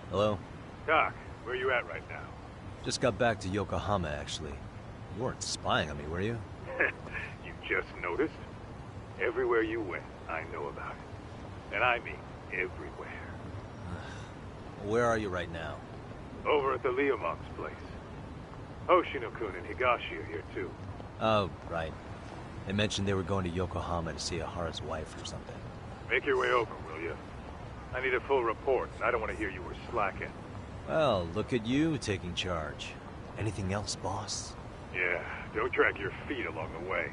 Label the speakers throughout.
Speaker 1: Hello?
Speaker 2: Doc, where you at right now?
Speaker 1: Just got back to Yokohama, actually. You weren't spying on me, were you?
Speaker 2: You just noticed? Everywhere you went, I know about it. And I mean everywhere.
Speaker 1: Where are you right now?
Speaker 2: Over at the Leomont's place. Hoshino-kun and Higashi are here too.
Speaker 1: Oh, right. They mentioned they were going to Yokohama to see Ahara's wife or something.
Speaker 2: Make your way over, will you? I need a full report, and I don't want to hear you were slacking.
Speaker 1: Well, look at you taking charge. Anything else, boss?
Speaker 2: Yeah, don't drag your feet along the way.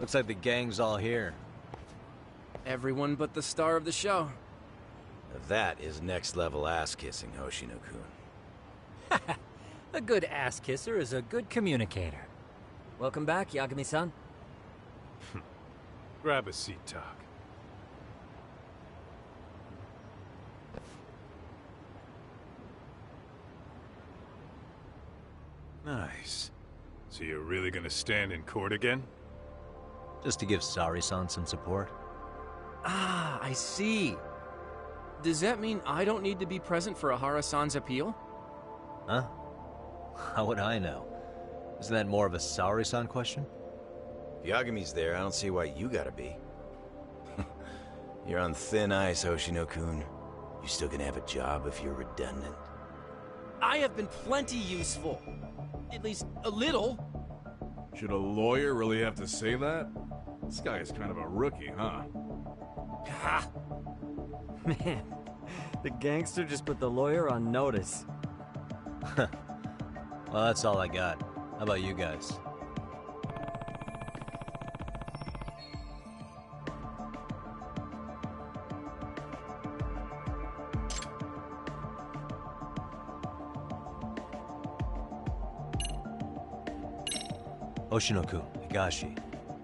Speaker 1: Looks like the gang's all here.
Speaker 3: Everyone but the star of the show.
Speaker 4: That is next-level ass-kissing, Hoshino-kun.
Speaker 5: A good ass kisser is a good communicator. Welcome back, Yagami-san.
Speaker 2: Grab a seat, Doc. Nice. So you're really gonna stand in court again?
Speaker 1: Just to give Sari-san some support.
Speaker 3: Ah, I see. Does that mean I don't need to be present for Ahara-san's appeal?
Speaker 1: Huh? How would I know? Isn't that more of a Sari-san question?
Speaker 4: If Yagami's there, I don't see why you gotta be. You're on thin ice, Hoshino-kun. You still gonna have a job if you're redundant?
Speaker 3: I have been plenty useful. At least a little.
Speaker 6: Should a lawyer really have to say that? This guy is kind of a rookie, huh?
Speaker 3: Ha!
Speaker 5: Man, the gangster just put the lawyer on notice.
Speaker 1: Well, that's all I got. How about you guys? Hoshino-kun, Higashi,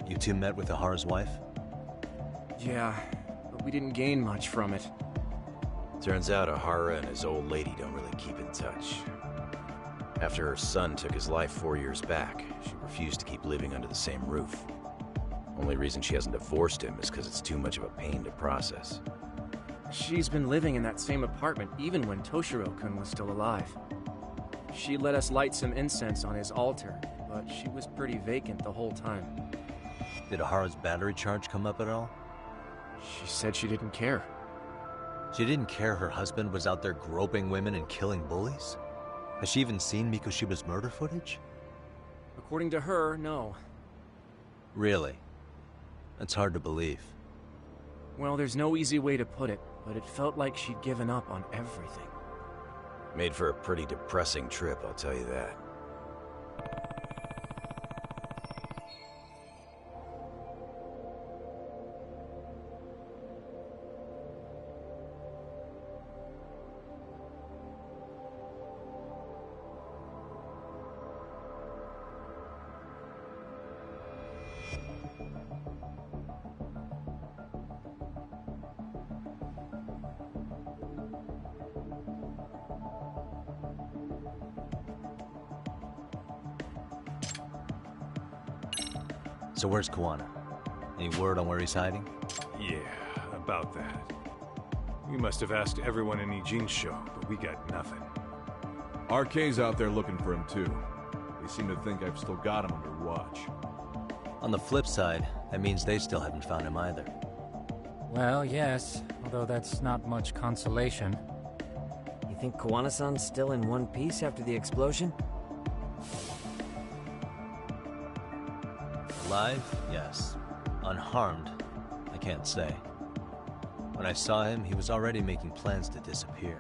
Speaker 1: you two met with Ahara's wife?
Speaker 3: Yeah, but we didn't gain much from it.
Speaker 4: Turns out Ahara and his old lady don't really keep in touch. After her son took his life 4 years back, she refused to keep living under the same roof. Only reason she hasn't divorced him is because it's too much of a pain to process.
Speaker 3: She's been living in that same apartment even when Toshiro-kun was still alive. She let us light some incense on his altar, but she was pretty vacant the whole time.
Speaker 1: Did Ahara's battery charge come up at all?
Speaker 3: She said she didn't care.
Speaker 1: She didn't care her husband was out there groping women and killing bullies? Has she even seen Mikushiba's murder footage?
Speaker 3: According to her, no.
Speaker 1: Really? That's hard to believe.
Speaker 3: Well, there's no easy way to put it, but it felt like she'd given up on everything.
Speaker 4: Made for a pretty depressing trip, I'll tell you that.
Speaker 1: So where's Kawana? Any word on where he's hiding?
Speaker 7: Yeah, about that. We must have asked everyone in Eugene's show, but we got nothing.
Speaker 6: RK's out there looking for him too. They seem to think I've still got him under watch.
Speaker 1: On the flip side, that means they still haven't found him either.
Speaker 5: Well, yes, although that's not much consolation.
Speaker 8: You think Kawana-san's still in one piece after the explosion?
Speaker 1: Alive? Yes. Unharmed? I can't say. When I saw him, he was already making plans to disappear.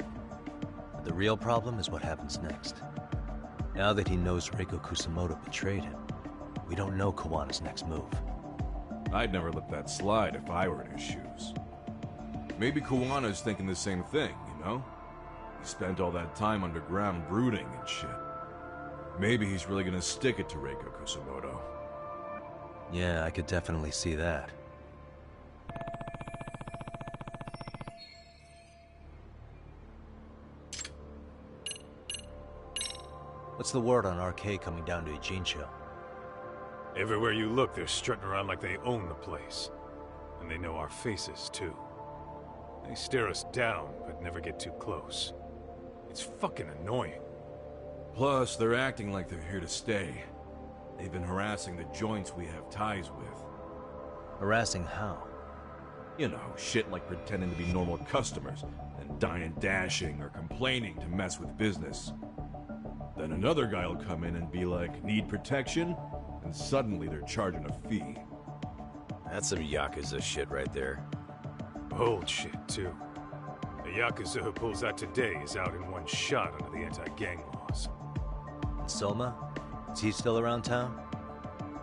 Speaker 1: But the real problem is what happens next. Now that he knows Reiko Kusamoto betrayed him, we don't know Kawana's next move.
Speaker 6: I'd never let that slide if I were in his shoes. Maybe Kawana's thinking the same thing, you know? He spent all that time underground brooding and shit. Maybe he's really gonna stick it to Reiko Kusamoto.
Speaker 1: Yeah, I could definitely see that. What's the word on RK coming down to Eugene show?
Speaker 7: Everywhere you look, they're strutting around like they own the place. And they know our faces, too. They stare us down, but never get too close. It's fucking annoying.
Speaker 6: Plus, they're acting like they're here to stay. They've been harassing the joints we have ties with.
Speaker 1: Harassing how?
Speaker 6: You know, shit like pretending to be normal customers, and dine and dashing or complaining to mess with business. Then another guy will come in and be like, need protection? And suddenly they're charging a fee.
Speaker 4: That's some Yakuza shit right there.
Speaker 7: Old shit, too. The Yakuza who pulls that today is out in one shot under the anti-gang laws.
Speaker 1: And Soma? Is he still around town?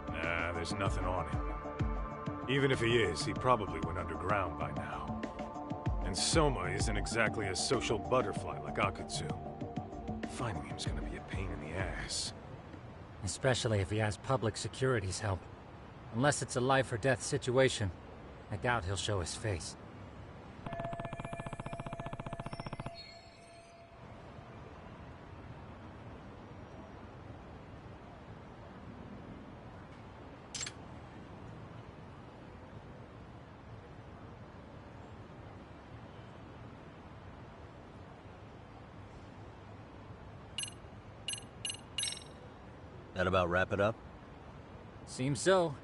Speaker 7: Nah, there's nothing on him. Even if he is, he probably went underground by now. And Soma isn't exactly a social butterfly like Akutsu. Finding him's gonna be a pain in the ass.
Speaker 5: Especially if he has public security's help. Unless it's a life or death situation, I doubt he'll show his face.
Speaker 1: That about wrap it up?
Speaker 5: Seems so.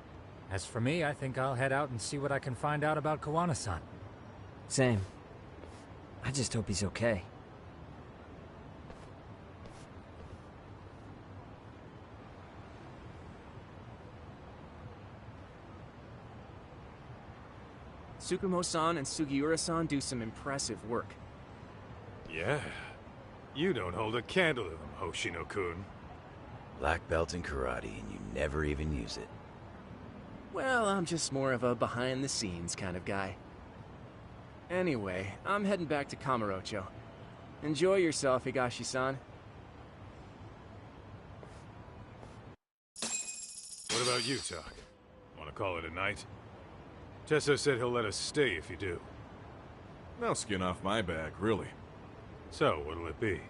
Speaker 5: As for me, I think I'll head out and see what I can find out about Kawana-san.
Speaker 8: Same. I just hope he's okay.
Speaker 3: Tsukumo-san and Sugiura-san do some impressive work.
Speaker 7: Yeah. You don't hold a candle to them, Hoshino-kun.
Speaker 4: Black belt in karate, and you never even use it.
Speaker 3: Well, I'm just more of a behind-the-scenes kind of guy. Anyway, I'm heading back to Kamurocho. Enjoy yourself, Higashi-san.
Speaker 7: What about you, Tak? Want to call it a night? Tesso said he'll let us stay if you do.
Speaker 6: No skin off my back, really.
Speaker 7: So, what'll it be?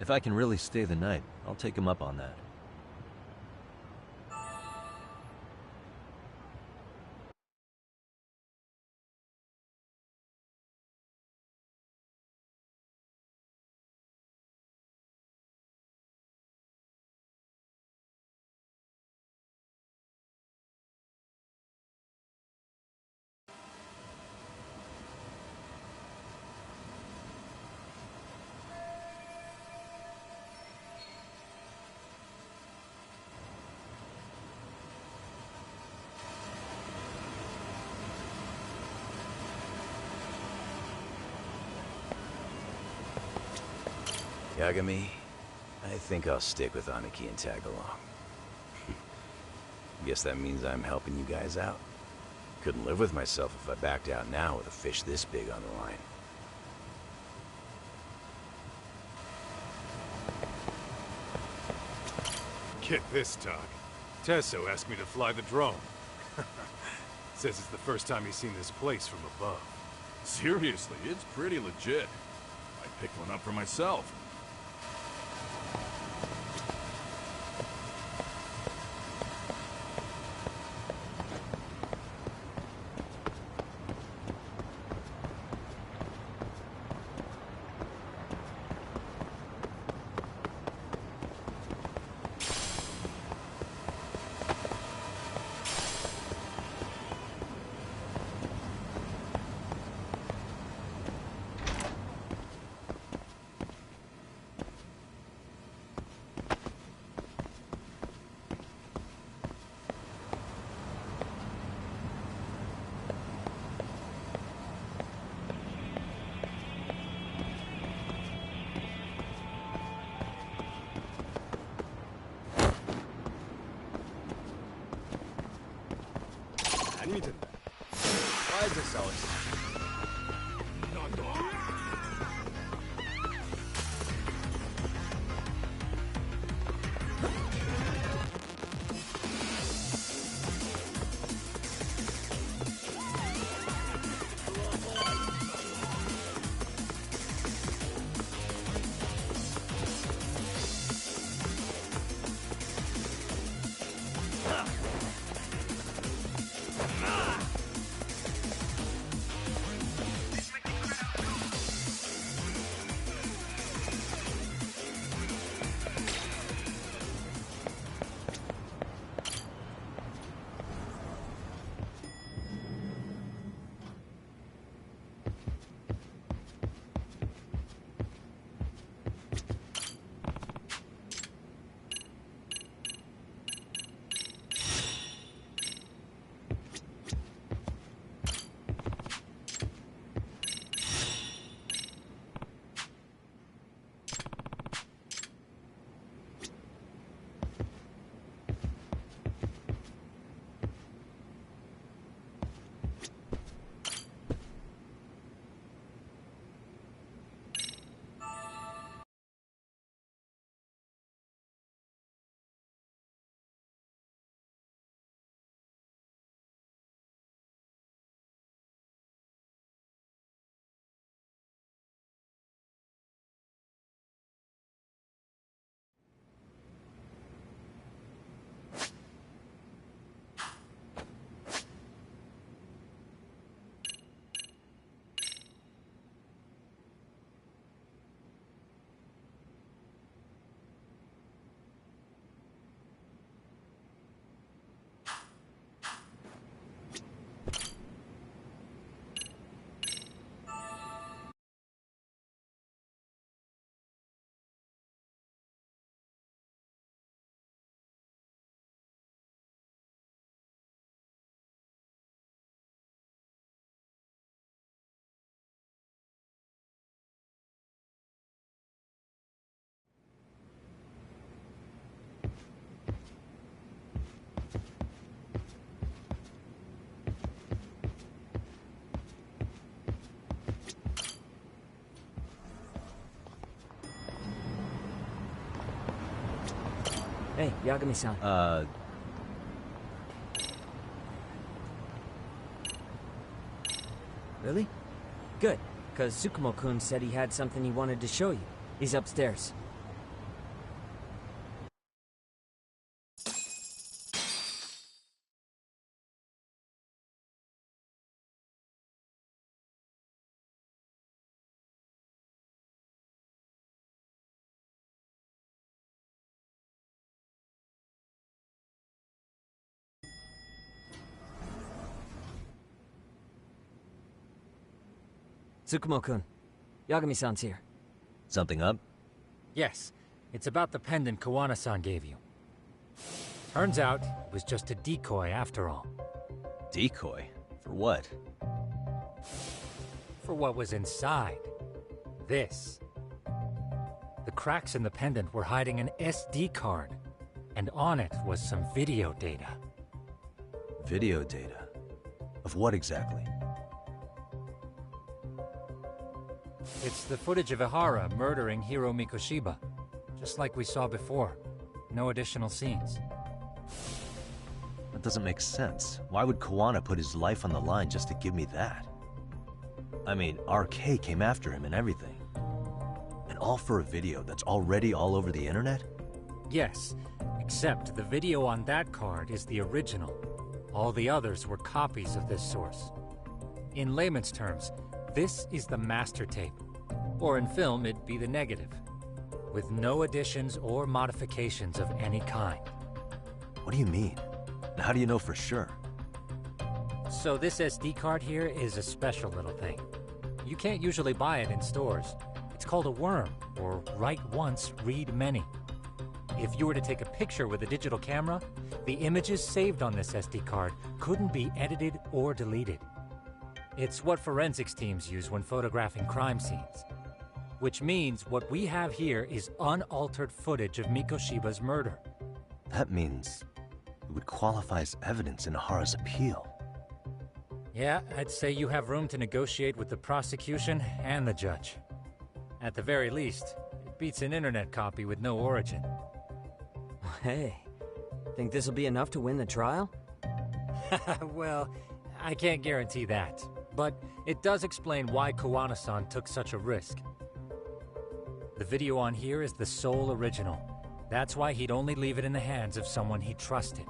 Speaker 1: If I can really stay the night, I'll take him up on that.
Speaker 4: Yagami, I think I'll stick with Aniki and tag along. Guess that means I'm helping you guys out. Couldn't live with myself if I backed out now with a fish this big on the line.
Speaker 7: Get this, Tak. Tesso asked me to fly the drone. Says it's the first time he's seen this place from above.
Speaker 6: Seriously, it's pretty legit. I picked one up for myself.
Speaker 3: 見てんだよ。Why is this always?
Speaker 8: Hey, Yagami-san. Really? Good, because Tsukumo-kun said he had something he wanted to show you. He's upstairs. Tsukumo-kun, Yagami-san's here.
Speaker 1: Something up?
Speaker 5: Yes, it's about the pendant Kawana-san gave you. Turns out, it was just a decoy after all.
Speaker 1: Decoy? For what?
Speaker 5: For what was inside. This. The cracks in the pendant were hiding an SD card, and on it was some video data.
Speaker 1: Video data? Of what exactly?
Speaker 5: It's the footage of Ihara murdering Hiro Mikoshiba, just like we saw before. No additional scenes.
Speaker 1: That doesn't make sense. Why would Kawana put his life on the line just to give me that? I mean, RK came after him and everything. And all for a video that's already all over the internet?
Speaker 5: Yes, except the video on that card is the original. All the others were copies of this source. In layman's terms, this is the master tape. Or in film, it'd be the negative. With no additions or modifications of any kind.
Speaker 1: What do you mean? And how do you know for sure?
Speaker 5: So this SD card here is a special little thing. You can't usually buy it in stores. It's called a worm, or write once, read many. If you were to take a picture with a digital camera, the images saved on this SD card couldn't be edited or deleted. It's what forensics teams use when photographing crime scenes. Which means what we have here is unaltered footage of Mikoshiba's murder.
Speaker 1: That means it would qualify as evidence in Ihara's appeal.
Speaker 5: Yeah, I'd say you have room to negotiate with the prosecution and the judge. At the very least, it beats an internet copy with no origin.
Speaker 8: Hey, think this'll be enough to win the trial?
Speaker 5: Well, I can't guarantee that, but it does explain why Kowana-san took such a risk. The video on here is the sole original. That's why he'd only leave it in the hands of someone he trusted.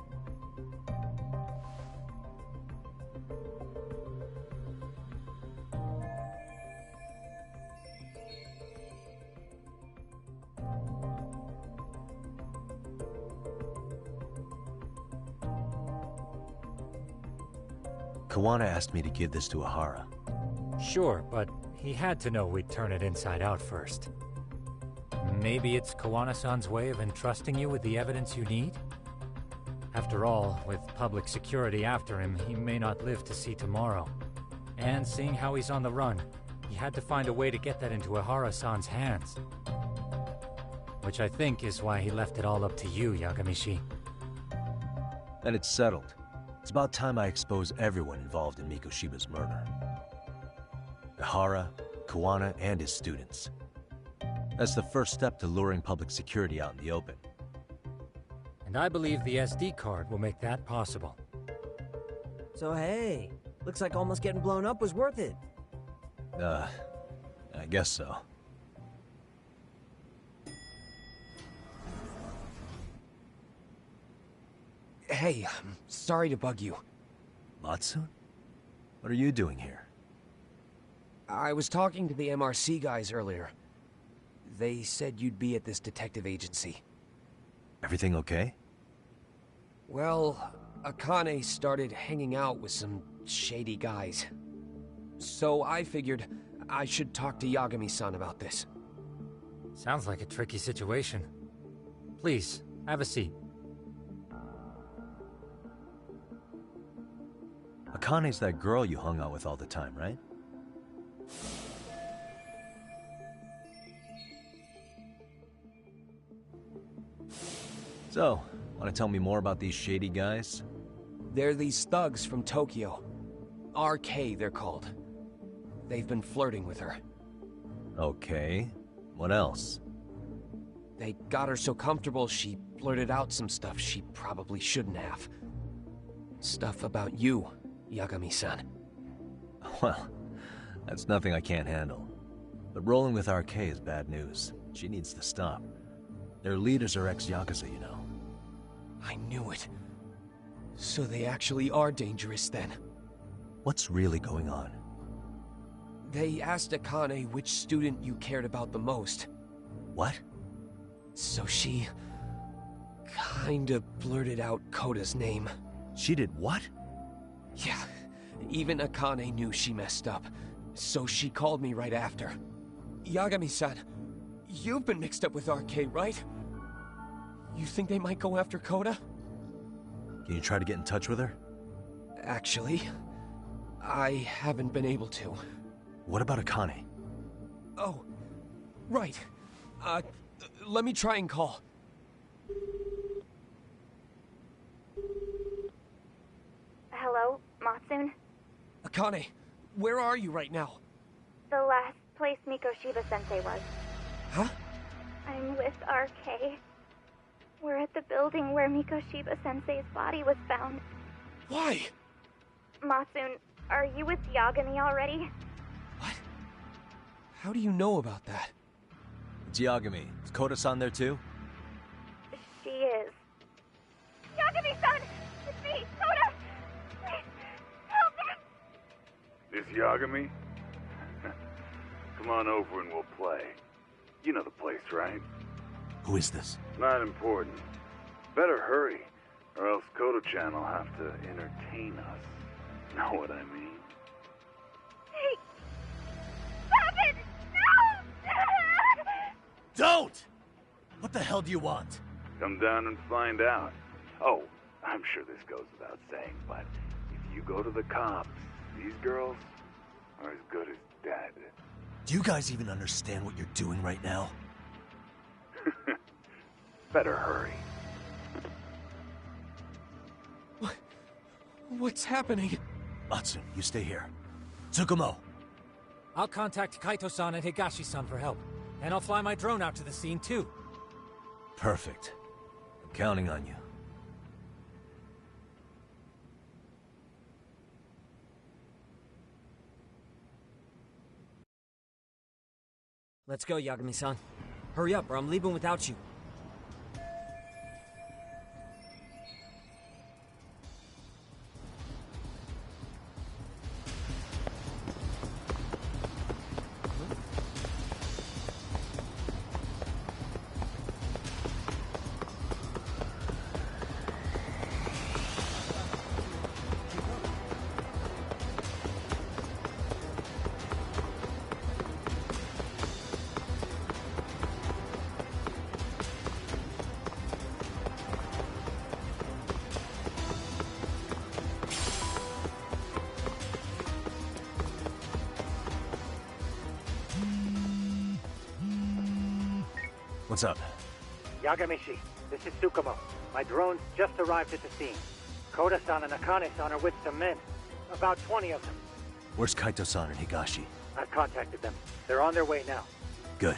Speaker 1: Kawana asked me to give this to Ahara.
Speaker 5: Sure, but he had to know we'd turn it inside out first. Maybe it's Kawana-san's way of entrusting you with the evidence you need? After all, with public security after him, he may not live to see tomorrow. And seeing how he's on the run, he had to find a way to get that into Ahara-san's hands. Which I think is why he left it all up to you, Yagamishi.
Speaker 1: Then it's settled. It's about time I expose everyone involved in Mikoshiba's murder. Ahara, Kawana, and his students. That's the first step to luring public security out in the open.
Speaker 5: And I believe the SD card will make that possible.
Speaker 8: So hey, looks like almost getting blown up was worth it.
Speaker 1: I guess so.
Speaker 9: Hey, I'm sorry to bug you.
Speaker 1: Matsun? What are you doing here?
Speaker 9: I was talking to the MRC guys earlier. They said you'd be at this detective agency.
Speaker 1: Everything okay?
Speaker 9: Well, Akane started hanging out with some shady guys. So I figured I should talk to Yagami-san about this.
Speaker 5: Sounds like a tricky situation. Please, have a seat.
Speaker 1: Akane's that girl you hung out with all the time, right? So, want to tell me more about these shady guys?
Speaker 9: They're these thugs from Tokyo. RK, they're called. They've been flirting with her.
Speaker 1: Okay. What else?
Speaker 9: They got her so comfortable she blurted out some stuff she probably shouldn't have. Stuff about you, Yagami-san.
Speaker 1: Well, that's nothing I can't handle. But rolling with RK is bad news. She needs to stop. Their leaders are ex-Yakuza, you know.
Speaker 9: I knew it. So they actually are dangerous then.
Speaker 1: What's really going on?
Speaker 9: They asked Akane which student you cared about the most.
Speaker 1: What?
Speaker 9: So she kinda blurted out Koda's name.
Speaker 1: She did what?
Speaker 9: Yeah, even Akane knew she messed up, so she called me right after. Yagami-san, you've been mixed up with RK, right? You think they might go after Koda?
Speaker 1: Can you try to get in touch with her?
Speaker 9: Actually, I haven't been able to.
Speaker 1: What about Akane?
Speaker 9: Oh, right. Let me try and call.
Speaker 10: Hello, Matsun?
Speaker 9: Akane, where are you right now?
Speaker 10: The last place Mikoshiba-sensei was.
Speaker 9: Huh?
Speaker 10: I'm with RK. We're at the building where Mikoshiba-sensei's body was found.
Speaker 9: Why?
Speaker 10: Matsun, are you with Yagami already?
Speaker 9: What? How do you know about that?
Speaker 1: It's Yagami. Is Koda-san there too?
Speaker 10: She is. Yagami-san! It's me, Koda! Please, help me!
Speaker 2: This Yagami? Come on over and we'll play. You know the place, right?
Speaker 1: Who is this?
Speaker 2: Not important. Better hurry, or else Kodo-chan will have to entertain us. Know what I mean?
Speaker 10: Hey! Stop it! No!
Speaker 1: Don't! What the hell do you want?
Speaker 2: Come down and find out. Oh, I'm sure this goes without saying, but if you go to the cops, these girls are as good as dead.
Speaker 1: Do you guys even understand what you're doing right now?
Speaker 2: Better hurry.
Speaker 9: What's happening?
Speaker 1: Atsu, you stay here. Tsukumo!
Speaker 5: I'll contact Kaito-san and Higashi-san for help. And I'll fly my drone out to the scene, too.
Speaker 1: Perfect. I'm counting on you.
Speaker 8: Let's go, Yagami-san. Hurry up, or I'm leaving without you.
Speaker 1: What's up?
Speaker 11: Yagamishi, this is Tsukumo. My drones just arrived at the scene. Koda-san and Akane-san are with some men. About 20 of them.
Speaker 1: Where's Kaito-san and Higashi?
Speaker 11: I've contacted them. They're on their way now.
Speaker 1: Good.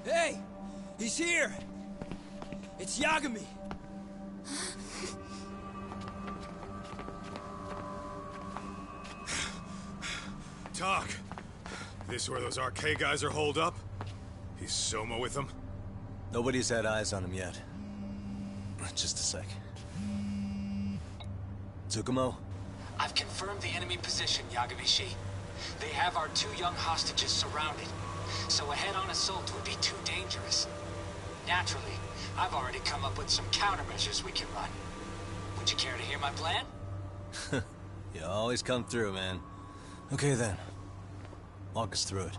Speaker 12: Hey! He's here! It's Yagami!
Speaker 7: Talk. This where those RK guys are holed up? He's Soma with them?
Speaker 1: Nobody's had eyes on him yet. Just a sec. Tsukumo?
Speaker 13: I've confirmed the enemy position, Yagami-shi. They have our 2 young hostages surrounded, so a head-on assault would be too dangerous. Naturally, I've already come up with some countermeasures we can run. Would you care to hear my plan?
Speaker 1: You always come through, man. Okay then. Walk us through it.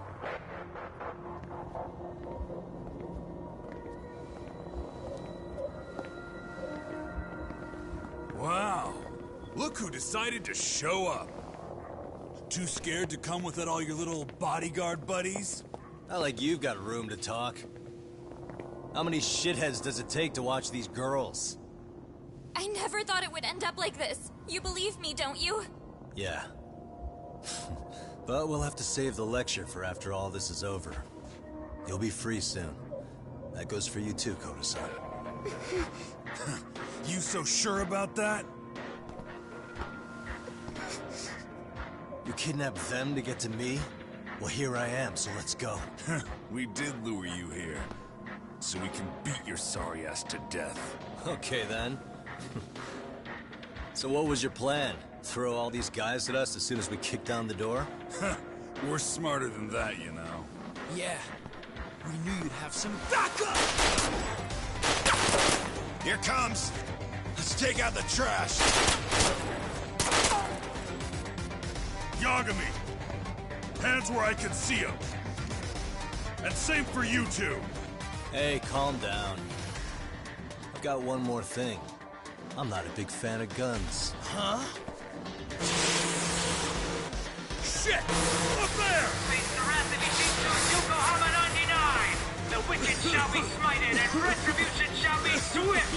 Speaker 14: Wow. Look who decided to show up. Too scared to come without all your little bodyguard buddies?
Speaker 1: Not like you've got room to talk. How many shitheads does it take to watch these girls?
Speaker 10: I never thought it would end up like this. You believe me, don't you?
Speaker 1: Yeah. But we'll have to save the lecture for after all this is over. You'll be free soon. That goes for you too, Koda-san.
Speaker 14: You so sure about that?
Speaker 1: You kidnapped them to get to me? Well, here I am, so let's go.
Speaker 14: We did lure you here. So we can beat your sorry ass to death.
Speaker 1: Okay, then. So what was your plan? Throw all these guys at us as soon as we kick down the door?
Speaker 14: We're smarter than that, you know.
Speaker 12: Yeah. We knew you'd have some backup!
Speaker 14: Here comes! Let's take out the trash! Yagami! Hands where I can see them! And same for you two!
Speaker 1: Hey, calm down. I've got one more thing. I'm not a big fan of guns.
Speaker 12: Huh?
Speaker 14: Shit! Up there!
Speaker 15: Face the wrath of Ishinzo Yokohama 99! The wicked shall be smited and retribution shall be swift!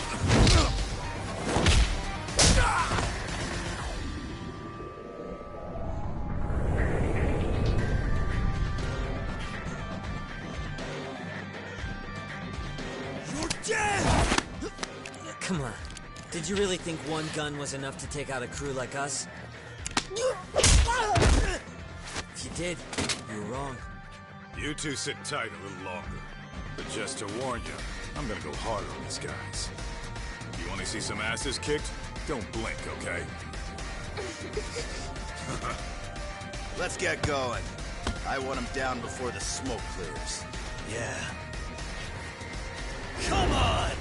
Speaker 12: You're dead!
Speaker 8: Come on. Did you really think one gun was enough to take out a crew like us? If you did, you were wrong.
Speaker 7: You two sit tight a little longer. But just to warn you, I'm gonna go harder on these guys. You wanna see some asses kicked? Don't blink, okay?
Speaker 16: Let's get going.
Speaker 12: I want him down before the smoke clears.
Speaker 1: Yeah. Come on!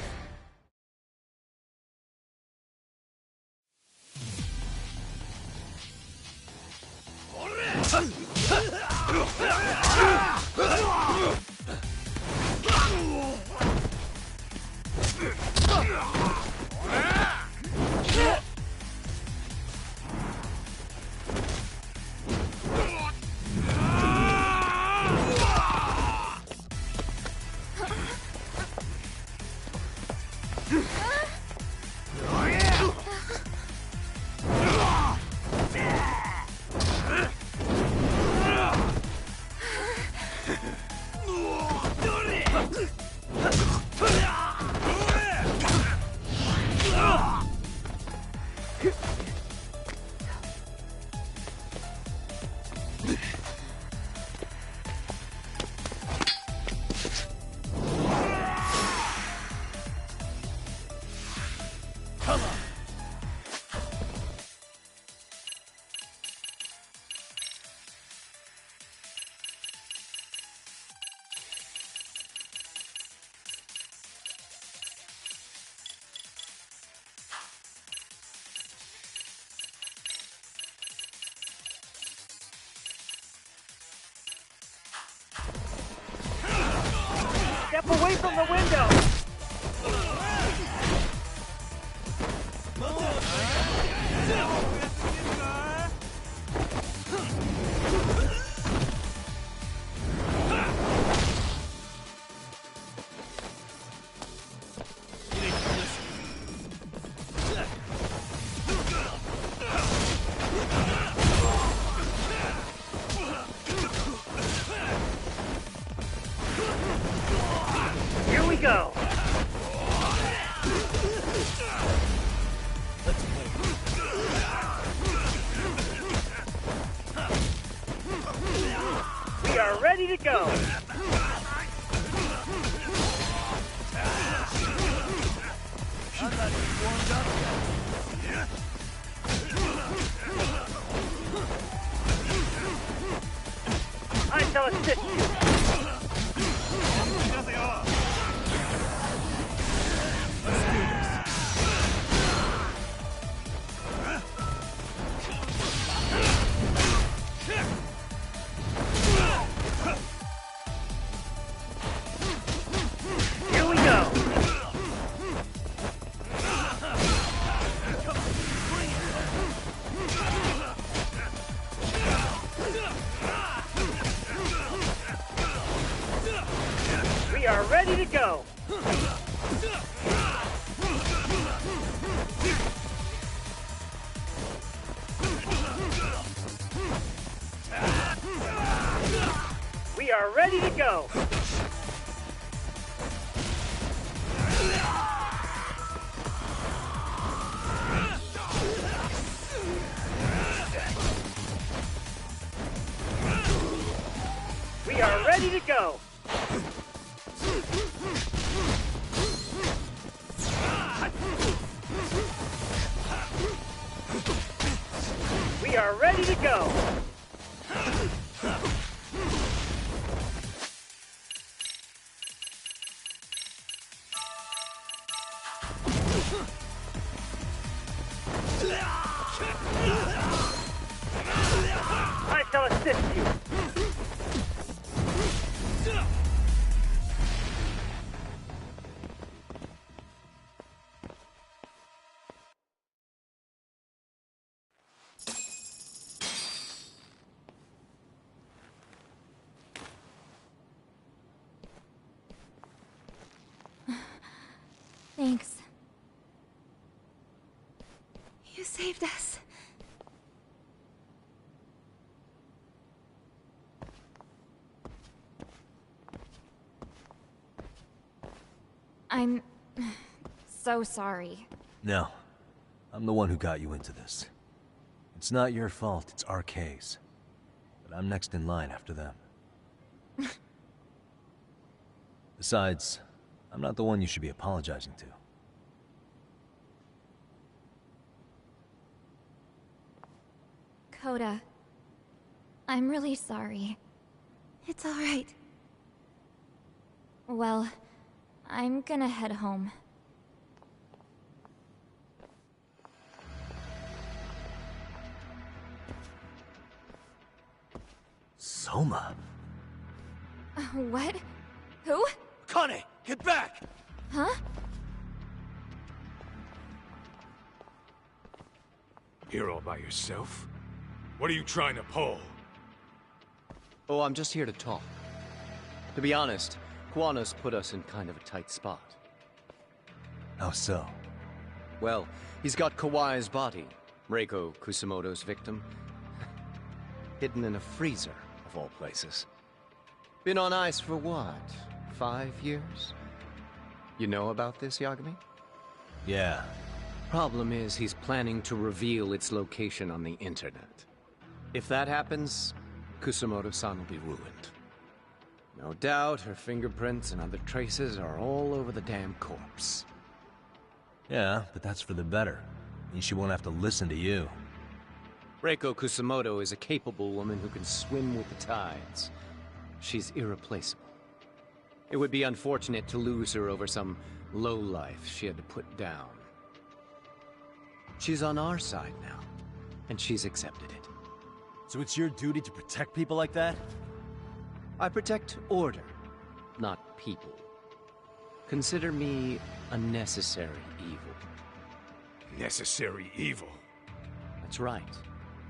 Speaker 11: Step away from the window! Here we go! We are ready to go!
Speaker 12: I'm not even warmed up yet.
Speaker 11: I shall assist you! Here we go! We are ready to go! We are ready to go! We are ready to go! We are ready to go! I shall assist you!
Speaker 10: Thanks. You saved us. I'm so sorry.
Speaker 1: No. I'm the one who got you into this. It's not your fault, it's RK's. But I'm next in line after them. Besides, I'm not the one you should be apologizing to.
Speaker 10: Coda, I'm really sorry. It's all right. Well, I'm gonna head home.
Speaker 1: Soma?
Speaker 10: What? Who?
Speaker 12: Akane, get back!
Speaker 10: Huh?
Speaker 7: Here all by yourself? What are you trying to pull?
Speaker 16: Oh, I'm just here to talk. To be honest, Kuwano's put us in kind of a tight spot.
Speaker 1: How so?
Speaker 16: Well, he's got Kawai's body, Reiko Kusamoto's victim, hidden in a freezer, of all places. Been on ice for what, 5 years? You know about this, Yagami?
Speaker 1: Yeah.
Speaker 16: Problem is, he's planning to reveal its location on the internet. If that happens, Kusamoto-san will be ruined. No doubt her fingerprints and other traces are all over the damn corpse.
Speaker 1: Yeah, but that's for the better. Means she won't have to listen to you.
Speaker 16: Reiko Kusamoto is a capable woman who can swim with the tides. She's irreplaceable. It would be unfortunate to lose her over some lowlife she had to put down. She's on our side now, and she's accepted it.
Speaker 1: So it's your duty to protect people like that?
Speaker 16: I protect order, not people. Consider me a necessary evil.
Speaker 7: Necessary evil?
Speaker 16: That's right.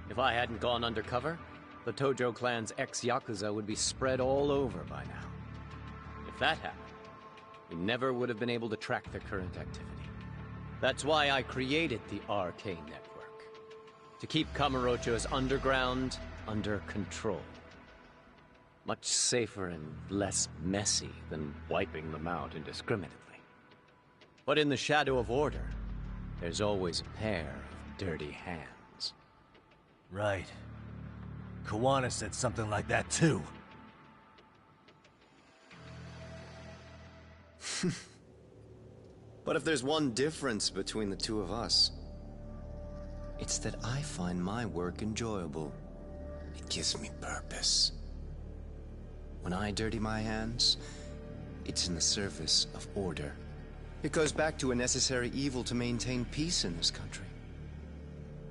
Speaker 16: If I hadn't gone undercover, the Tojo clan's ex-Yakuza would be spread all over by now. If that happened, we never would have been able to track their current activity. That's why I created the RK Network. To keep Kamurocho's underground under control. Much safer and less messy than wiping them out indiscriminately. But in the shadow of order, there's always a pair of dirty hands.
Speaker 1: Right. Kuwana said something like that too.
Speaker 16: But if there's one difference between the two of us, it's that I find my work enjoyable. It gives me purpose. When I dirty my hands, it's in the service of order. It goes back to a necessary evil to maintain peace in this country.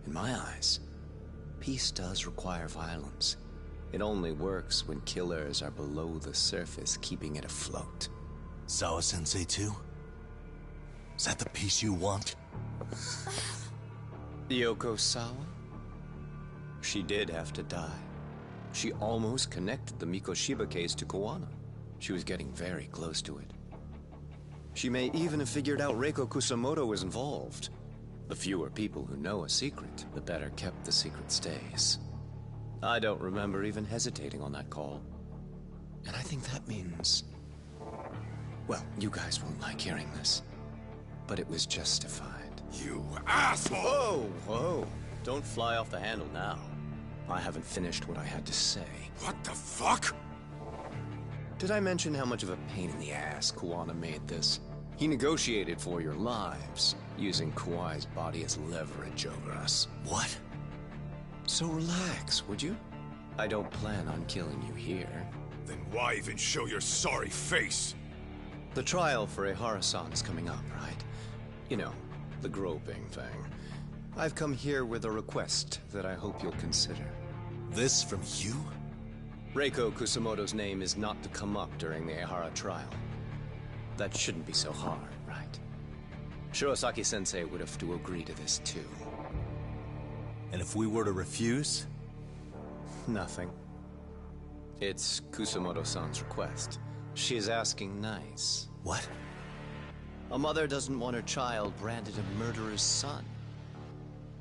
Speaker 16: In my eyes, peace does require violence. It only works when killers are below the surface, keeping it afloat.
Speaker 12: Sawa-sensei too? Is that the peace you want?
Speaker 16: Yoko Sawa? She did have to die. She almost connected the Mikoshiba case to Kuwana. She was getting very close to it. She may even have figured out Reiko Kusamoto was involved. The fewer people who know a secret, the better kept the secret stays. I don't remember even hesitating on that call. And I think that means... well, you guys won't like hearing this, but it was justified.
Speaker 7: You asshole!
Speaker 16: Whoa, whoa. Don't fly off the handle now. I haven't finished what I had to say.
Speaker 7: What the fuck?
Speaker 16: Did I mention how much of a pain in the ass Kuwana made this? He negotiated for your lives, using Kawai's body as leverage over us.
Speaker 12: What?
Speaker 16: So relax, would you? I don't plan on killing you here.
Speaker 7: Then why even show your sorry face?
Speaker 16: The trial for Ehara-san is coming up, right? You know, the groping thing. I've come here with a request that I hope you'll consider.
Speaker 12: This from you?
Speaker 16: Reiko Kusamoto's name is not to come up during the Ehara trial. That shouldn't be so hard, right? Shirosaki-sensei would have to agree to this too.
Speaker 12: And if we were to refuse?
Speaker 16: Nothing. It's Kusamoto-san's request. She's asking nice.
Speaker 12: What?
Speaker 16: A mother doesn't want her child branded a murderer's son.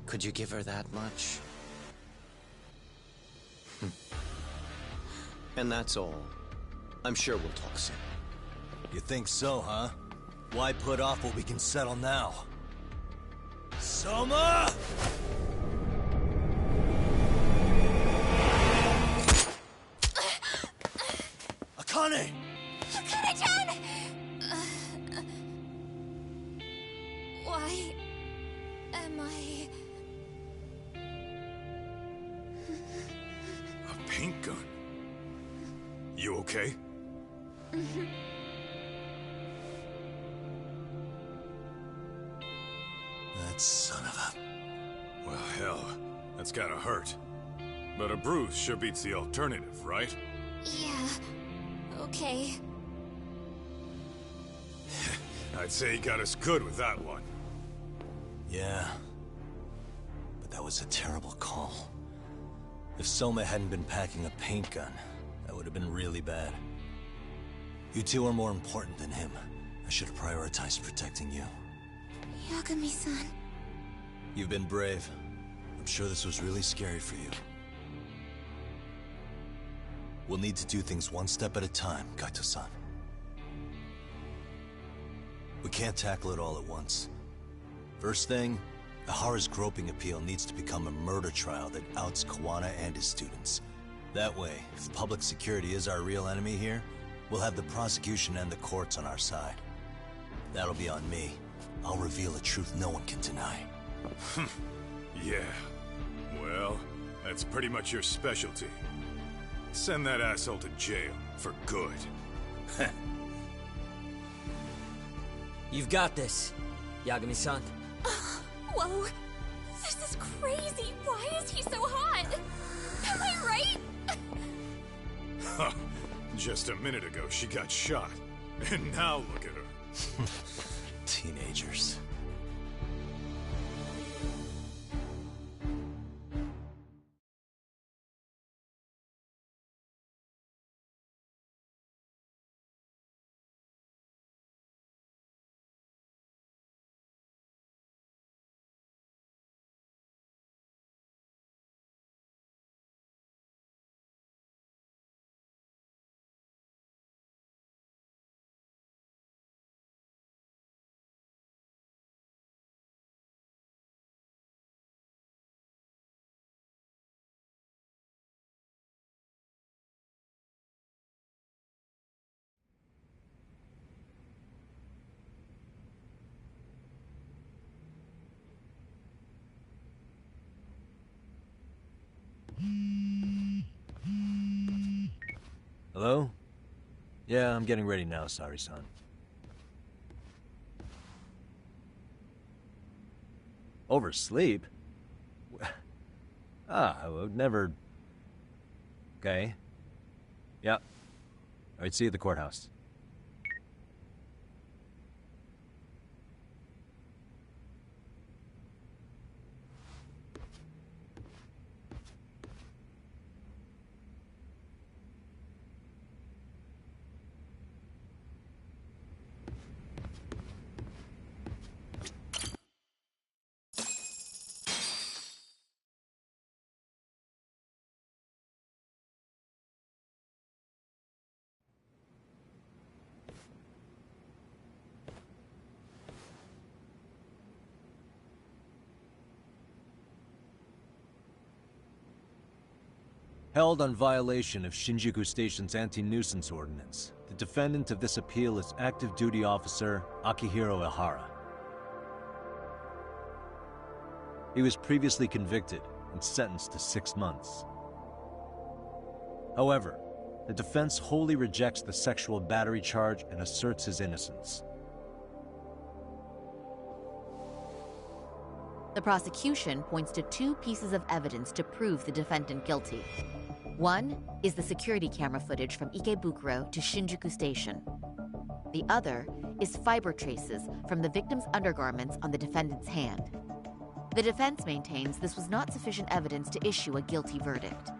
Speaker 16: Could you give her that much? And that's all. I'm sure we'll talk soon.
Speaker 12: You think so, huh? Why put off what we can settle now? Soma! Akane!
Speaker 10: Akane-chan! Why am I...
Speaker 7: A paint gun? You okay?
Speaker 14: That son of a...
Speaker 7: Well, hell, that's gotta hurt. But a bruise sure beats the alternative, right?
Speaker 17: Yeah. Okay.
Speaker 7: I'd say he got us good with that one.
Speaker 1: Yeah. But that was a terrible call. If Soma hadn't been packing a paint gun, that would have been really bad. You two are more important than him. I should have prioritized protecting you.
Speaker 17: Yagami-san.
Speaker 1: You've been brave. I'm sure this was really scary for you. We'll need to do things one step at a time, Kaito-san. We can't tackle it all at once. First thing, Ihara's groping appeal needs to become a murder trial that outs Kawana and his students. That way, if public security is our real enemy here, we'll have the prosecution and the courts on our side. That'll be on me. I'll reveal a truth no one can deny.
Speaker 7: Yeah. Well, that's pretty much your specialty. Send that asshole to jail, for good.
Speaker 8: You've got this, Yagami-san.
Speaker 17: Whoa! This is crazy! Why is he so hot? Am I right?
Speaker 7: Huh. Just a minute ago, she got shot. And now look at her.
Speaker 1: Teenagers. Hello? Yeah, I'm getting ready now, Sari-san. Oversleep? I would never... Okay. Yep. Alright, see you at the courthouse. Held on violation of Shinjuku Station's anti-nuisance ordinance, the defendant of this appeal is active duty officer Akihiro Ihara. He was previously convicted and sentenced to 6 months. However, the defense wholly rejects the sexual battery charge and asserts his innocence.
Speaker 18: The prosecution points to 2 pieces of evidence to prove the defendant guilty. One is the security camera footage from Ikebukuro to Shinjuku Station. The other is fiber traces from the victim's undergarments on the defendant's hand. The defense maintains this was not sufficient evidence to issue a guilty verdict.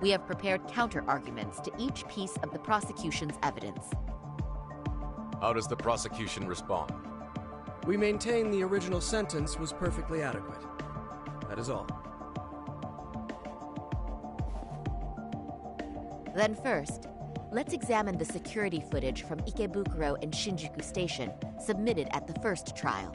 Speaker 18: We have prepared counter-arguments to each piece of the prosecution's evidence.
Speaker 19: How does the prosecution respond?
Speaker 3: We maintain the original sentence was perfectly adequate. That is all.
Speaker 18: Then first, let's examine the security footage from Ikebukuro and Shinjuku Station submitted at the first trial.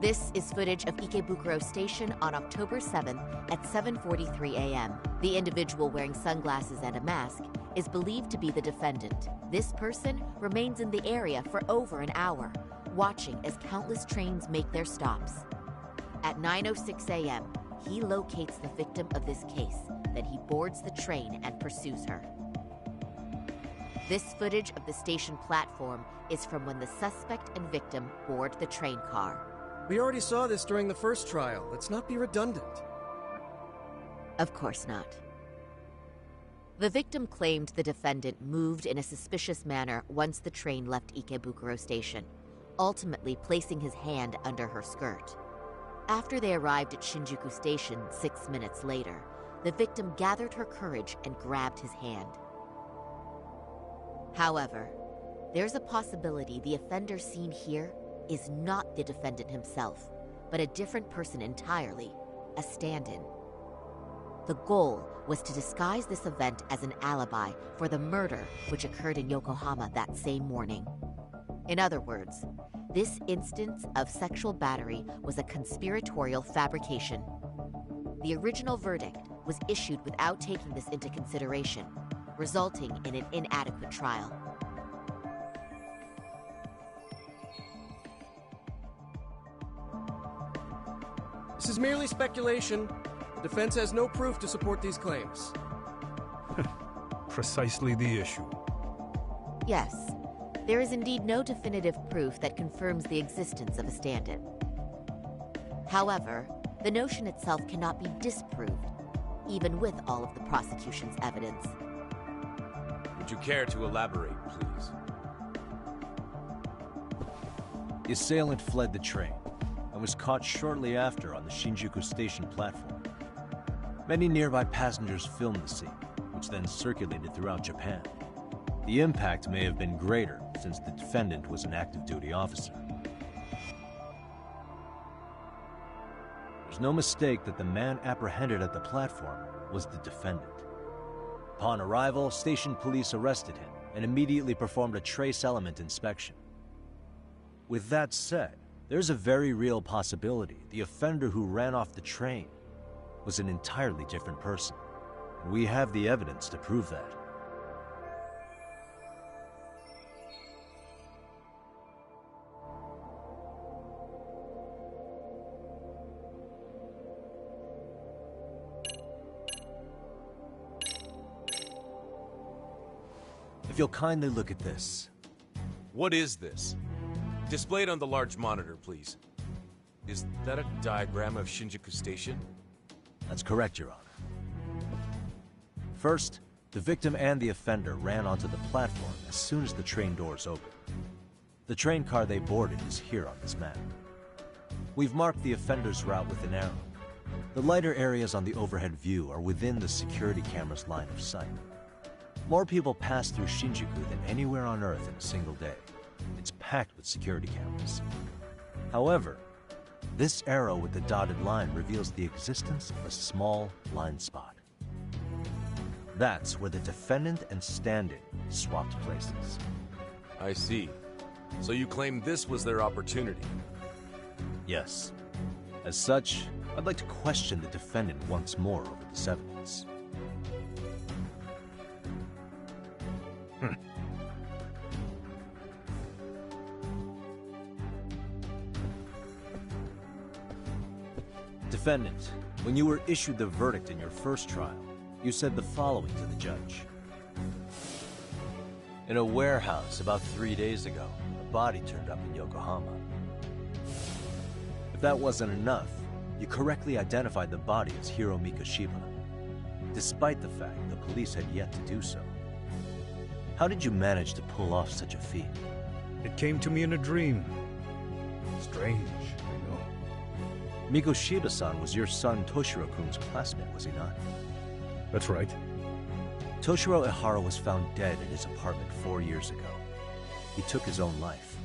Speaker 18: This is footage of Ikebukuro Station on October 7th at 7:43 a.m. The individual wearing sunglasses and a mask is believed to be the defendant. This person remains in the area for over an hour, watching as countless trains make their stops. At 9:06 a.m., he locates the victim of this case, then he boards the train and pursues her. This footage of the station platform is from when the suspect and victim board the train car.
Speaker 3: We already saw this during the first trial. Let's not be redundant.
Speaker 18: Of course not. The victim claimed the defendant moved in a suspicious manner once the train left Ikebukuro Station, ultimately placing his hand under her skirt. After they arrived at Shinjuku Station 6 minutes later, the victim gathered her courage and grabbed his hand. However, there's a possibility the offender seen here is not the defendant himself, but a different person entirely, a stand-in. The goal was to disguise this event as an alibi for the murder which occurred in Yokohama that same morning. In other words, this instance of sexual battery was a conspiratorial fabrication. The original verdict was issued without taking this into consideration, resulting in an inadequate trial.
Speaker 3: This is merely speculation. The defense has no proof to support these claims.
Speaker 7: Precisely the issue.
Speaker 18: Yes, there is indeed no definitive proof that confirms the existence of a stand-in. However, the notion itself cannot be disproved, even with all of the prosecution's evidence.
Speaker 4: Would you care to elaborate, please?
Speaker 1: The assailant fled the train and was caught shortly after on the Shinjuku Station platform. Many nearby passengers filmed the scene, which then circulated throughout Japan. The impact may have been greater since the defendant was an active duty officer. There's no mistake that the man apprehended at the platform was the defendant. Upon arrival, station police arrested him and immediately performed a trace element inspection. With that said, there's a very real possibility the offender who ran off the train was an entirely different person, and we have the evidence to prove that. If you'll kindly look at this.
Speaker 4: What is this? Displayed on the large monitor, please. Is that a diagram of Shinjuku Station?
Speaker 1: That's correct, Your Honor. First, the victim and the offender ran onto the platform as soon as the train doors opened. The train car they boarded is here on this map. We've marked the offender's route with an arrow. The lighter areas on the overhead view are within the security camera's line of sight. More people pass through Shinjuku than anywhere on Earth in a single day. It's packed with security cameras. However, this arrow with the dotted line reveals the existence of a small blind spot. That's where the defendant and stand-in swapped places.
Speaker 4: I see. So you claim this was their opportunity?
Speaker 1: Yes. As such, I'd like to question the defendant once more over this evidence. Defendant, when you were issued the verdict in your first trial, you said the following to the judge. In a warehouse about 3 days ago, a body turned up in Yokohama. If that wasn't enough, you correctly identified the body as Hiro Mikoshiba, despite the fact the police had yet to do so. How did you manage to pull off such a feat?
Speaker 7: It came to me in a dream. Strange, I know.
Speaker 1: Mikoshiba-san was your son Toshiro-kun's classmate, was he not?
Speaker 7: That's right.
Speaker 1: Toshiro Ihara was found dead in his apartment 4 years ago. He took his own life.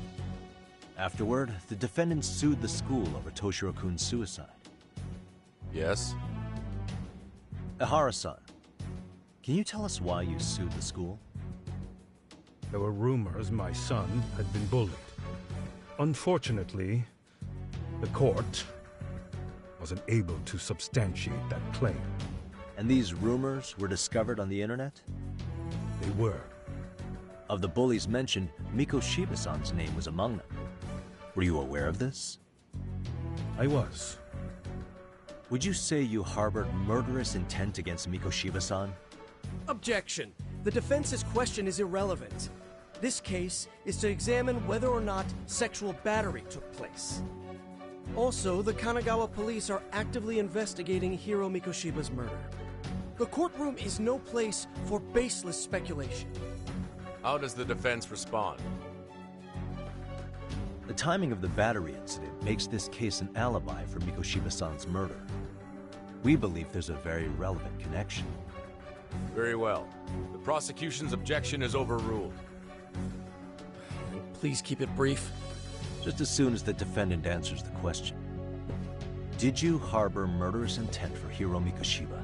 Speaker 1: Afterward, the defendant sued the school over Toshiro-kun's suicide.
Speaker 4: Yes?
Speaker 1: Ihara-san, can you tell us why you sued the school?
Speaker 7: There were rumors my son had been bullied. Unfortunately, the court wasn't able to substantiate that claim.
Speaker 1: And these rumors were discovered on the internet?
Speaker 7: They were.
Speaker 1: Of the bullies mentioned, Mikoshiba-san's name was among them. Were you aware of this?
Speaker 7: I was.
Speaker 1: Would you say you harbored murderous intent against Mikoshiba-san?
Speaker 20: Objection. The defense's question is irrelevant. This case is to examine whether or not sexual battery took place. Also, the Kanagawa police are actively investigating Hiro Mikoshiba's murder. The courtroom is no place for baseless speculation.
Speaker 19: How does the defense respond?
Speaker 1: The timing of the battery incident makes this case an alibi for Mikoshiba-san's murder. We believe there's a very relevant connection.
Speaker 19: Very well. The prosecution's objection is overruled.
Speaker 20: Please keep it brief.
Speaker 1: Just as soon as the defendant answers the question. Did you harbor murderous intent for Hiro Mikoshiba?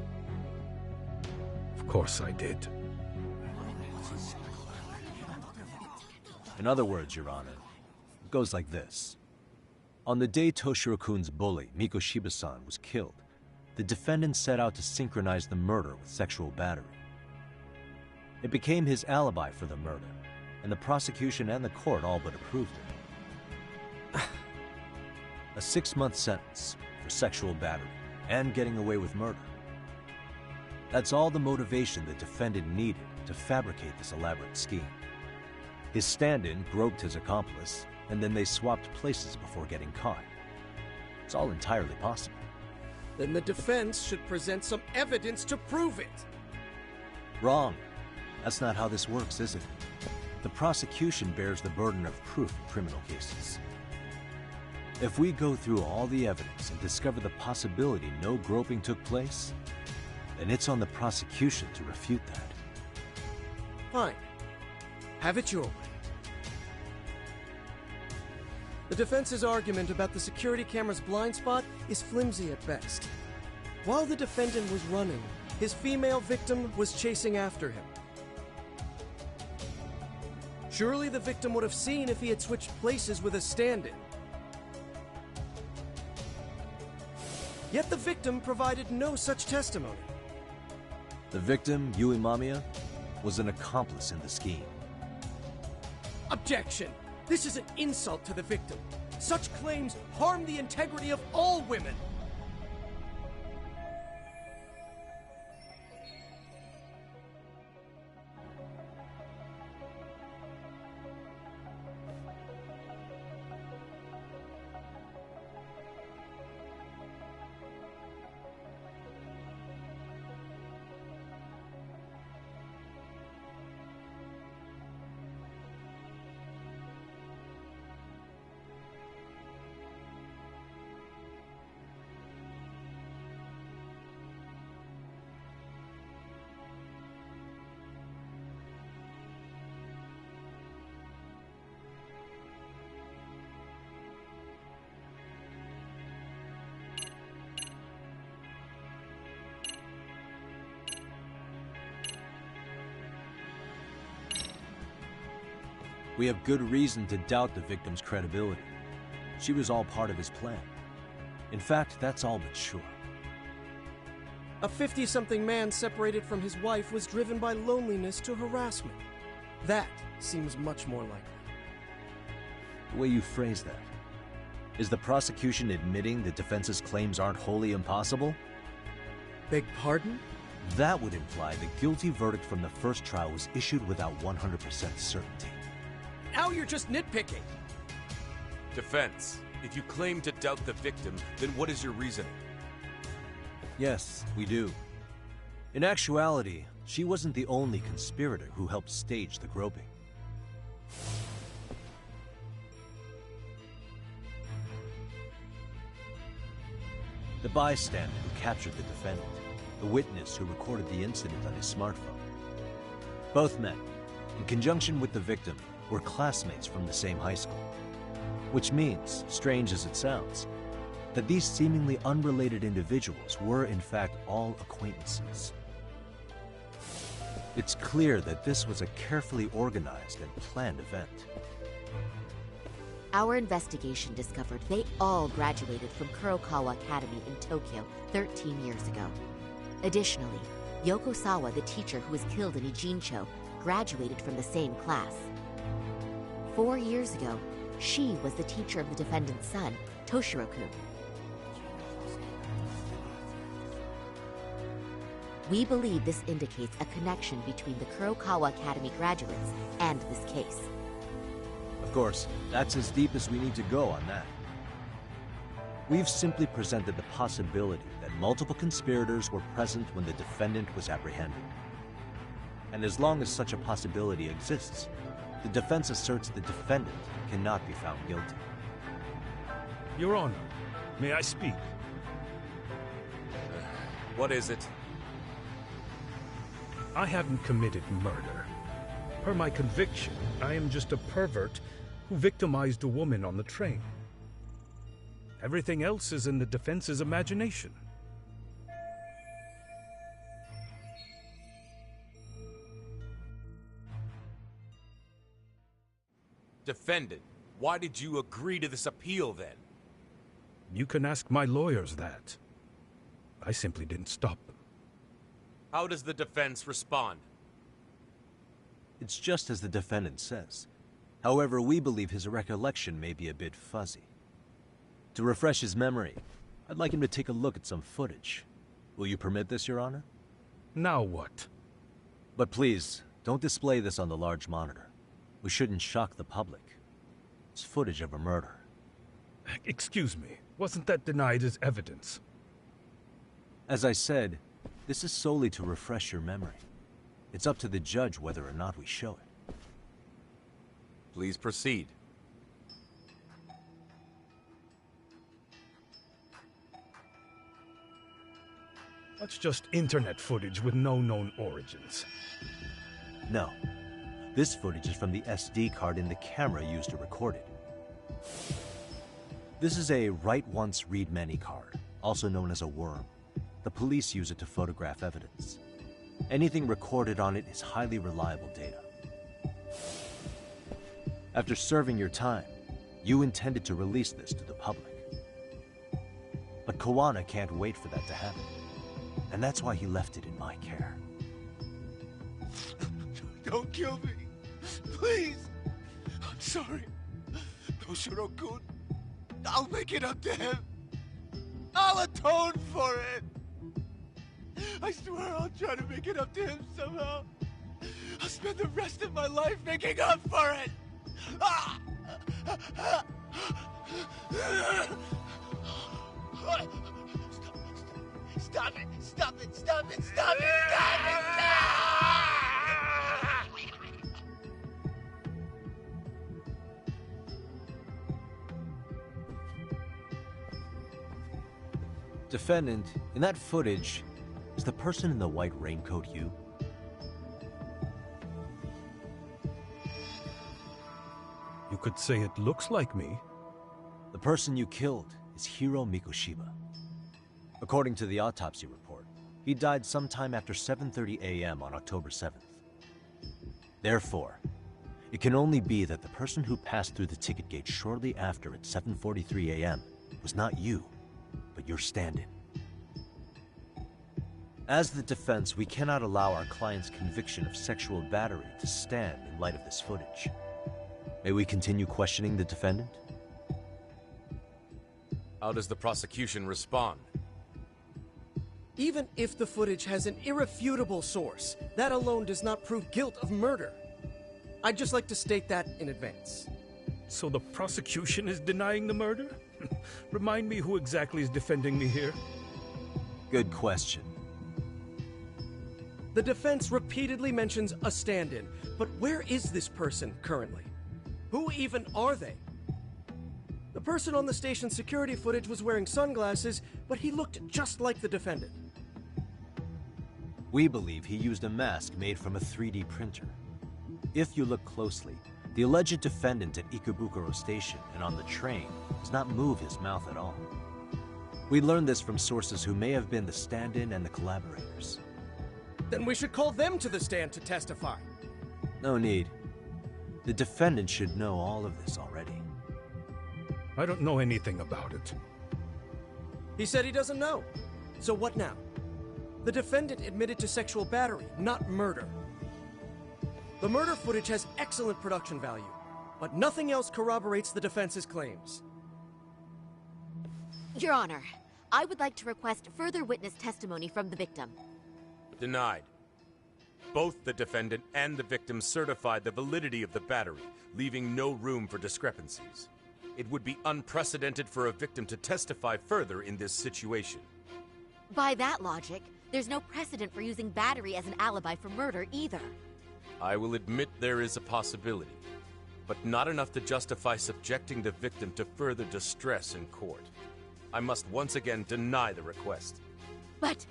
Speaker 7: Of course I did.
Speaker 1: In other words, Your Honor, it goes like this. On the day Toshiro-kun's bully, Mikoshiba-san, was killed, the defendant set out to synchronize the murder with sexual battery. It became his alibi for the murder, and the prosecution and the court all but approved it. A 6-month sentence for sexual battery and getting away with murder. That's all the motivation the defendant needed to fabricate this elaborate scheme. His stand-in groped his accomplice, and then they swapped places before getting caught. It's all entirely possible.
Speaker 20: Then the defense should present some evidence to prove it.
Speaker 1: Wrong. That's not how this works, is it? The prosecution bears the burden of proof in criminal cases. If we go through all the evidence and discover the possibility no groping took place, then it's on the prosecution to refute that.
Speaker 20: Fine. Have it your way. The defense's argument about the security camera's blind spot is flimsy at best. While the defendant was running, his female victim was chasing after him. Surely the victim would have seen if he had switched places with a stand-in. Yet the victim provided no such testimony.
Speaker 1: The victim, Yui Mamiya, was an accomplice in the scheme.
Speaker 20: Objection! This is an insult to the victim. Such claims harm the integrity of all women.
Speaker 1: We have good reason to doubt the victim's credibility. She was all part of his plan. In fact, that's all but sure.
Speaker 20: A 50-something man separated from his wife was driven by loneliness to harassment. That seems much more likely.
Speaker 1: The way you phrase that. Is the prosecution admitting the defense's claims aren't wholly impossible?
Speaker 20: Beg pardon?
Speaker 1: That would imply the guilty verdict from the first trial was issued without 100% certainty.
Speaker 20: Now you're just nitpicking.
Speaker 19: Defense, if you claim to doubt the victim, then what is your reasoning?
Speaker 1: Yes, we do. In actuality, she wasn't the only conspirator who helped stage the groping. The bystander who captured the defendant, the witness who recorded the incident on his smartphone. Both men, in conjunction with the victim, were classmates from the same high school. Which means, strange as it sounds, that these seemingly unrelated individuals were in fact all acquaintances. It's clear that this was a carefully organized and planned event.
Speaker 18: Our investigation discovered they all graduated from Kurokawa Academy in Tokyo 13 years ago. Additionally, Yoko Sawa, the teacher who was killed in Ijincho, graduated from the same class. 4 years ago, she was the teacher of the defendant's son, Toshiro-kun. We believe this indicates a connection between the Kurokawa Academy graduates and this case.
Speaker 1: Of course, that's as deep as we need to go on that. We've simply presented the possibility that multiple conspirators were present when the defendant was apprehended. And as long as such a possibility exists, the defense asserts the defendant cannot be found guilty.
Speaker 21: Your Honor, may I speak?
Speaker 19: What is it?
Speaker 21: I haven't committed murder. Per my conviction, I am just a pervert who victimized a woman on the train. Everything else is in the defense's imagination.
Speaker 19: Defendant, why did you agree to this appeal then?
Speaker 21: You can ask my lawyers that. I simply didn't stop them.
Speaker 19: How does the defense respond?
Speaker 1: It's just as the defendant says. However, we believe his recollection may be a bit fuzzy. To refresh his memory, I'd like him to take a look at some footage. Will you permit this, Your Honor?
Speaker 21: Now what?
Speaker 1: But please, don't display this on the large monitor. We shouldn't shock the public. It's footage of a murder.
Speaker 21: Excuse me, wasn't that denied as evidence?
Speaker 1: As I said, this is solely to refresh your memory. It's up to the judge whether or not we show it.
Speaker 19: Please proceed.
Speaker 21: That's just internet footage with no known origins.
Speaker 1: No. This footage is from the SD card in the camera used to record it. This is a write once, read many card, also known as a worm. The police use it to photograph evidence. Anything recorded on it is highly reliable data. After serving your time, you intended to release this to the public. But Kawana can't wait for that to happen. And that's why he left it in my care.
Speaker 14: Don't kill me. Please. I'm sorry. Toshiro-kun. I'll make it up to him. I'll atone for it. I swear I'll try to make it up to him somehow. I'll spend the rest of my life making up for it. Stop it! Stop it! Stop it! Stop it! Stop it!
Speaker 1: Defendant, in that footage, is the person in the white raincoat you?
Speaker 21: You could say it looks like me.
Speaker 1: The person you killed is Hiro Mikoshiba. According to the autopsy report, he died sometime after 7:30 a.m. on October 7th. Therefore, it can only be that the person who passed through the ticket gate shortly after at 7:43 a.m. was not you, but your stand-in. As the defense, we cannot allow our client's conviction of sexual battery to stand in light of this footage. May we continue questioning the defendant?
Speaker 19: How does the prosecution respond?
Speaker 20: Even if the footage has an irrefutable source, that alone does not prove guilt of murder. I'd just like to state that in advance.
Speaker 21: So the prosecution is denying the murder? Remind me who exactly is defending me here?
Speaker 1: Good question.
Speaker 20: The defense repeatedly mentions a stand-in, but where is this person currently? Who even are they? The person on the station security footage was wearing sunglasses, but he looked just like the defendant.
Speaker 1: We believe he used a mask made from a 3D printer. If you look closely, the alleged defendant at Ikebukuro Station and on the train does not move his mouth at all. We learned this from sources who may have been the stand-in and the collaborators.
Speaker 20: Then we should call them to the stand to testify.
Speaker 1: No need. The defendant should know all of this already.
Speaker 21: I don't know anything about it.
Speaker 20: He said he doesn't know. So what now? The defendant admitted to sexual battery, not murder. The murder footage has excellent production value, but nothing else corroborates the defense's claims.
Speaker 18: Your Honor, I would like to request further witness testimony from the victim.
Speaker 19: Denied. Both the defendant and the victim certified the validity of the battery, leaving no room for discrepancies. It would be unprecedented for a victim to testify further in this situation.
Speaker 18: By that logic, there's no precedent for using battery as an alibi for murder either.
Speaker 19: I will admit there is a possibility, but not enough to justify subjecting the victim to further distress in court. I must once again deny the request.
Speaker 18: But...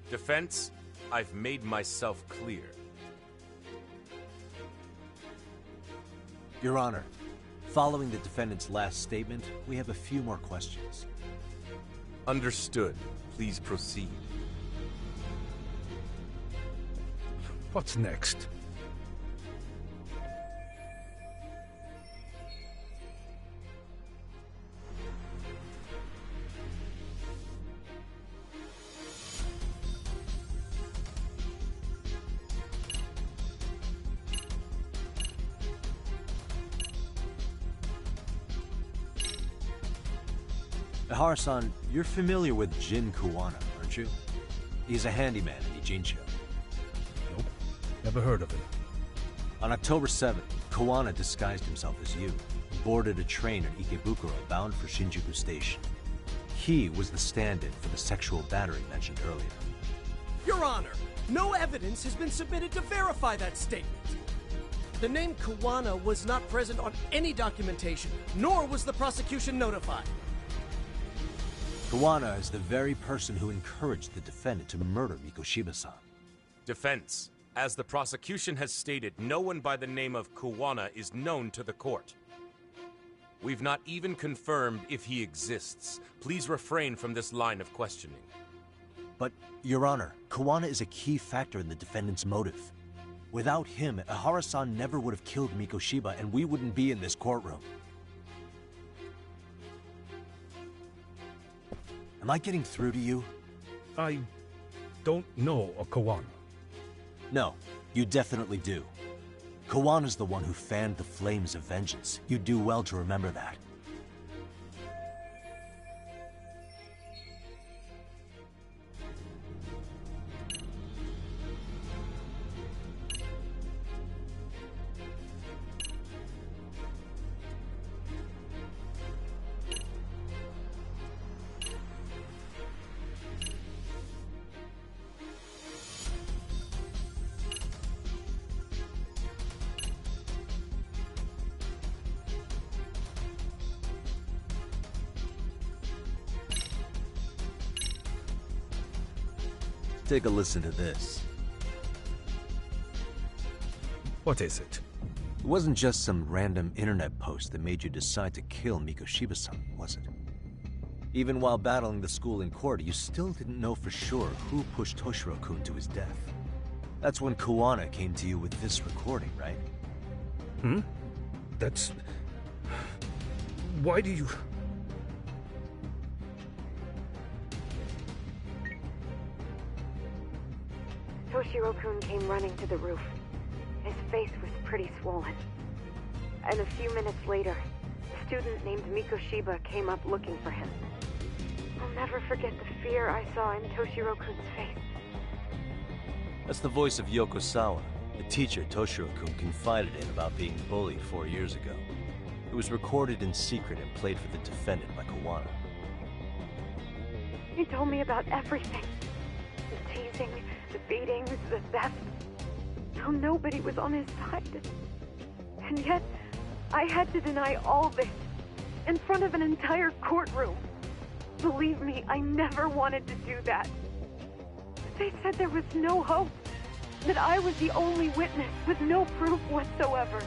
Speaker 19: Defense, I've made myself clear.
Speaker 1: Your Honor, following the defendant's last statement, we have a few more questions.
Speaker 19: Understood. Please proceed.
Speaker 21: What's next?
Speaker 1: Ihara-san, you're familiar with Jin Kuwana, aren't you? He's a handyman in Ijincho.
Speaker 21: Nope, never heard of him.
Speaker 1: On October 7th, Kuwana disguised himself as you, boarded a train in Ikebukuro bound for Shinjuku Station. He was the stand-in for the sexual battery mentioned earlier.
Speaker 20: Your Honor, no evidence has been submitted to verify that statement. The name Kuwana was not present on any documentation, nor was the prosecution notified.
Speaker 1: Kuwana is the very person who encouraged the defendant to murder Mikoshiba-san.
Speaker 19: Defense. As the prosecution has stated, no one by the name of Kuwana is known to the court. We've not even confirmed if he exists. Please refrain from this line of questioning.
Speaker 1: But, Your Honor, Kuwana is a key factor in the defendant's motive. Without him, Ihara-san never would have killed Mikoshiba, and we wouldn't be in this courtroom. Am I getting through to you?
Speaker 21: I don't know a Kuwana.
Speaker 1: No, you definitely do. Kawana's the one who fanned the flames of vengeance. You do well to remember that. Take a listen to this.
Speaker 21: What is it?
Speaker 1: It wasn't just some random internet post that made you decide to kill Mikoshiba-san, was it? Even while battling the school in court, you still didn't know for sure who pushed Toshiro-kun to his death. That's when Kuwana came to you with this recording, right?
Speaker 21: That's... Why do you...
Speaker 6: Toshiro-kun came running to the roof. His face was pretty swollen. And a few minutes later, a student named Mikoshiba came up looking for him. I'll never forget the fear I saw in Toshiro-kun's face.
Speaker 1: That's the voice of Yokosawa, the teacher Toshiro-kun confided in about being bullied 4 years ago. It was recorded in secret and played for the defendant by Kuwana.
Speaker 6: He told me about everything. The teasing, the beatings, the theft. How nobody was on his side. And yet, I had to deny all this in front of an entire courtroom. Believe me, I never wanted to do that. They said there was no hope, that I was the only witness with no proof whatsoever.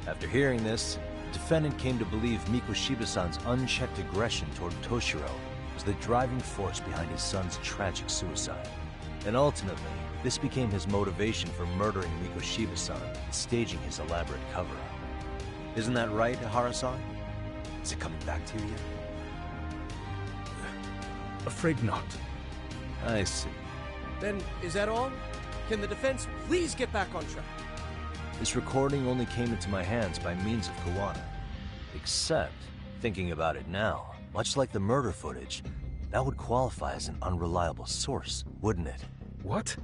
Speaker 1: After hearing this, the defendant came to believe Mikoshiba-san's unchecked aggression toward Toshiro was the driving force behind his son's tragic suicide. And ultimately, this became his motivation for murdering Mikoshiba-san and staging his elaborate cover-up. Isn't that right, Ihara-san? Is it coming back to you yet?
Speaker 21: Afraid not.
Speaker 1: I see.
Speaker 20: Then, is that all? Can the defense please get back on track?
Speaker 1: This recording only came into my hands by means of Kuwana. Except, thinking about it now, much like the murder footage, That would qualify as an unreliable source, wouldn't it?
Speaker 21: What?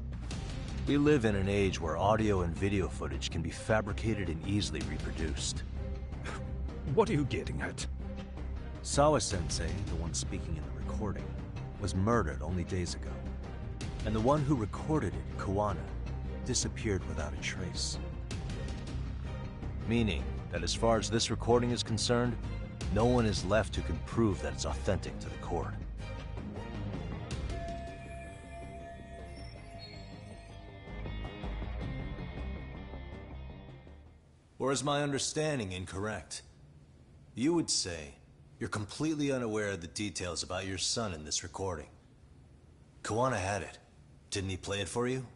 Speaker 1: We live in an age where audio and video footage can be fabricated and easily reproduced.
Speaker 21: What are you getting at?
Speaker 1: Sawa-sensei, the one speaking in the recording, was murdered only days ago. And the one who recorded it, Kawana, disappeared without a trace. Meaning that as far as this recording is concerned, no one is left who can prove that it's authentic to the court. Or is my understanding incorrect? You would say you're completely unaware of the details about your son in this recording. Kawana had it. Didn't he play it for you?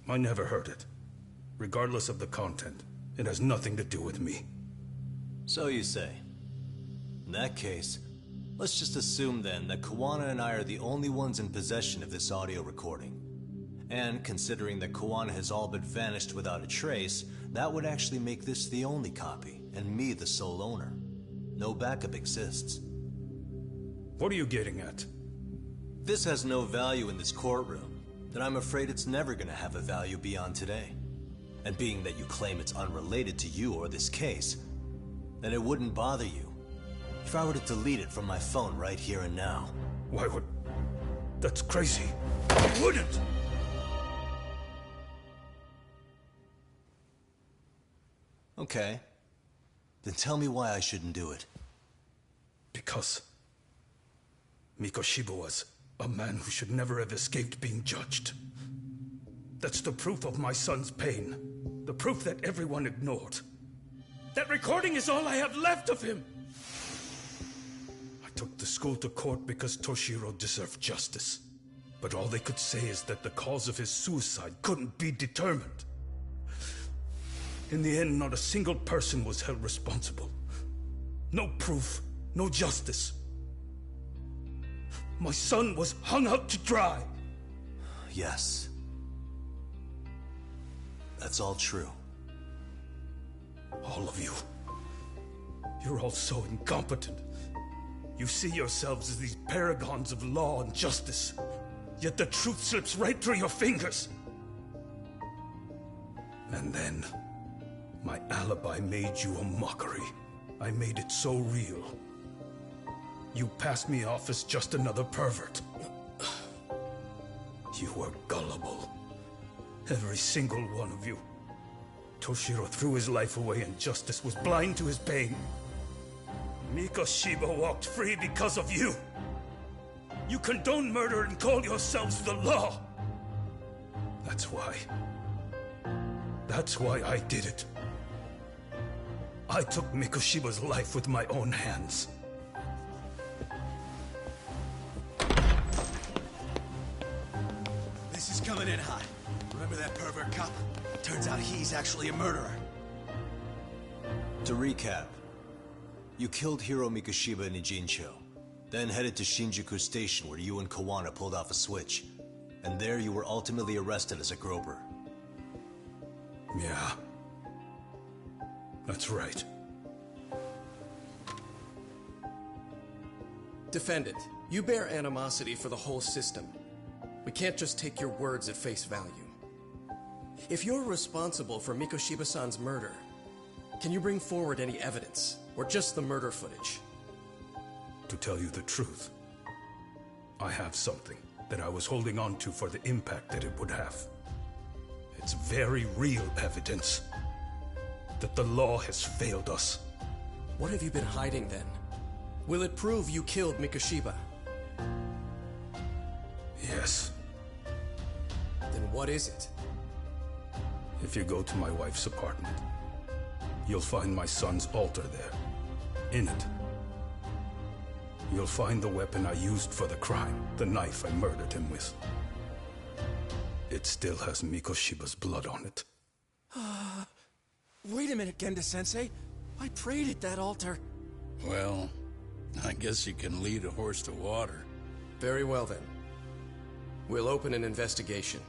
Speaker 21: I never heard it. Regardless of the content, it has nothing to do with me.
Speaker 1: So you say. In that case, let's just assume then that Kawana and I are the only ones in possession of this audio recording. And considering that Kawana has all but vanished without a trace, that would actually make this the only copy, and me the sole owner. No backup exists.
Speaker 21: What are you getting at?
Speaker 1: This has no value in this courtroom, then I'm afraid it's never gonna have a value beyond today. And being that you claim it's unrelated to you or this case, then it wouldn't bother you if I were to delete it from my phone right here and now.
Speaker 21: Why would... That's crazy. I wouldn't!
Speaker 1: Okay. Then tell me why I shouldn't do it.
Speaker 21: Because Mikoshiba was a man who should never have escaped being judged. That's the proof of my son's pain. The proof that everyone ignored. That recording is all I have left of him! I took the school to court because Toshiro deserved justice. But all they could say is that the cause of his suicide couldn't be determined. In the end, not a single person was held responsible. No proof, no justice. My son was hung out to dry.
Speaker 1: Yes. That's all true.
Speaker 21: All of you. You're all so incompetent. You see yourselves as these paragons of law and justice. Yet the truth slips right through your fingers. And then, my alibi made you a mockery. I made it so real. You passed me off as just another pervert. You were gullible. Every single one of you. Toshiro threw his life away and justice was blind to his pain. Mikoshiba walked free because of you. You condone murder and call yourselves the law. That's why. That's why I did it. I took Mikoshiba's life with my own hands.
Speaker 14: This is coming in hot. Remember that pervert cop? Turns out he's actually a murderer.
Speaker 1: To recap, you killed Hiro Mikoshiba in Ijincho, then headed to Shinjuku Station where you and Kawana pulled off a switch, and there you were ultimately arrested as a groper.
Speaker 21: Yeah. That's right.
Speaker 20: Defendant, you bear animosity for the whole system. We can't just take your words at face value. If you're responsible for Mikoshiba-san's murder, can you bring forward any evidence, or just the murder footage?
Speaker 21: To tell you the truth, I have something that I was holding on to for the impact that it would have. It's very real evidence that the law has failed us.
Speaker 20: What have you been hiding then? Will it prove you killed Mikoshiba?
Speaker 21: Yes.
Speaker 20: Then what is it?
Speaker 21: If you go to my wife's apartment, you'll find my son's altar there. In it, you'll find the weapon I used for the crime, the knife I murdered him with. It still has Mikoshiba's blood on it.
Speaker 20: Wait a minute, Genda-sensei. I prayed at that altar.
Speaker 12: Well, I guess you can lead a horse to water.
Speaker 20: Very well then. We'll open an investigation.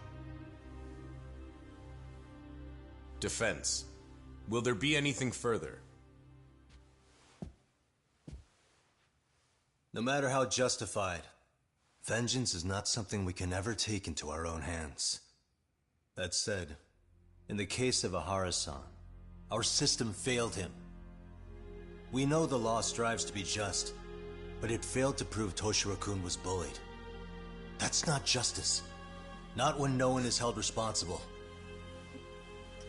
Speaker 19: Defense. Will there be anything further?
Speaker 1: No matter how justified, vengeance is not something we can ever take into our own hands. That said, in the case of Ahara-san, our system failed him. We know the law strives to be just, but it failed to prove Toshiro-kun was bullied. That's not justice. Not when no one is held responsible.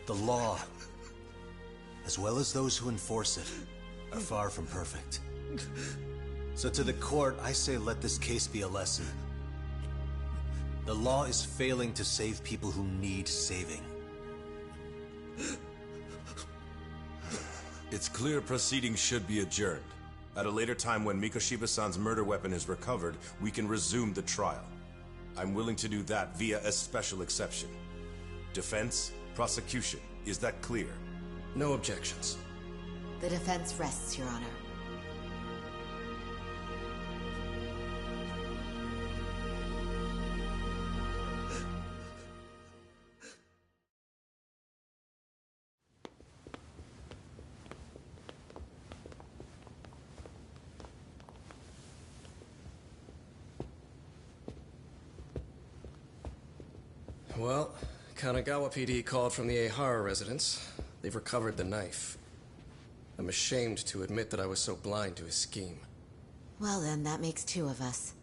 Speaker 1: The law, as well as those who enforce it, are far from perfect. So to the court, I say let this case be a lesson. The law is failing to save people who need saving.
Speaker 2: It's clear proceedings should be adjourned. At a later time when Mikoshiba-san's murder weapon is recovered, we can resume the trial. I'm willing to do that via a special exception. Defense, prosecution, is that clear?
Speaker 20: No objections.
Speaker 18: The defense rests, Your Honor.
Speaker 20: Well, Kanagawa PD called from the Ehara residence. They've recovered the knife. I'm ashamed to admit that I was so blind to his scheme.
Speaker 18: Well then, that makes two of us.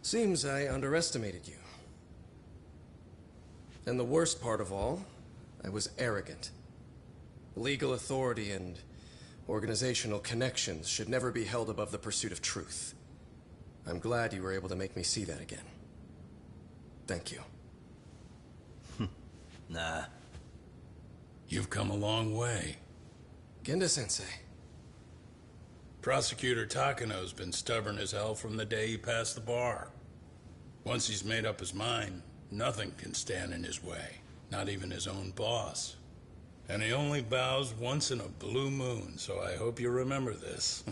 Speaker 20: Seems I underestimated you. And the worst part of all, I was arrogant. Legal authority and organizational connections should never be held above the pursuit of truth. I'm glad you were able to make me see that again. Thank you.
Speaker 1: Nah.
Speaker 22: You've come a long way.
Speaker 20: Genda-sensei.
Speaker 22: Prosecutor Takano's been stubborn as hell from the day he passed the bar. Once he's made up his mind, nothing can stand in his way, not even his own boss. And he only bows once in a blue moon, so I hope you remember this.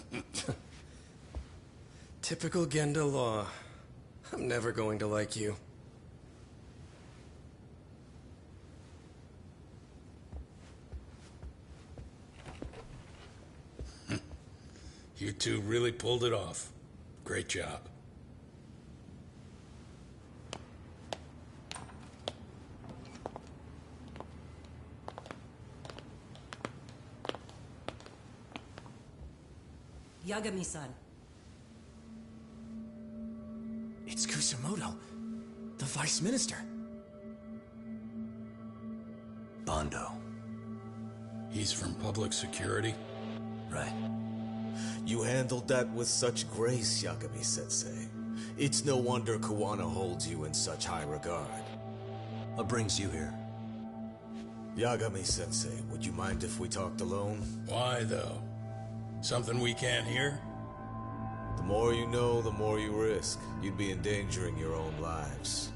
Speaker 20: Typical Genda law. I'm never going to like you.
Speaker 22: You two really pulled it off. Great job.
Speaker 23: Yagami-san.
Speaker 3: It's Kusumoto, the Vice Minister.
Speaker 1: Bondo.
Speaker 22: He's from public security?
Speaker 1: Right.
Speaker 24: You handled that with such grace, Yagami-sensei. It's no wonder Kuwana holds you in such high regard.
Speaker 1: What brings you here?
Speaker 24: Yagami-sensei, would you mind if we talked alone?
Speaker 22: Why, though? Something we can't hear?
Speaker 24: The more you know, the more you risk. You'd be endangering your own lives.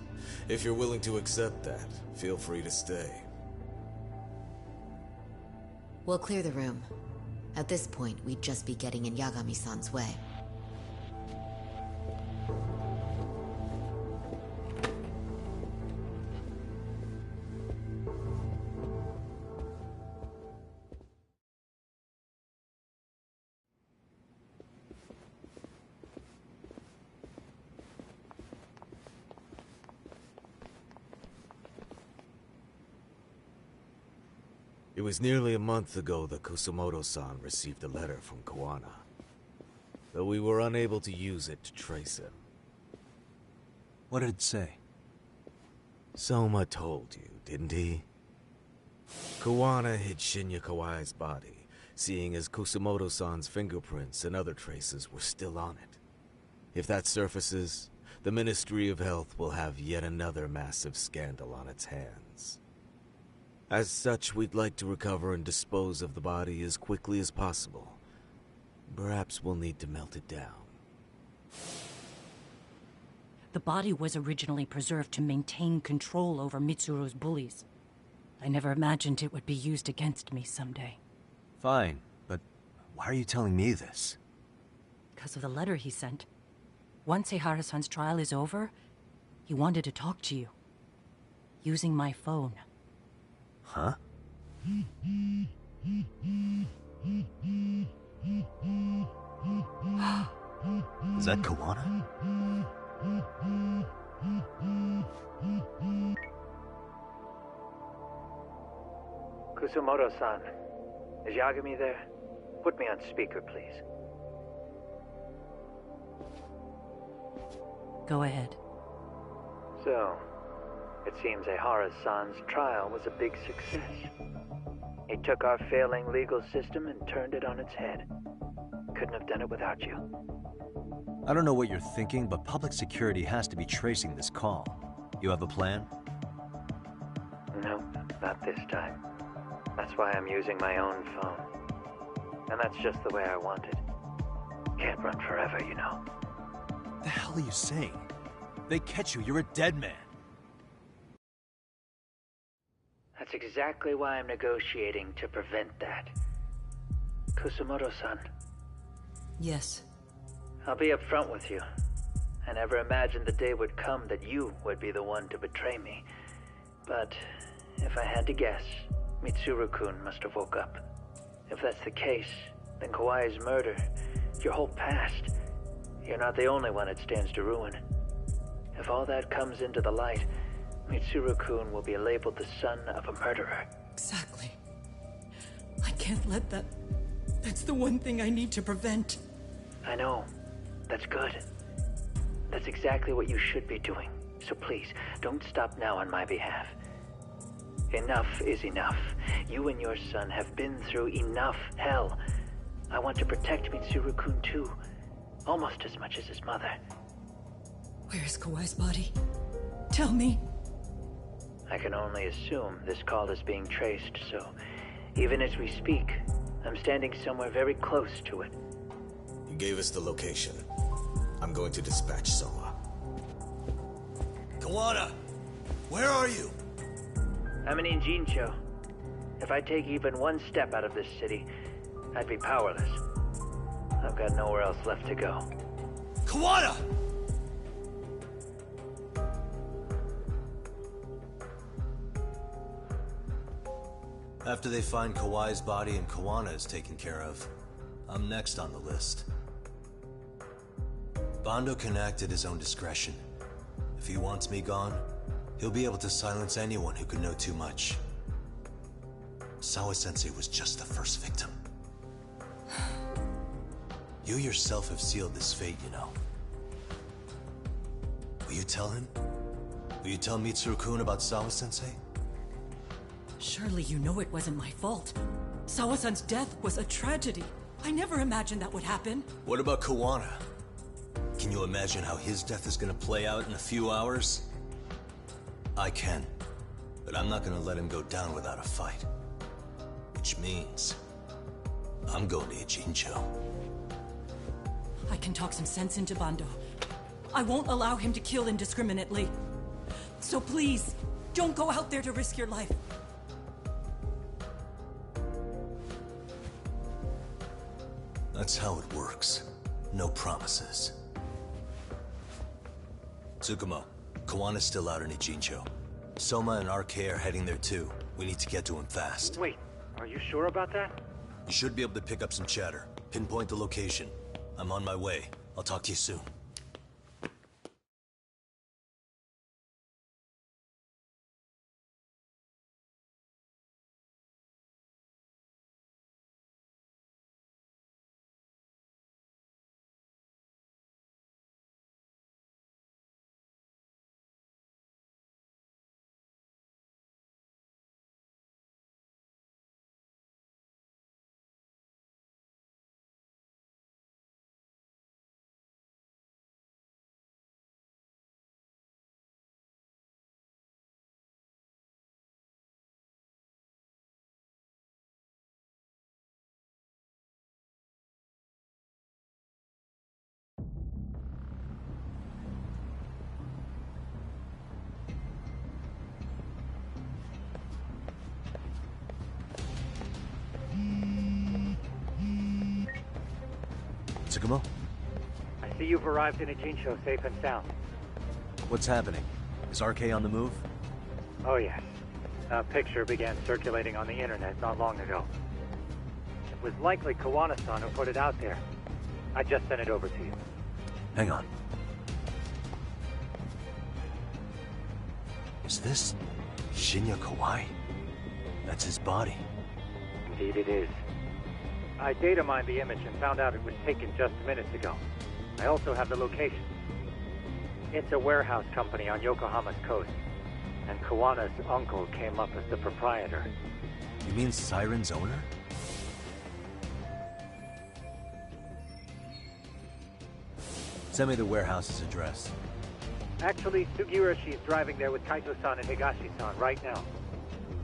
Speaker 24: If you're willing to accept that, feel free to stay.
Speaker 18: We'll clear the room. At this point, we'd just be getting in Yagami-san's way.
Speaker 24: It was nearly a month ago that Kusumoto-san received a letter from Kuwana, though we were unable to use it to trace him.
Speaker 1: What did it say?
Speaker 24: Soma told you, didn't he? Kuwana hid Shinya Kawai's body, seeing as Kusumoto-san's fingerprints and other traces were still on it. If that surfaces, the Ministry of Health will have yet another massive scandal on its hands. As such, we'd like to recover and dispose of the body as quickly as possible. Perhaps we'll need to melt it down.
Speaker 25: The body was originally preserved to maintain control over Mitsuru's bullies. I never imagined it would be used against me someday.
Speaker 1: Fine, but why are you telling me this?
Speaker 25: Because of the letter he sent. Once Ehara-san's trial is over, he wanted to talk to you. Using my phone.
Speaker 1: Huh? Is that Kawana?
Speaker 11: Kusumoto-san, is Yagami there? Put me on speaker, please.
Speaker 25: Go ahead.
Speaker 11: So, it seems Ehara-san's trial was a big success. He took our failing legal system and turned it on its head. Couldn't have done it without you.
Speaker 1: I don't know what you're thinking, but public security has to be tracing this call. You have a plan?
Speaker 11: No, not this time. That's why I'm using my own phone. And that's just the way I want it. Can't run forever, you know.
Speaker 1: The hell are you saying? They catch you, you're a dead man.
Speaker 11: That's exactly why I'm negotiating to prevent that. Kusumoto-san.
Speaker 25: Yes.
Speaker 11: I'll be upfront with you. I never imagined the day would come that you would be the one to betray me. But if I had to guess, Mitsuru-kun must have woke up. If that's the case, then Kawai's murder, your whole past, you're not the only one it stands to ruin. If all that comes into the light, Mitsuru-kun will be labeled the son of a murderer.
Speaker 25: Exactly. I can't let that... That's the one thing I need to prevent.
Speaker 11: I know. That's good. That's exactly what you should be doing. So please, don't stop now on my behalf. Enough is enough. You and your son have been through enough hell. I want to protect Mitsuru-kun too. Almost as much as his mother.
Speaker 25: Where is Kawai's body? Tell me.
Speaker 11: I can only assume this call is being traced, so even as we speak, I'm standing somewhere very close to it.
Speaker 24: You gave us the location. I'm going to dispatch Soma.
Speaker 12: Kawana! Where are you?
Speaker 11: I'm in Injincho. If I take even one step out of this city, I'd be powerless. I've got nowhere else left to go.
Speaker 12: Kawana!
Speaker 1: After they find Kawai's body and Kawana is taken care of, I'm next on the list. Bando can act at his own discretion. If he wants me gone, he'll be able to silence anyone who could know too much. Sawa-sensei was just the first victim. You yourself have sealed this fate, you know. Will you tell him? Will you tell Mitsuru-kun about Sawa-sensei?
Speaker 25: Surely you know it wasn't my fault. Sawa-san's death was a tragedy. I never imagined that would happen.
Speaker 1: What about Kawana? Can you imagine how his death is gonna play out in a few hours? I can, but I'm not gonna let him go down without a fight. Which means, I'm going to Ijincho.
Speaker 25: I can talk some sense into Bando. I won't allow him to kill indiscriminately. So please, don't go out there to risk your life.
Speaker 1: That's how it works. No promises. Tsukumo, Kawana's still out in Ijincho. Soma and RK are heading there too. We need to get to him fast.
Speaker 11: Wait, are you sure about that?
Speaker 1: You should be able to pick up some chatter. Pinpoint the location. I'm on my way. I'll talk to you soon. Tsukumo?
Speaker 11: I see you've arrived in Ijincho safe and sound.
Speaker 1: What's happening? Is RK on the move?
Speaker 11: Oh yes. A picture began circulating on the internet not long ago.
Speaker 5: was likely Kawana-san who put it out there. I just sent it over to you.
Speaker 1: Hang on. Is this Shinya Kawai? That's his body.
Speaker 5: Indeed it is. I data mined the image and found out it was taken just minutes ago. I also have the location. It's a warehouse company on Yokohama's coast, and Kawana's uncle came up as the proprietor.
Speaker 1: You mean Siren's owner? Send me the warehouse's address.
Speaker 5: Actually, Sugiurashi's driving there with Kaito-san and Higashi-san right now.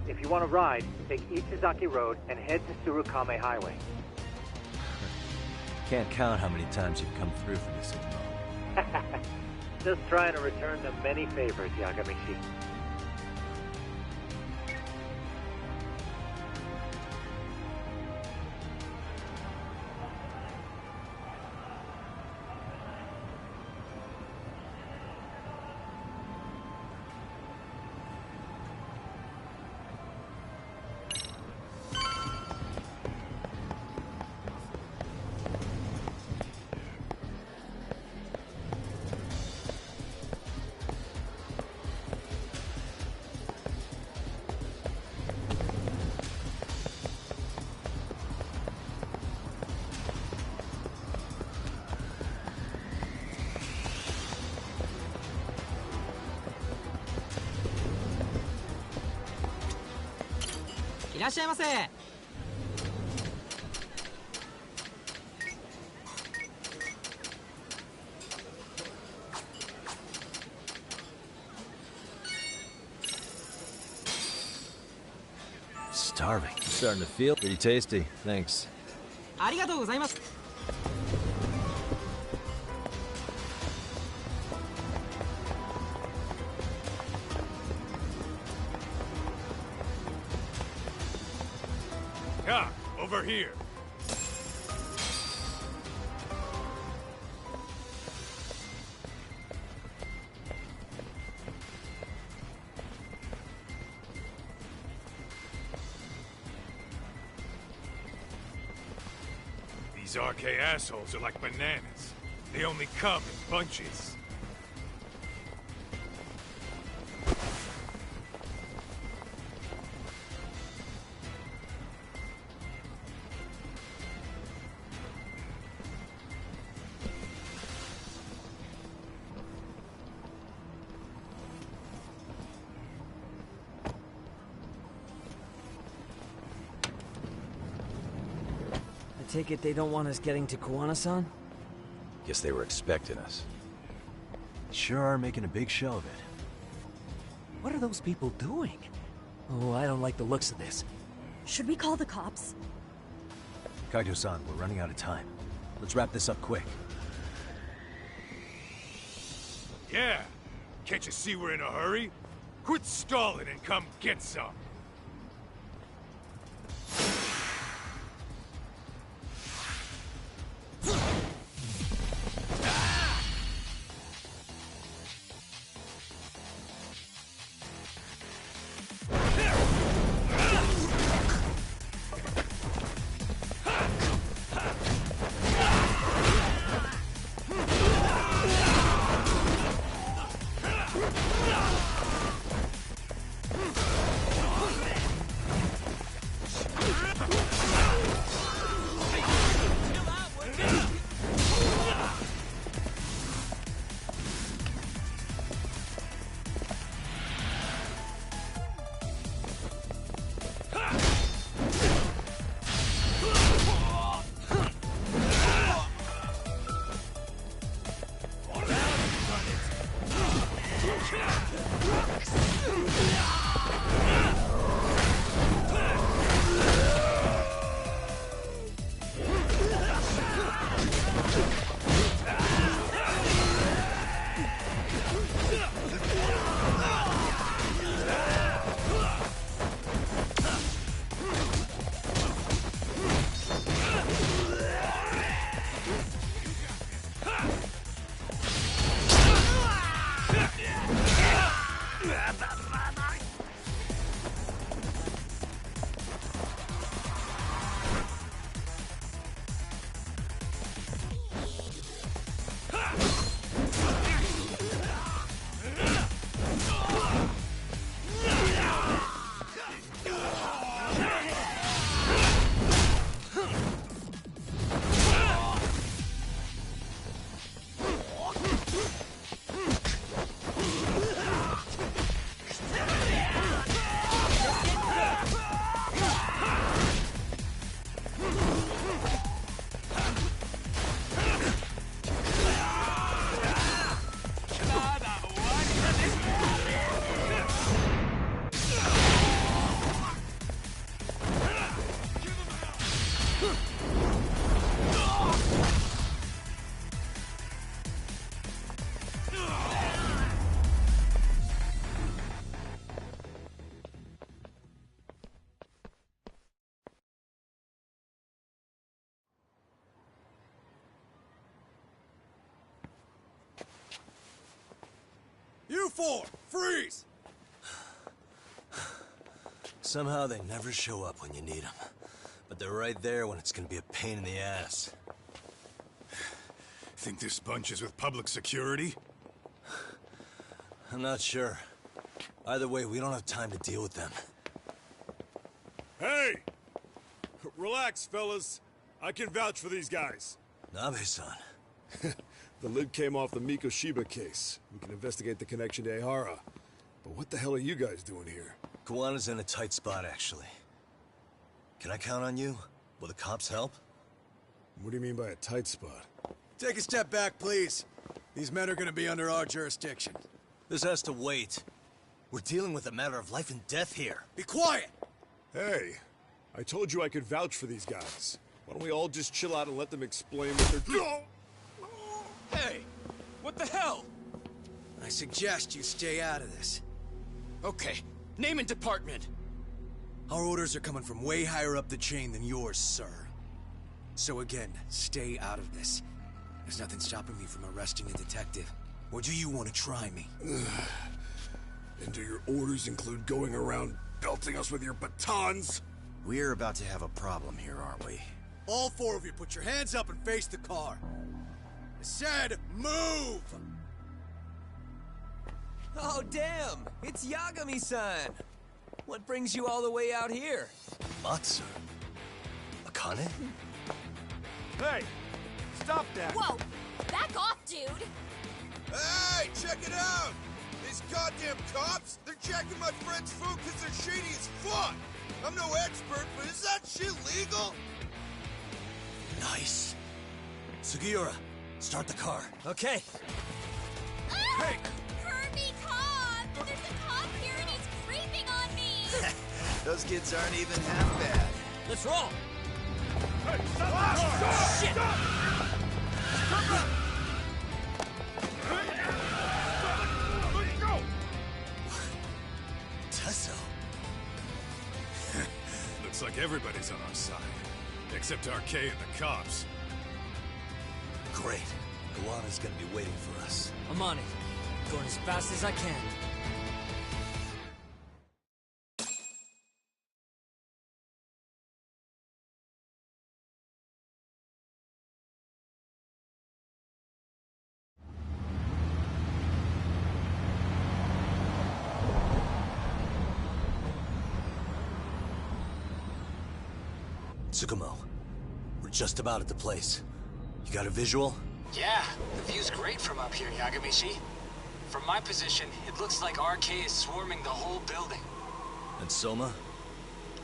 Speaker 5: If you want to ride, take Ichizaki Road and head to Tsurukame Highway.
Speaker 1: Can't count how many times you've come through for me, Tsukumo.
Speaker 5: Just trying to return the many favors, Yagamishi.
Speaker 1: Starving. Starting to feel pretty tasty. Thanks.
Speaker 9: ありがとうございます。
Speaker 7: Yeah, over here. These RK assholes are like bananas. They only come in bunches.
Speaker 8: I take it they don't want us getting to Kawana-san?
Speaker 4: Guess they were expecting us.
Speaker 1: Sure are making a big show of it.
Speaker 9: What are those people doing? Oh, I don't like the looks of this.
Speaker 17: Should we call the cops?
Speaker 1: Kaito-san, we're running out of time. Let's wrap this up quick.
Speaker 7: Yeah. Can't you see we're in a hurry? Quit stalling and come get some.
Speaker 10: 4, freeze!
Speaker 1: Somehow they never show up when you need them. But they're right there when it's gonna be a pain in the ass.
Speaker 7: Think this bunch is with public security?
Speaker 1: I'm not sure. Either way, we don't have time to deal with them.
Speaker 13: Hey! Relax, fellas. I can vouch for these guys.
Speaker 1: Nabe-san.
Speaker 13: The lid came off the Mikoshiba case. We can investigate the connection to Ehara. But what the hell are you guys doing here?
Speaker 1: Kawana's in a tight spot, actually. Can I count on you? Will the cops help?
Speaker 13: What do you mean by a tight spot?
Speaker 10: Take a step back, please. These men are gonna be under our jurisdiction.
Speaker 1: This has to wait. We're dealing with a matter of life and death here.
Speaker 10: Be quiet!
Speaker 13: Hey, I told you I could vouch for these guys. Why don't we all just chill out and let them explain what they're doing?
Speaker 10: Hey, what the hell? I suggest you stay out of this. Okay, name and department. Our orders are coming from way higher up the chain than yours, sir. So again, stay out of this. There's nothing stopping me from arresting a detective. Or do you want to try me?
Speaker 13: And do your orders include going around belting us with your batons?
Speaker 10: We're about to have a problem here, aren't we? All 4 of you, put your hands up and face the car. I said, move!
Speaker 15: Oh, damn! It's Yagami-san! What brings you all the way out here?
Speaker 1: Matsu? Akane?
Speaker 13: Hey! Stop that!
Speaker 17: Whoa! Back off, dude!
Speaker 14: Hey, check it out! These goddamn cops, they're checking my friend's food because they're shady as fuck! I'm no expert, but is that shit legal?
Speaker 1: Nice. Sugiura, start the car.
Speaker 15: Okay.
Speaker 17: Ah! Hey! Kirby, cop! There's a cop here and he's creeping on me!
Speaker 10: Those kids aren't even half bad.
Speaker 15: Let's roll!
Speaker 13: Hey, stop the car!
Speaker 15: Shit!
Speaker 13: Stop! Let's go!
Speaker 1: Tesso.
Speaker 7: Looks like everybody's on our side. Except RK and the cops.
Speaker 1: Great. Kawana's gonna be waiting for us.
Speaker 8: I'm on it. Going as fast as I can.
Speaker 1: Tsukumo, we're just about at the place. You got a visual?
Speaker 16: Yeah, the view's great from up here, Yagamishi. From my position, it looks like RK is swarming the whole building.
Speaker 1: And Soma?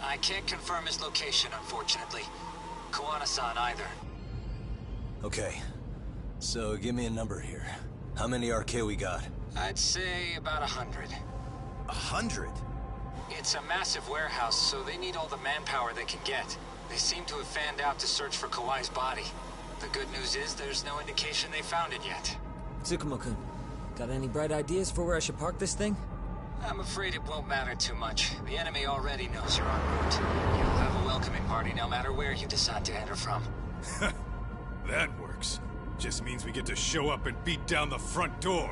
Speaker 16: I can't confirm his location, unfortunately. Kawana-san either.
Speaker 1: Okay, so give me a number here. How many RK we got?
Speaker 16: I'd say about 100.
Speaker 10: 100?
Speaker 16: It's a massive warehouse, so they need all the manpower they can get. They seem to have fanned out to search for Kawai's body. The good news is there's no indication they found it yet.
Speaker 8: Tsukumo-kun, got any bright ideas for where I should park this thing?
Speaker 16: I'm afraid it won't matter too much. The enemy already knows you're en route. You'll have a welcoming party no matter where you decide to enter from.
Speaker 7: That works. Just means we get to show up and beat down the front door.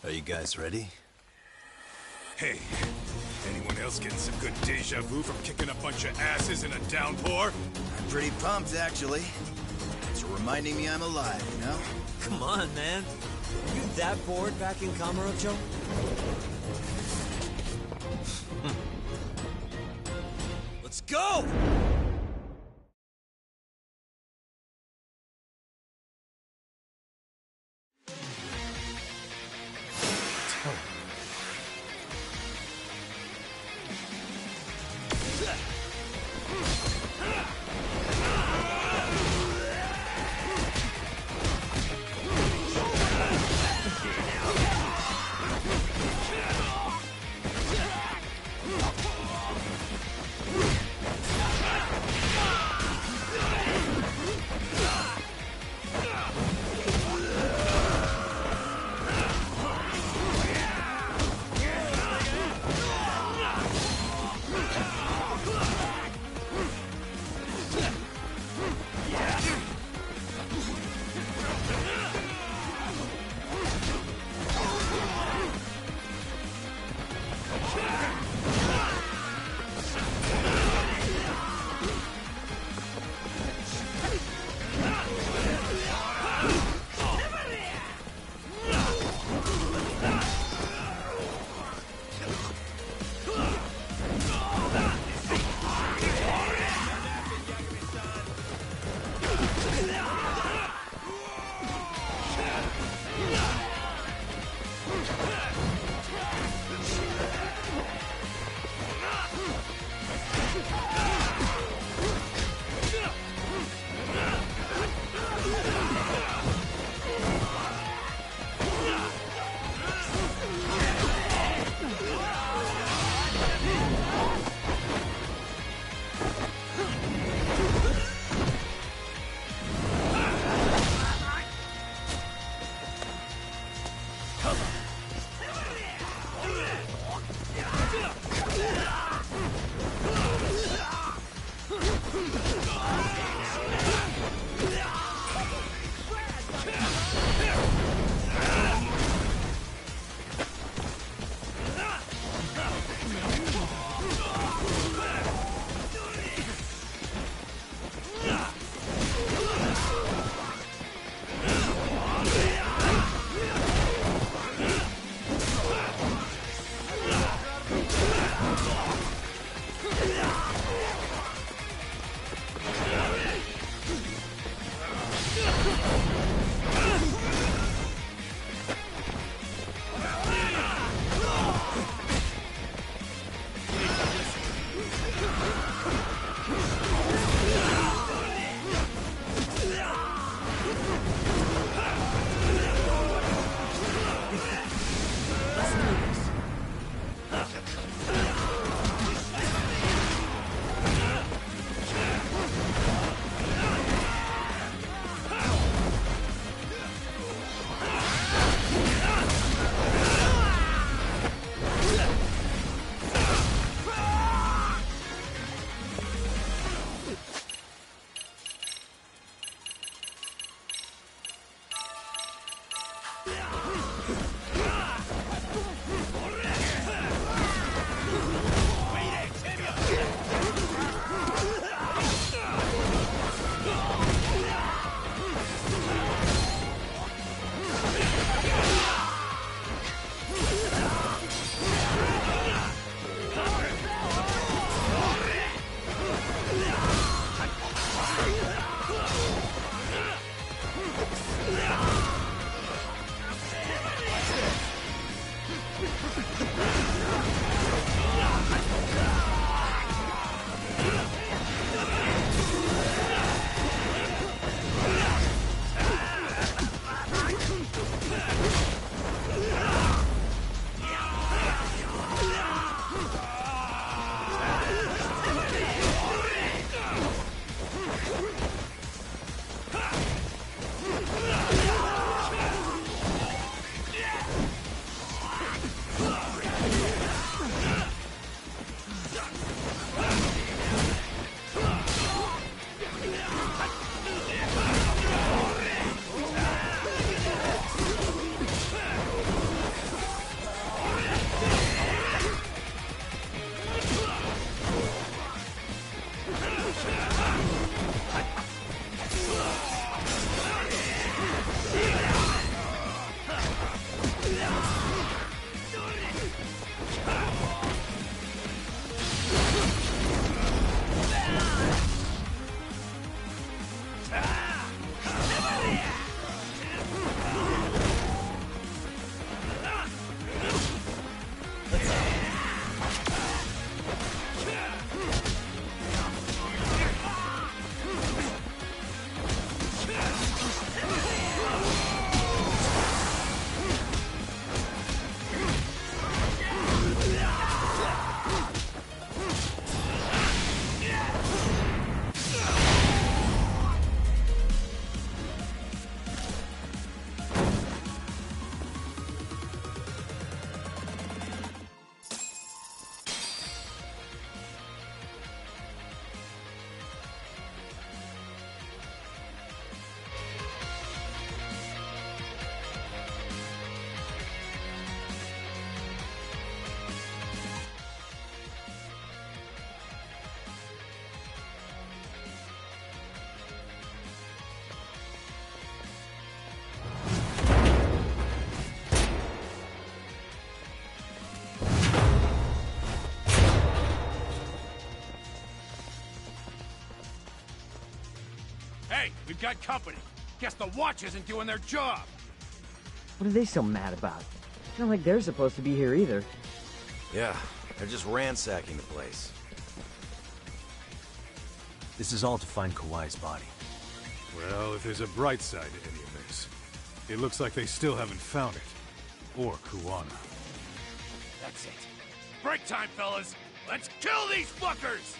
Speaker 1: Are you guys ready?
Speaker 7: Hey, anyone else getting some good deja vu from kicking a bunch of asses in a downpour?
Speaker 10: I'm pretty pumped, actually. It's reminding me I'm alive, you know?
Speaker 8: Come on, man. Are you that bored back in Kamurocho?
Speaker 1: Let's go!
Speaker 12: Hey, we've got company. Guess the watch isn't doing their job.
Speaker 8: What are they so mad about? It's not like they're supposed to be here either.
Speaker 4: Yeah, they're just ransacking the place.
Speaker 1: This is all to find Kawai's body.
Speaker 7: Well, if there's a bright side to any of this, it looks like they still haven't found it. Or Kuwana.
Speaker 12: That's it. Break time, fellas. Let's kill these fuckers!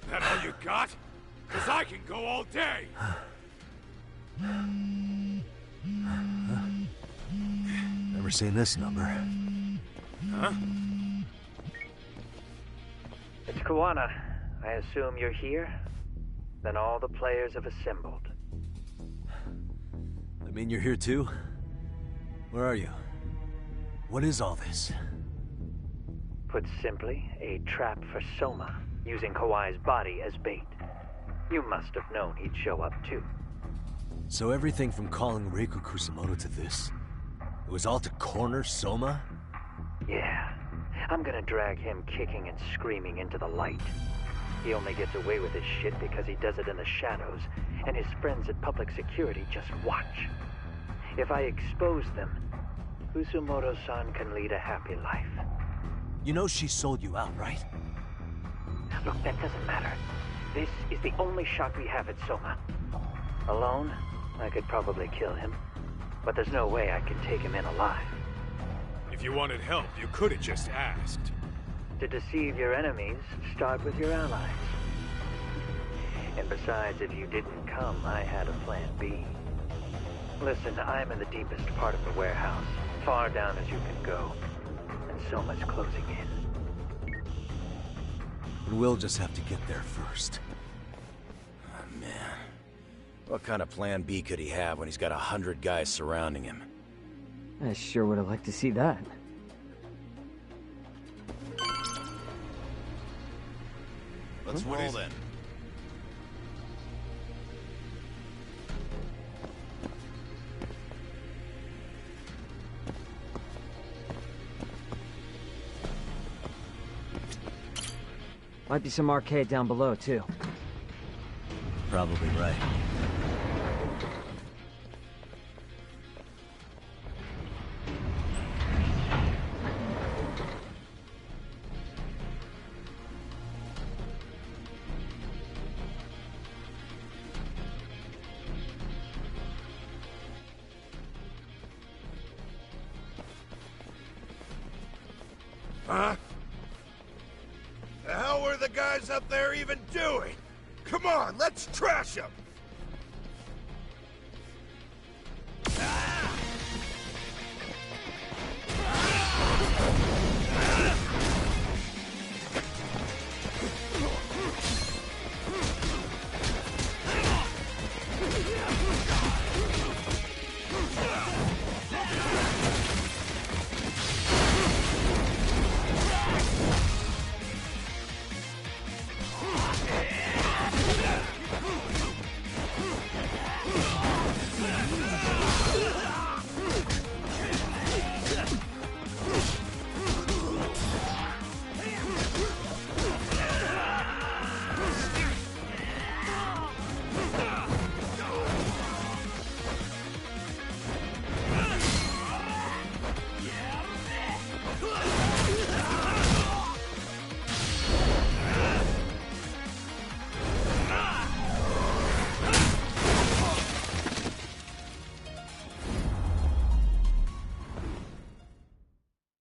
Speaker 12: That all you got? 'Cause I can go all day!
Speaker 1: Never seen this number.
Speaker 7: Huh?
Speaker 11: It's Kuwana. I assume you're here? Then all the players have assembled.
Speaker 1: I mean, you're here too? Where are you? What is all this?
Speaker 11: Put simply, a trap for Soma, using Kawai's body as bait. You must have known he'd show up too.
Speaker 1: So everything from calling Reiko Kusumoto to this, it was all to corner Soma?
Speaker 11: Yeah. I'm gonna drag him kicking and screaming into the light. He only gets away with his shit because he does it in the shadows, and his friends at public security just watch. If I expose them, Kusumoto-san can lead a happy life.
Speaker 1: You know she sold you out, right?
Speaker 11: Look, that doesn't matter. This is the only shot we have at Soma. Alone, I could probably kill him. But there's no way I can take him in alive.
Speaker 7: If you wanted help, you could have just asked.
Speaker 11: To deceive your enemies, start with your allies. And besides, if you didn't come, I had a plan B. Listen, I'm in the deepest part of the warehouse, far down as you can go. And Soma's closing in.
Speaker 1: And we'll just have to get there first.
Speaker 4: Oh, man. What kind of plan B could he have when he's got 100 guys surrounding him?
Speaker 8: I sure would have liked to see that.
Speaker 4: Let's roll then.
Speaker 8: Might be some arcade down below, too.
Speaker 1: Probably right.
Speaker 12: Huh? The hell were the guys up there even doing? Come on, let's trash them!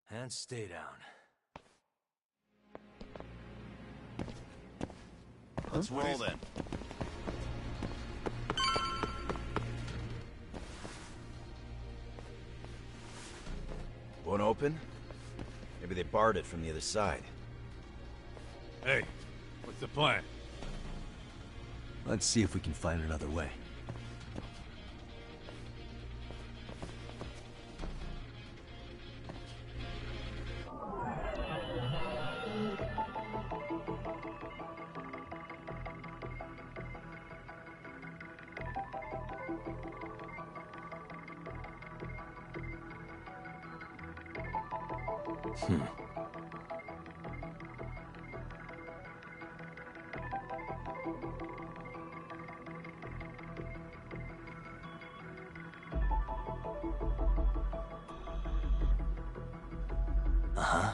Speaker 1: And stay down.
Speaker 4: Let's roll then. Won't open? Maybe they barred it from the other side.
Speaker 7: Hey, what's the plan?
Speaker 1: Let's see if we can find another way. Uh-huh.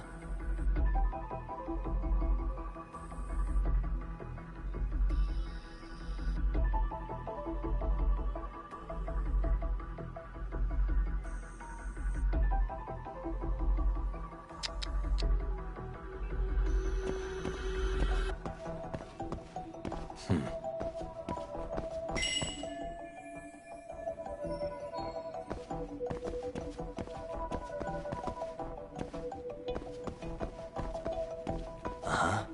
Speaker 1: Uh-huh.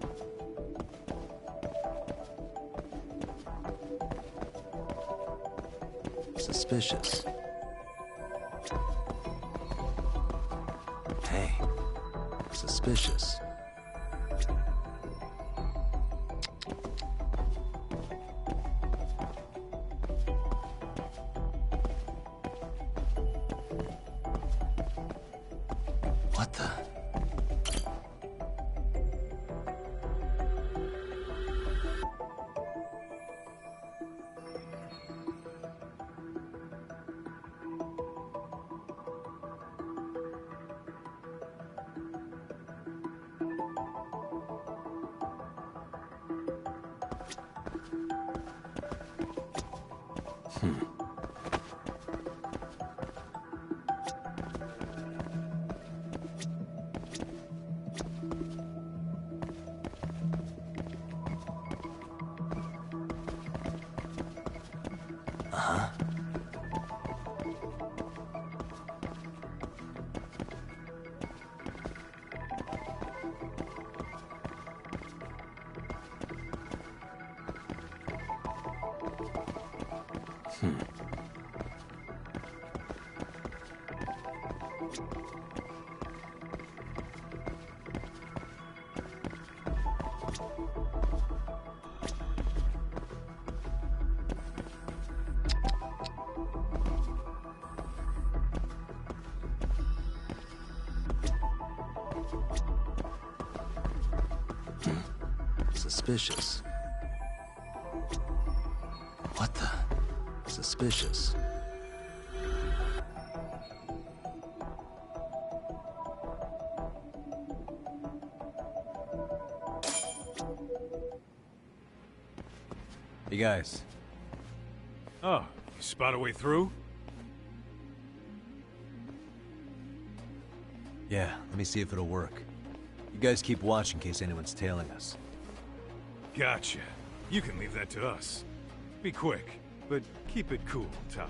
Speaker 1: Suspicious. Hey, suspicious. What the? Suspicious. What the? Suspicious. You guys.
Speaker 7: Oh, you spot a way through?
Speaker 1: Yeah, let me see if it'll work. You guys keep watch in case anyone's tailing us.
Speaker 7: Gotcha. You can leave that to us. Be quick, but keep it cool, Tog.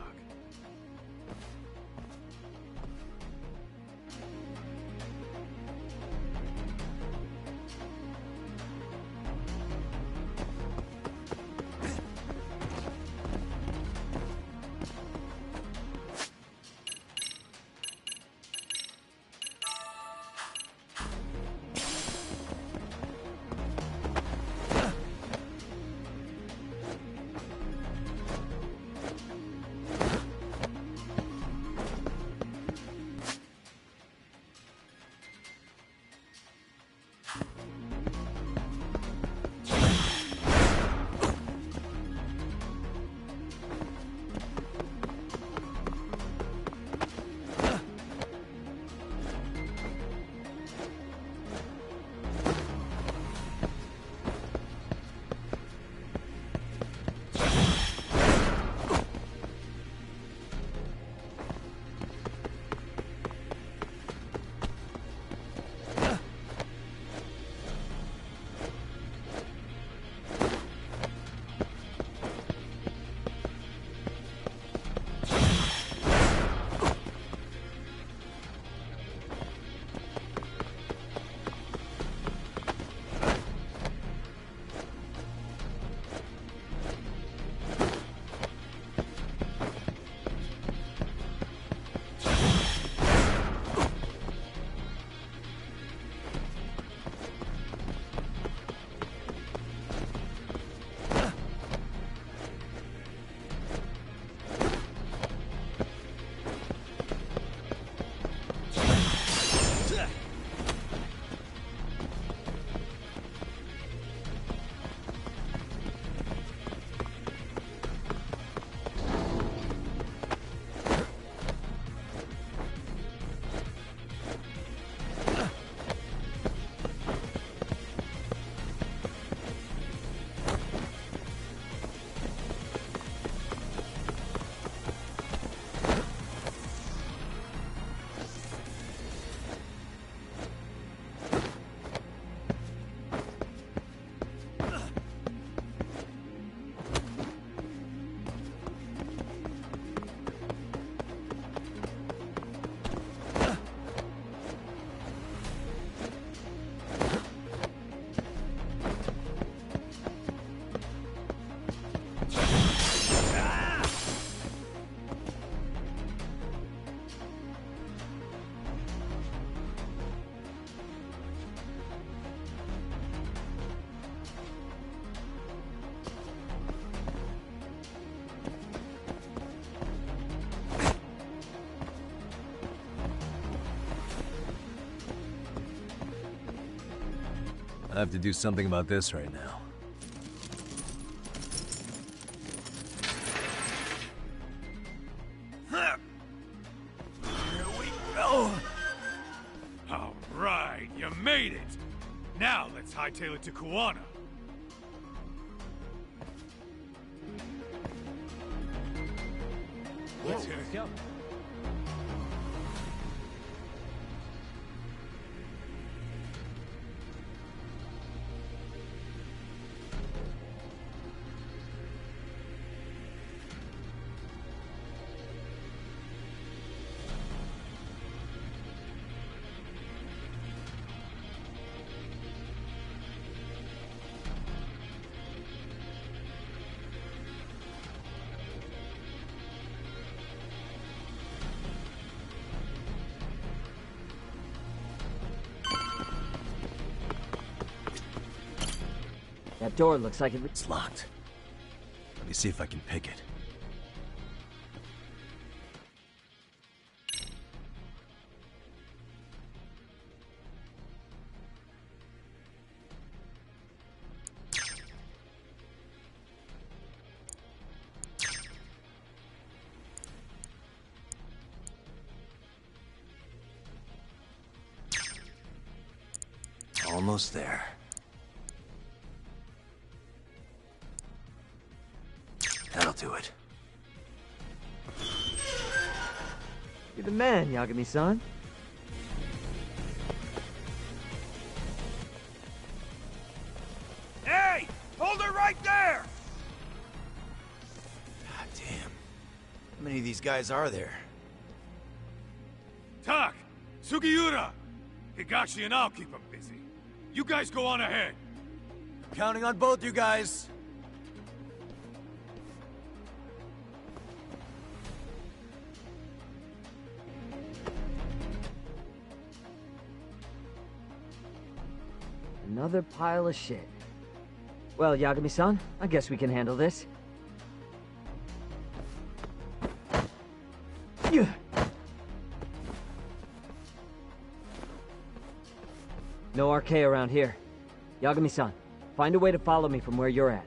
Speaker 1: I have to do something about this right now.
Speaker 7: Here we go! All right, you made it! Now let's hightail it to Kuwana. Let's hit it.
Speaker 9: Let's go.
Speaker 8: That door looks like
Speaker 1: It's locked. Let me see if I can pick it. Almost there. That'll do it.
Speaker 8: You're the man, Yagami-san.
Speaker 12: Hey! Hold her right there!
Speaker 4: God damn. How many of these guys are there?
Speaker 7: Tak! Sugiura! Higashi and I'll keep them busy. You guys go on ahead.
Speaker 1: Counting on both you guys.
Speaker 8: Another pile of shit. Well, Yagami-san, I guess we can handle this. No RK around here. Yagami-san, find a way to follow me from where you're at.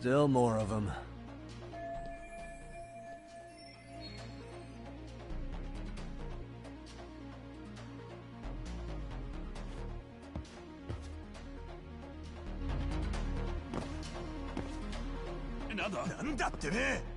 Speaker 1: Still more of them.
Speaker 14: なんだってね。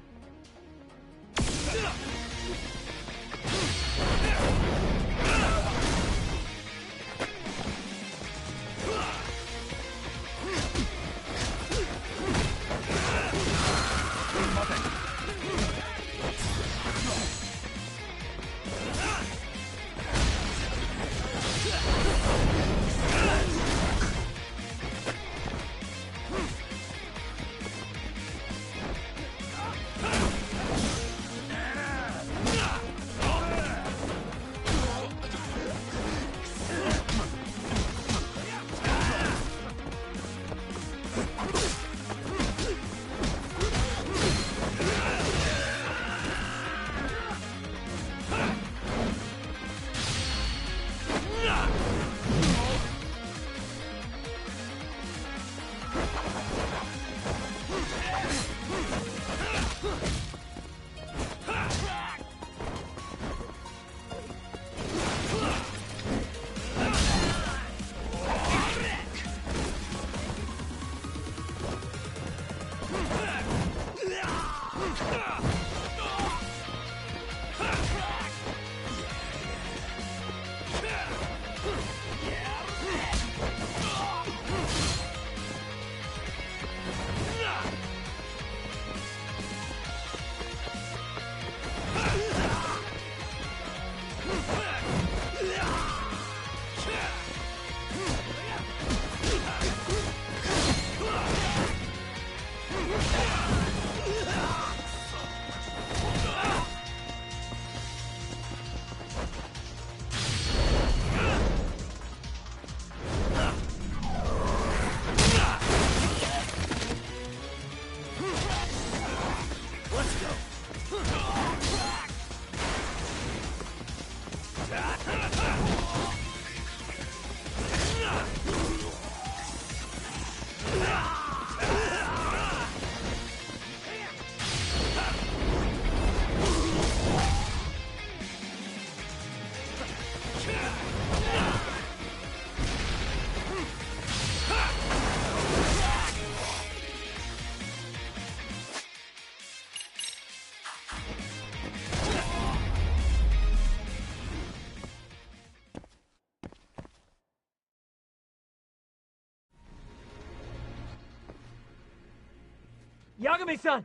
Speaker 2: Yagami-san!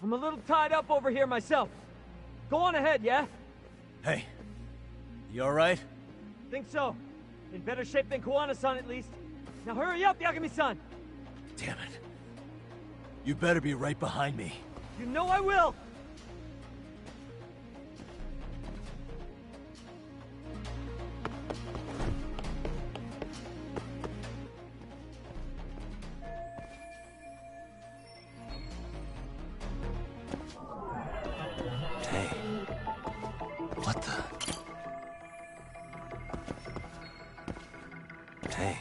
Speaker 2: I'm a little tied up over here myself. Go on ahead, yeah?
Speaker 1: Hey, you alright?
Speaker 2: Think so. In better shape than Kuwana-san, at least. Now hurry up, Yagami-san!
Speaker 1: Damn it. You better be right behind me.
Speaker 2: You know I will!
Speaker 1: What the? Hey.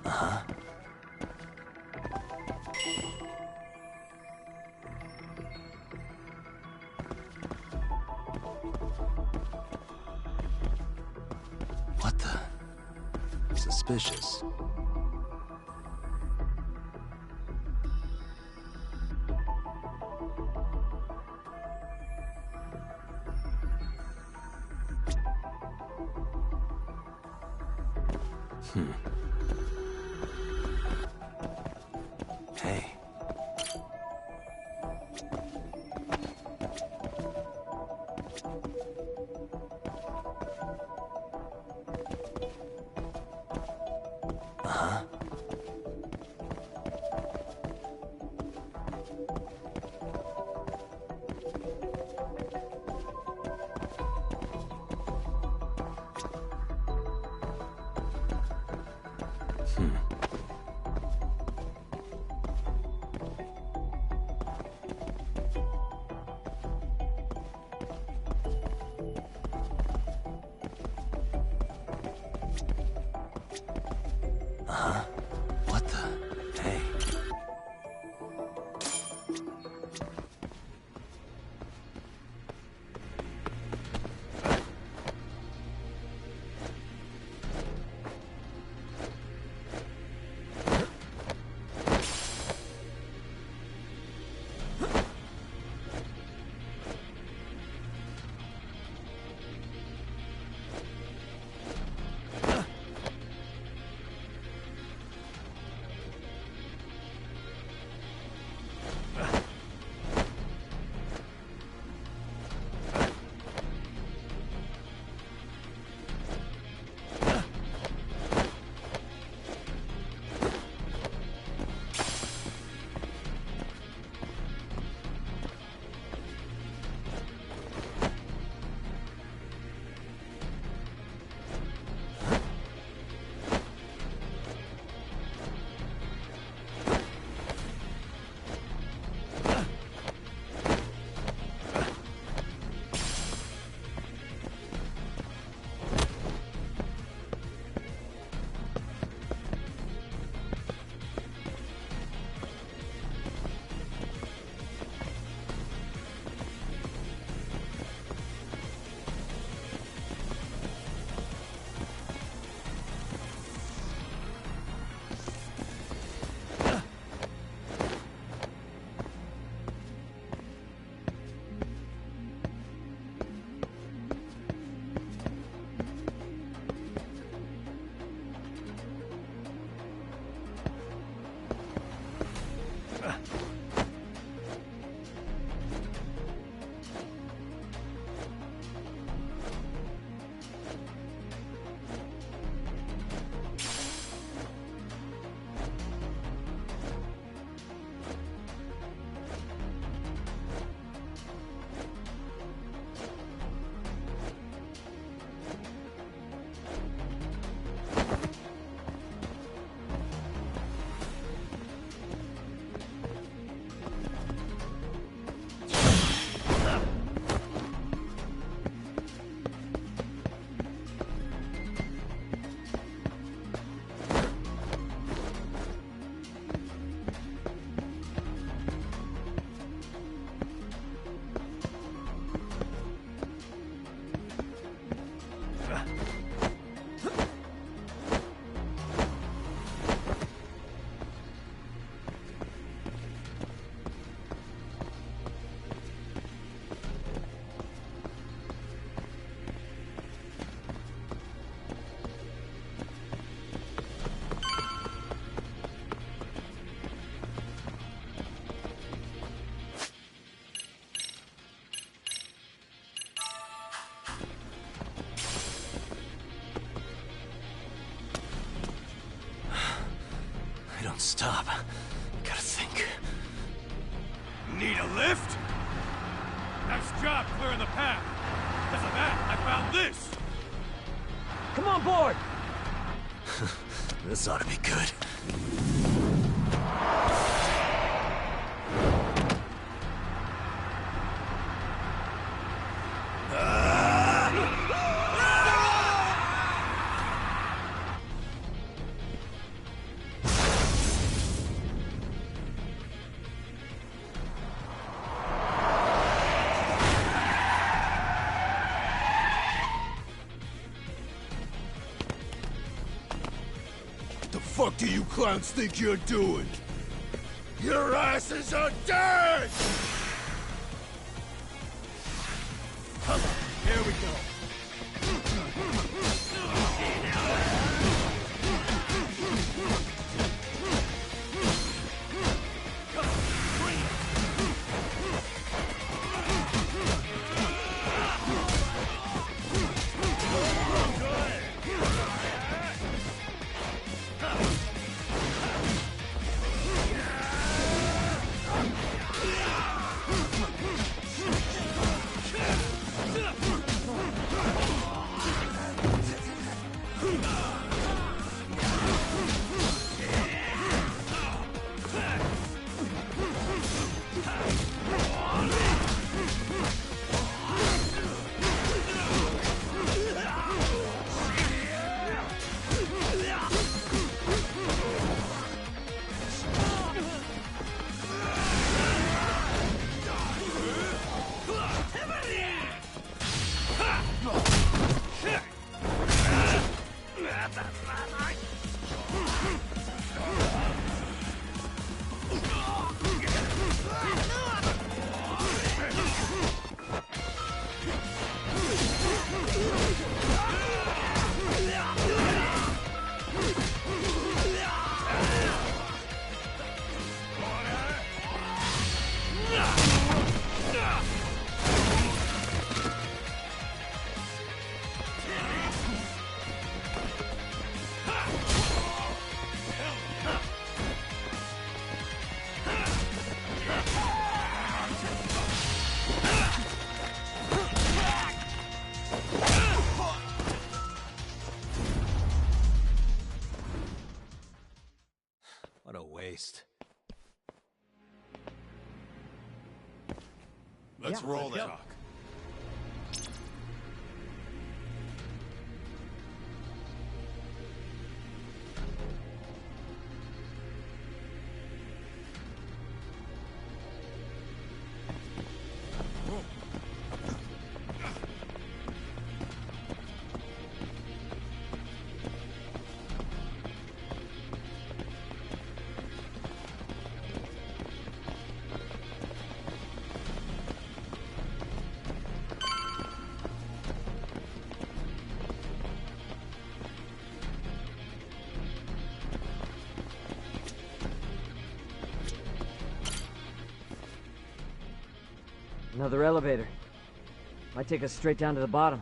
Speaker 1: Uh-huh. What the? Suspicious. Hey. Uh-huh. stop. I gotta think.
Speaker 12: Need a lift? Nice job clearing the path. Because of that, I found this.
Speaker 2: Come on board!
Speaker 1: This ought to be good.
Speaker 12: What do you clowns think you're doing? Your asses are dead! Come on, here we go.
Speaker 1: What a waste.
Speaker 12: Let's roll
Speaker 2: let's
Speaker 12: that.
Speaker 2: go. Another elevator. Might take us straight down to the bottom.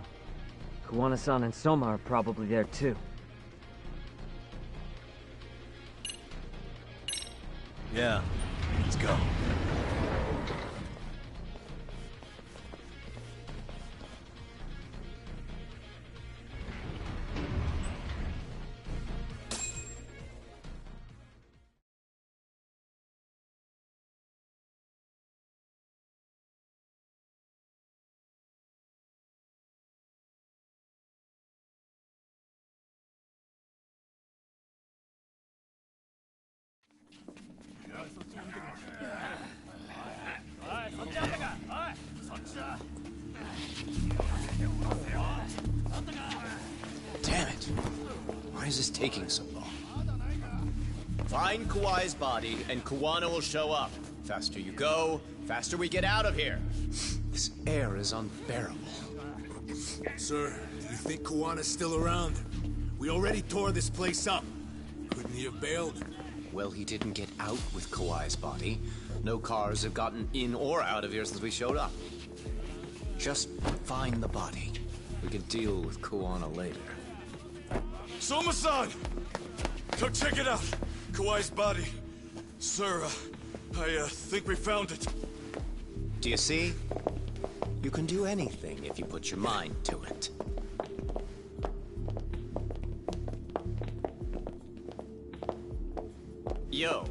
Speaker 2: Kuwana-san and Soma are probably there too.
Speaker 1: Yeah, let's go.
Speaker 6: Damn it! Why is this taking so long? Find Kawai's body, and Kuwana will show up. Faster you go, faster we get out of here. This air is unbearable.
Speaker 10: Sir, you think Kuwana's still around? We already tore this place up. Couldn't he have bailed?
Speaker 6: Well, he didn't get out with Kawai's body. No cars have gotten in or out of here since we showed up. Just find the body. We can deal with Kuwana later.
Speaker 12: Soma-san! Go check it out!
Speaker 10: Kawai's body. Sir, I think we found it.
Speaker 6: Do you see? You can do anything if you put your mind to it. Yo,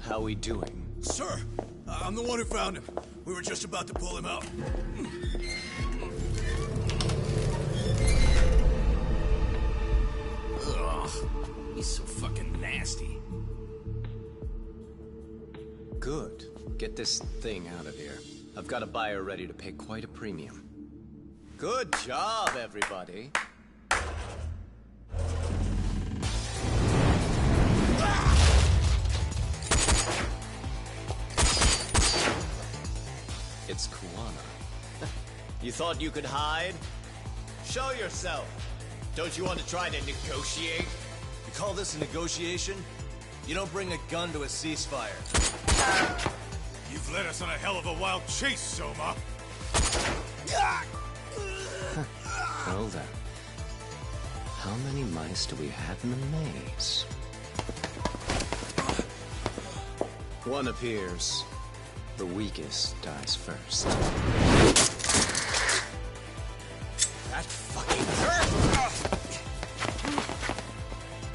Speaker 6: how we doing?
Speaker 10: Sir, I'm the one who found him. We were just about to pull him out.
Speaker 6: Ugh, he's so fucking nasty. Good. Get this thing out of here. I've got a buyer ready to pay quite a premium. Good job, everybody. It's Kuwana. You thought you could hide? Show yourself. Don't you want to try to negotiate?
Speaker 1: You call this a negotiation? You don't bring a gun to a ceasefire.
Speaker 7: You've led us on a hell of a wild chase, Soma.
Speaker 6: Well then. How many mice do we have in the maze? One appears. The weakest dies first.
Speaker 10: That fucking hurt!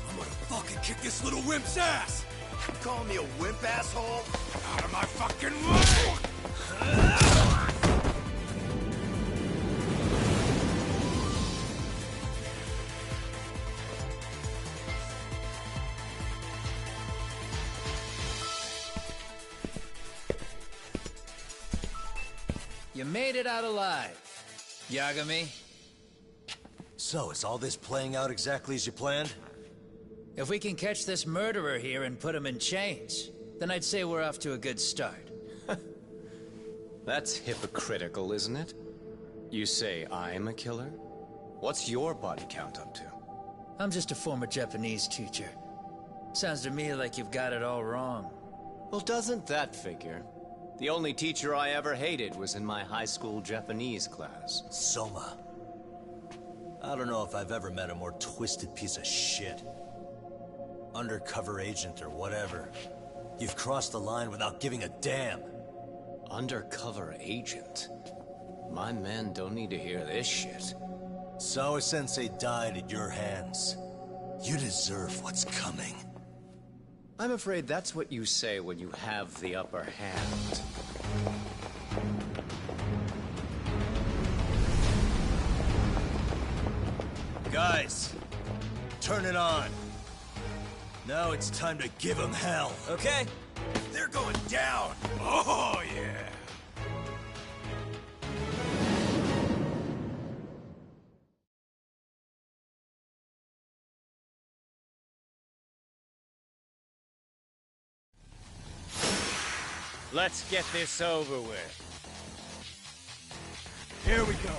Speaker 10: I'm gonna fucking kick this little wimp's ass!
Speaker 12: You calling me a wimp, asshole?
Speaker 7: Out of my fucking way!
Speaker 15: You made it out alive, Yagami.
Speaker 1: So, is all this playing out exactly as you planned?
Speaker 15: If we can catch this murderer here and put him in chains, then I'd say we're off to a good start.
Speaker 6: That's hypocritical, isn't it? You say I'm a killer? What's your body count up to?
Speaker 15: I'm just a former Japanese teacher. Sounds to me like you've got it all wrong.
Speaker 6: Well, doesn't that figure? The only teacher I ever hated was in my high school Japanese class.
Speaker 1: Soma. I don't know if I've ever met a more twisted piece of shit. Undercover agent or whatever. You've crossed the line without giving a damn.
Speaker 6: Undercover agent? My men don't need to hear this shit.
Speaker 1: Sawa-sensei died at your hands. You deserve what's coming.
Speaker 6: I'm afraid that's what you say when you have the upper hand.
Speaker 1: Guys, turn it on. Now it's time to give them hell.
Speaker 2: Okay.
Speaker 12: They're going down!
Speaker 7: Oh, yeah!
Speaker 2: Let's get this over with.
Speaker 12: Here we go.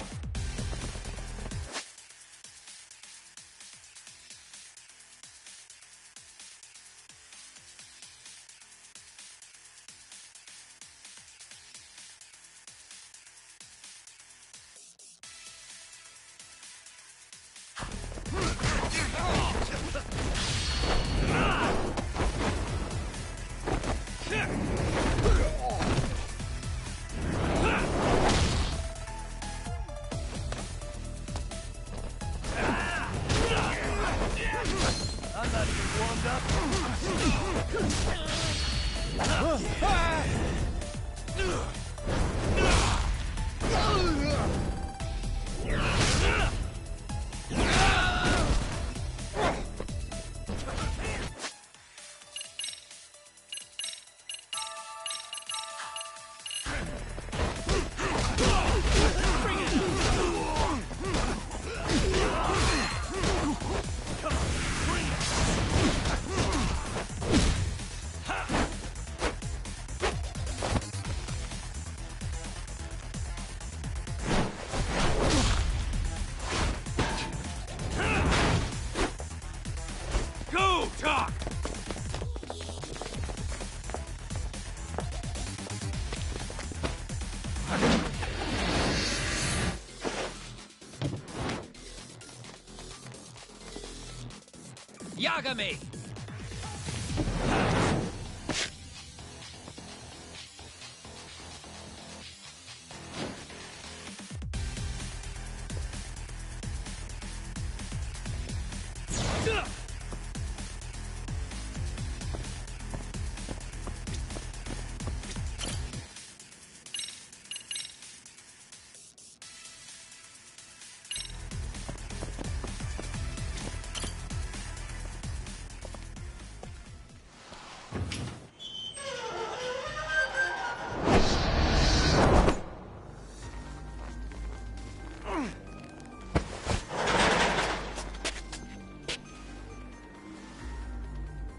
Speaker 15: Yagami!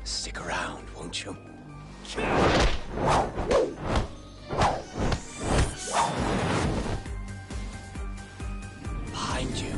Speaker 6: Stick around, won't you? Behind you.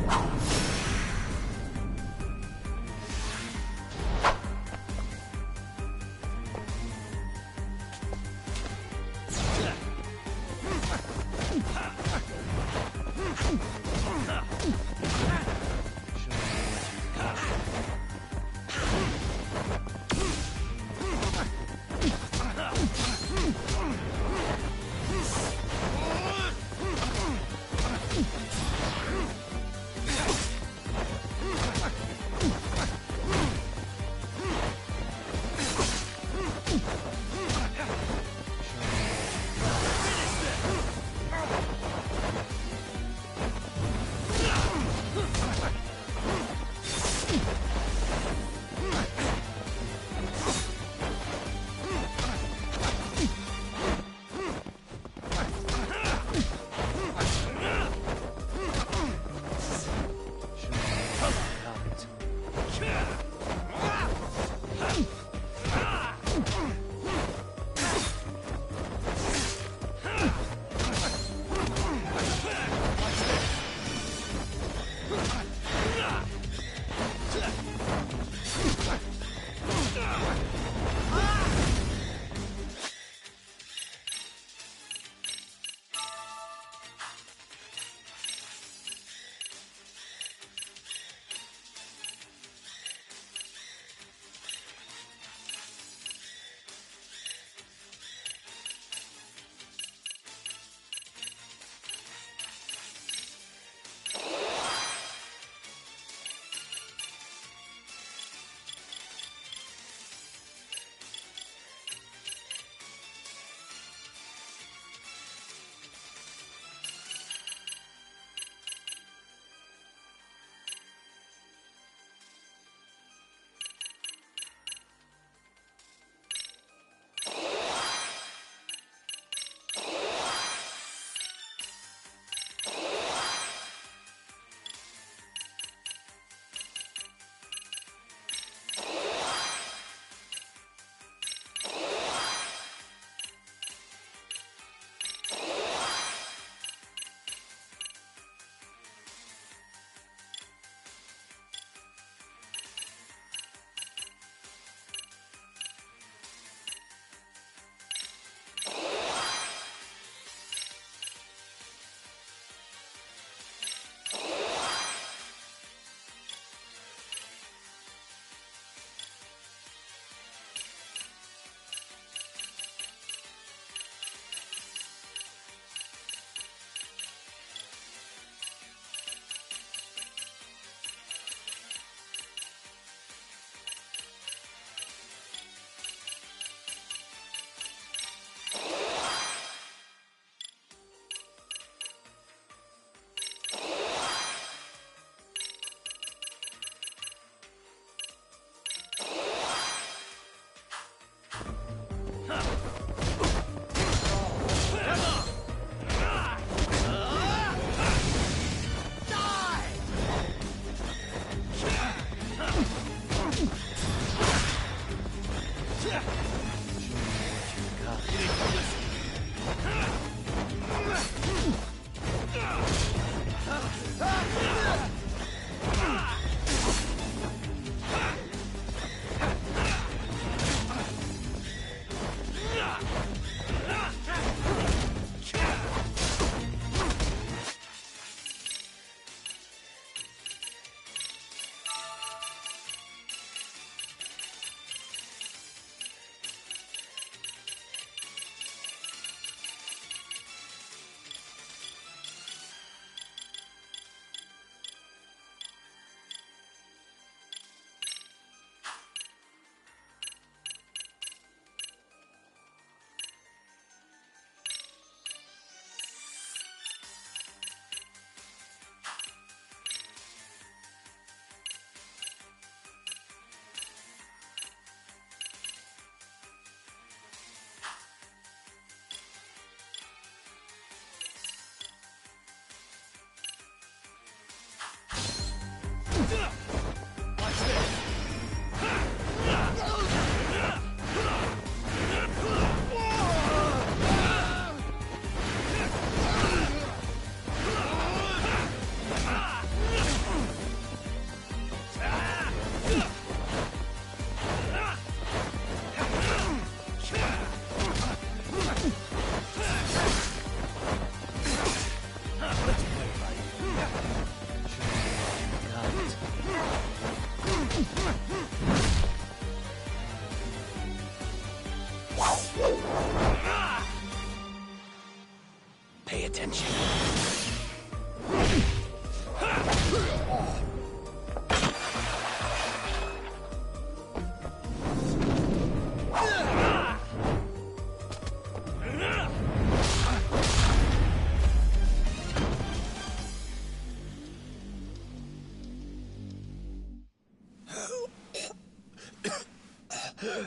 Speaker 3: Next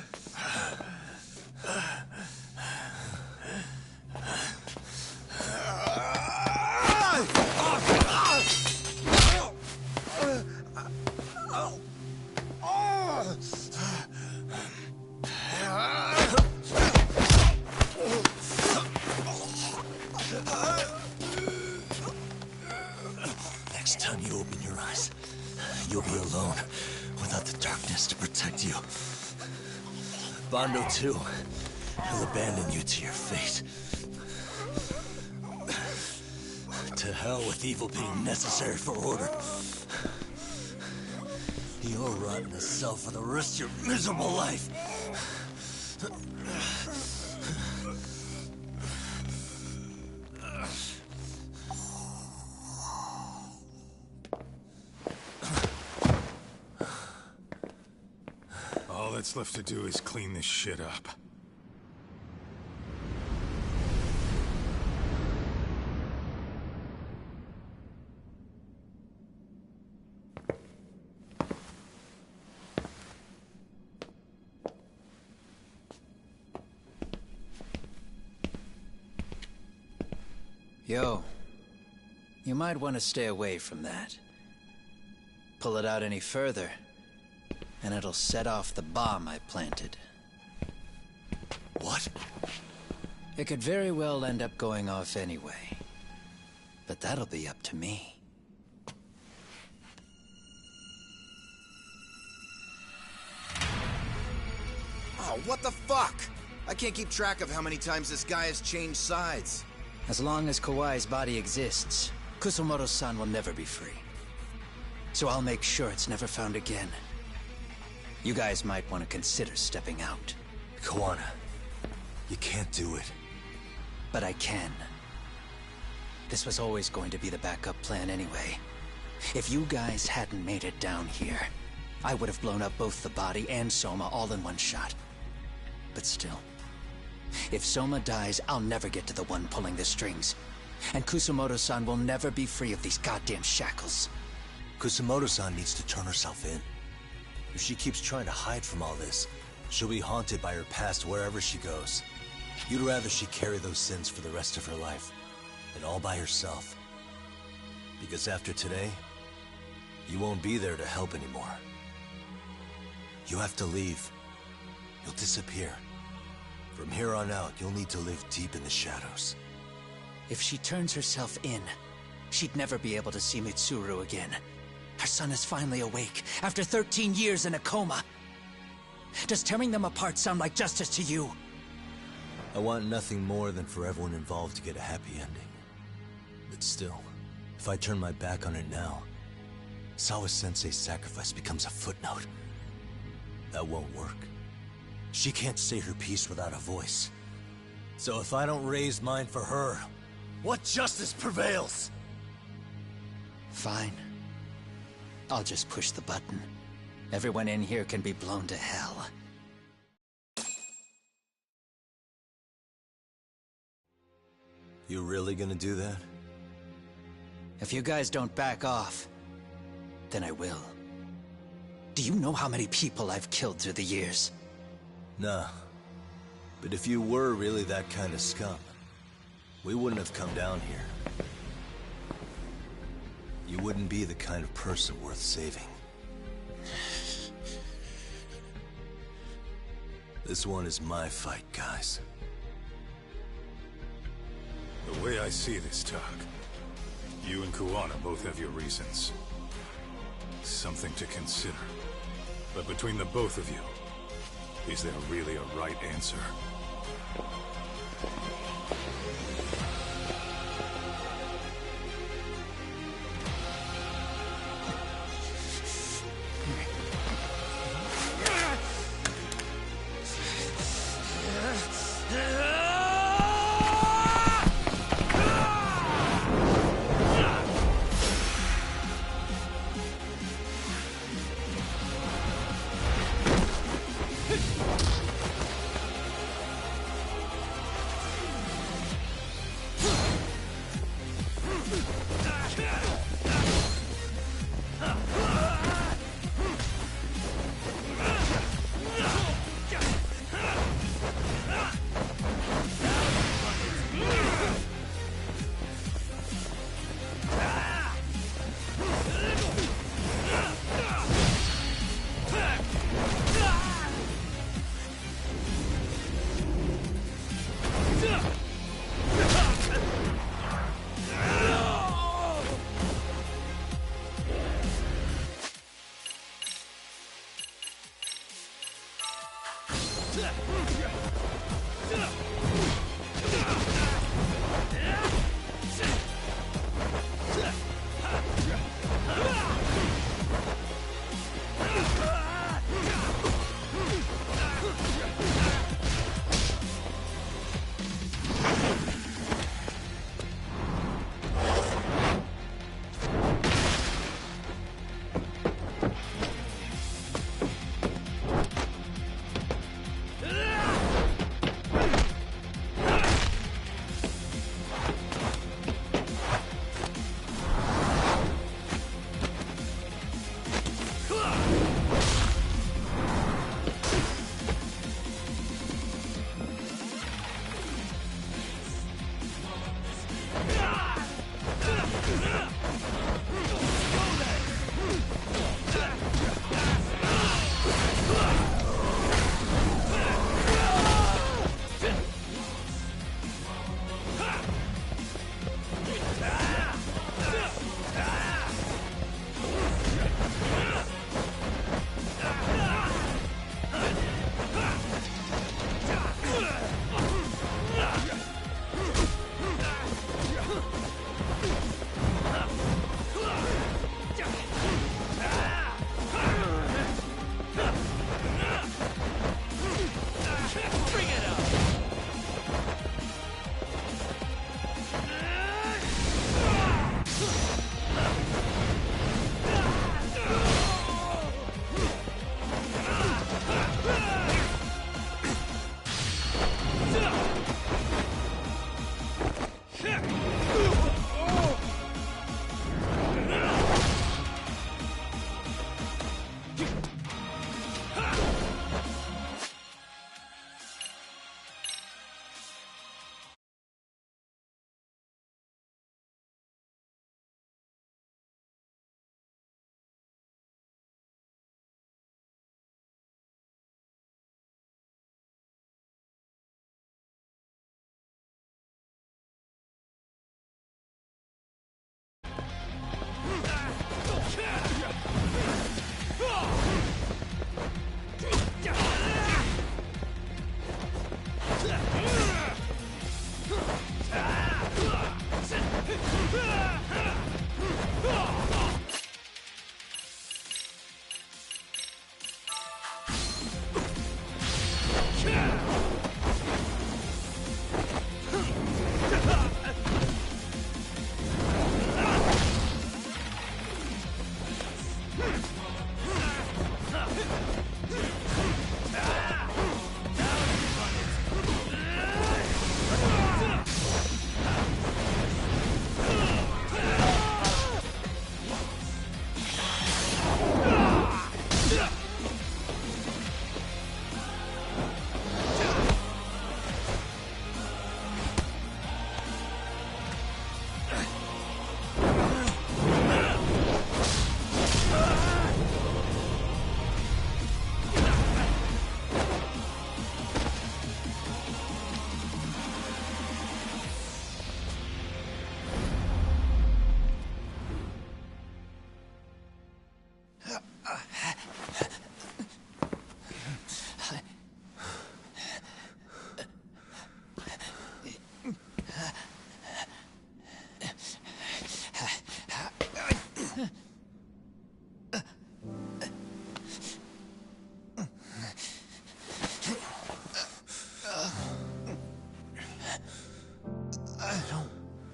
Speaker 3: time you open your eyes, you'll be alone, without the darkness to protect you. Bondo, too. He'll abandon you to your fate. To hell with evil being necessary for order. You'll rot in a cell for the rest of your miserable life.
Speaker 7: All that's left to do is clean this shit up.
Speaker 15: Yo, you might want to stay away from that. Pull it out any further, and it'll set off the bomb I planted.
Speaker 3: What?
Speaker 15: It could very well end up going off anyway. But that'll be up to me.
Speaker 6: Oh, what the fuck? I can't keep track of how many times this guy has changed sides.
Speaker 15: As long as Kawai's body exists, Kusumoto-san will never be free. So I'll make sure it's never found again. You guys might want to consider stepping out.
Speaker 3: Kawana, you can't do it.
Speaker 15: But I can. This was always going to be the backup plan anyway. If you guys hadn't made it down here, I would have blown up both the body and Soma all in one shot. But still, if Soma dies, I'll never get to the one pulling the strings. And Kusumoto-san will never be free of these goddamn shackles.
Speaker 3: Kusumoto-san needs to turn herself in. If she keeps trying to hide from all this, she'll be haunted by her past wherever she goes. You'd rather she carry those sins for the rest of her life, and all by herself. Because after today, you won't be there to help anymore. You have to leave. You'll disappear. From here on out, you'll need to live deep in the shadows.
Speaker 15: If she turns herself in, she'd never be able to see Mitsuru again. Her son is finally awake, after 13 years in a coma. Does tearing them apart sound like justice to you?
Speaker 3: I want nothing more than for everyone involved to get a happy ending. But still, if I turn my back on it now, Sawa-sensei's sacrifice becomes a footnote. That won't work. She can't say her piece without a voice. So if I don't raise mine for her, what justice prevails?
Speaker 15: Fine. I'll just push the button. Everyone in here can be blown to hell.
Speaker 3: You really gonna do that?
Speaker 15: If you guys don't back off, then I will. Do you know how many people I've killed through the years?
Speaker 3: Nah. But if you were really that kind of scum, we wouldn't have come down here. You wouldn't be the kind of person worth saving. This one is my fight, guys.
Speaker 7: The way I see this, Tak, you and Kuwana both have your reasons. Something to consider. But between the both of you, is there really a right answer?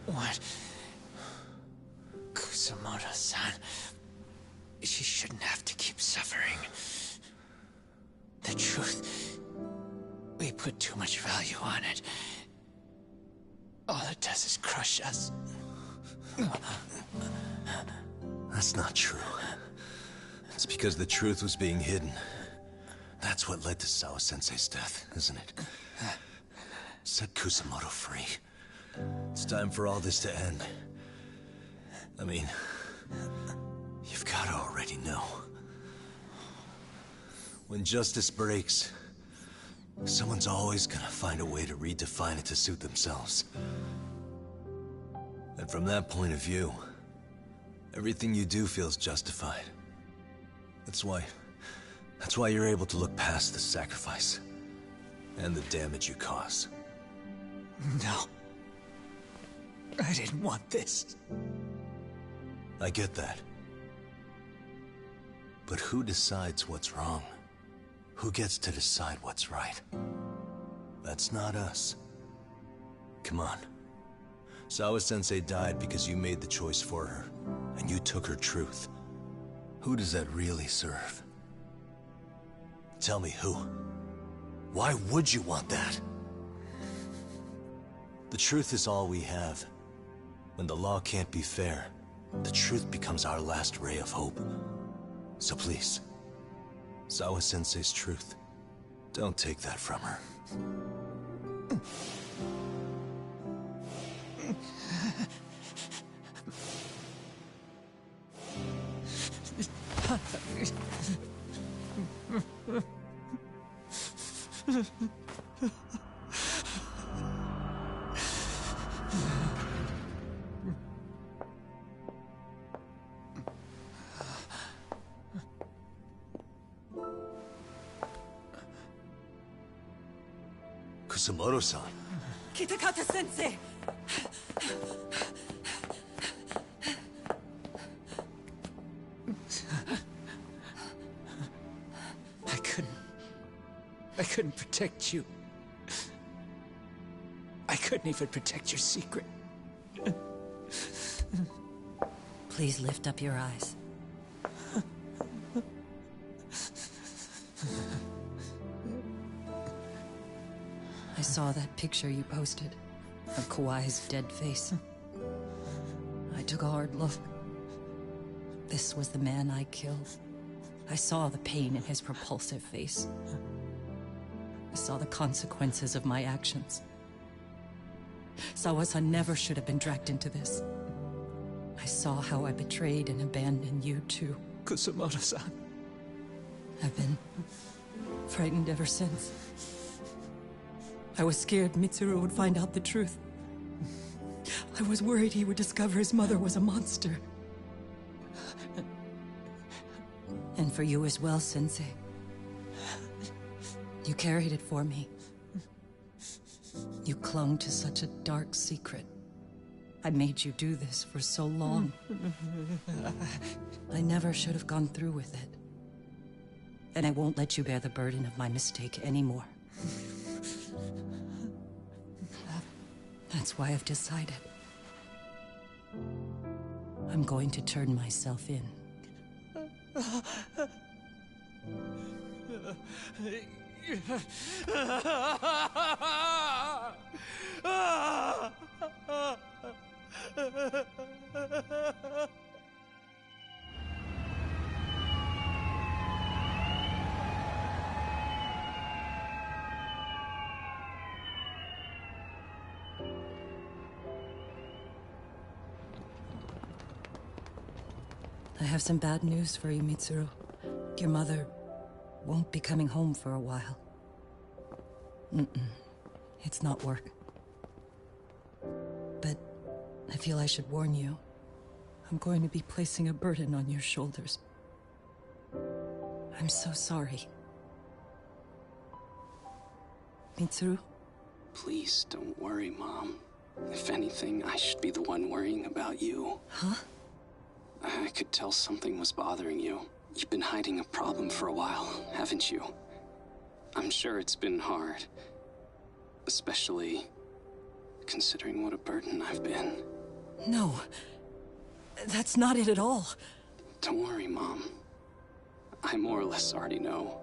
Speaker 15: What? Kusumoto-san. She shouldn't have to keep suffering. The truth. We put too much value on it. All it does is crush us.
Speaker 3: That's not true. It's because the truth was being hidden. That's what led to Sawa-sensei's death, isn't it? Set Kusumoto free. It's time for all this to end. I mean, you've gotta already know. When justice breaks, someone's always gonna find a way to redefine it to suit themselves. And from that point of view, everything you do feels justified. That's why you're able to look past the sacrifice. And the damage you cause.
Speaker 9: No. I didn't want this.
Speaker 3: I get that. But who decides what's wrong? Who gets to decide what's right? That's not us. Come on. Sawa-sensei died because you made the choice for her, and you took her truth. Who does that really serve? Tell me who. Why would you want that? The truth is all we have. When the law can't be fair, the truth becomes our last ray of hope. So please, Sawa-sensei's truth, don't take that from her. Kusumoto-san.
Speaker 25: Kitakata-sensei!
Speaker 9: I couldn't protect you. I couldn't even protect your secret.
Speaker 25: Please lift up your eyes. I saw that picture you posted of Kawai's dead face. I took a hard look. This was the man I killed. I saw the pain in his repulsive face. I saw the consequences of my actions. Sawa-san never should have been dragged into this. I saw how I betrayed and abandoned you too.
Speaker 9: Kusumoto-san.
Speaker 25: I've been frightened ever since. I was scared Mitsuru would find out the truth. I was worried he would discover his mother was a monster. And for you as well, Sensei. You carried it for me. You clung to such a dark secret. I made you do this for so long. I never should have gone through with it. And I won't let you bear the burden of my mistake anymore. That's why I've decided. I'm going to turn myself in. I have some bad news for you, Mitsuru. Your mother won't be coming home for a while. It's not work. But I feel I should warn you. I'm going to be placing a burden on your shoulders. I'm so sorry. Mitsuru?
Speaker 19: Please don't worry, Mom. If anything, I should be the one worrying about you.
Speaker 25: Huh?
Speaker 19: I could tell something was bothering you. You've been hiding a problem for a while, haven't you? I'm sure it's been hard. Especially considering what a burden I've been.
Speaker 25: No. That's not it at all.
Speaker 19: Don't worry, Mom. I more or less already know.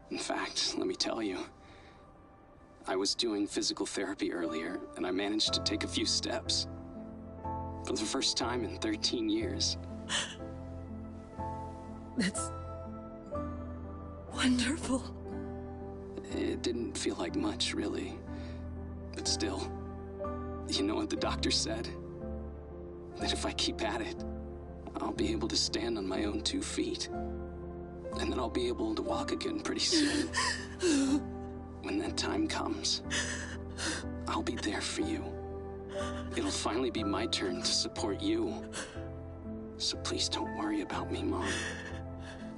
Speaker 19: In fact, let me tell you. I was doing physical therapy earlier, and I managed to take a few steps. For the first time in 13 years.
Speaker 25: That's wonderful.
Speaker 19: It didn't feel like much, really. But still, you know what the doctor said? That if I keep at it, I'll be able to stand on my own 2 feet. And then I'll be able to walk again pretty soon. When that time comes, I'll be there for you. It'll finally be my turn to support you. So please don't worry about me, Mom.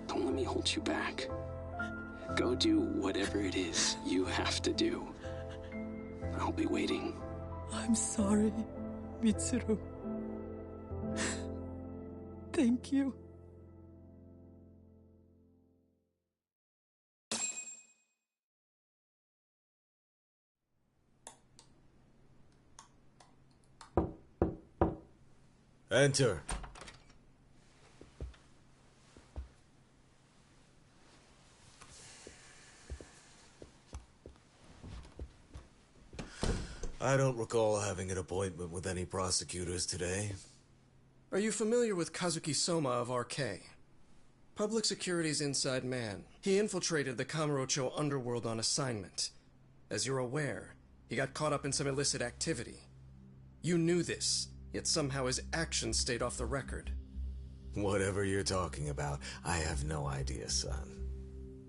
Speaker 19: Don't let me hold you back. Go do whatever it is you have to do. I'll be waiting.
Speaker 25: I'm sorry, Mitsuru. Thank you.
Speaker 24: Enter. I don't recall having an appointment with any prosecutors today.
Speaker 18: Are you familiar with Kazuki Soma of RK? Public Security's inside man. He infiltrated the Kamurocho underworld on assignment. As you're aware, he got caught up in some illicit activity. You knew this, yet somehow his actions stayed off the record.
Speaker 24: Whatever you're talking about, I have no idea, son.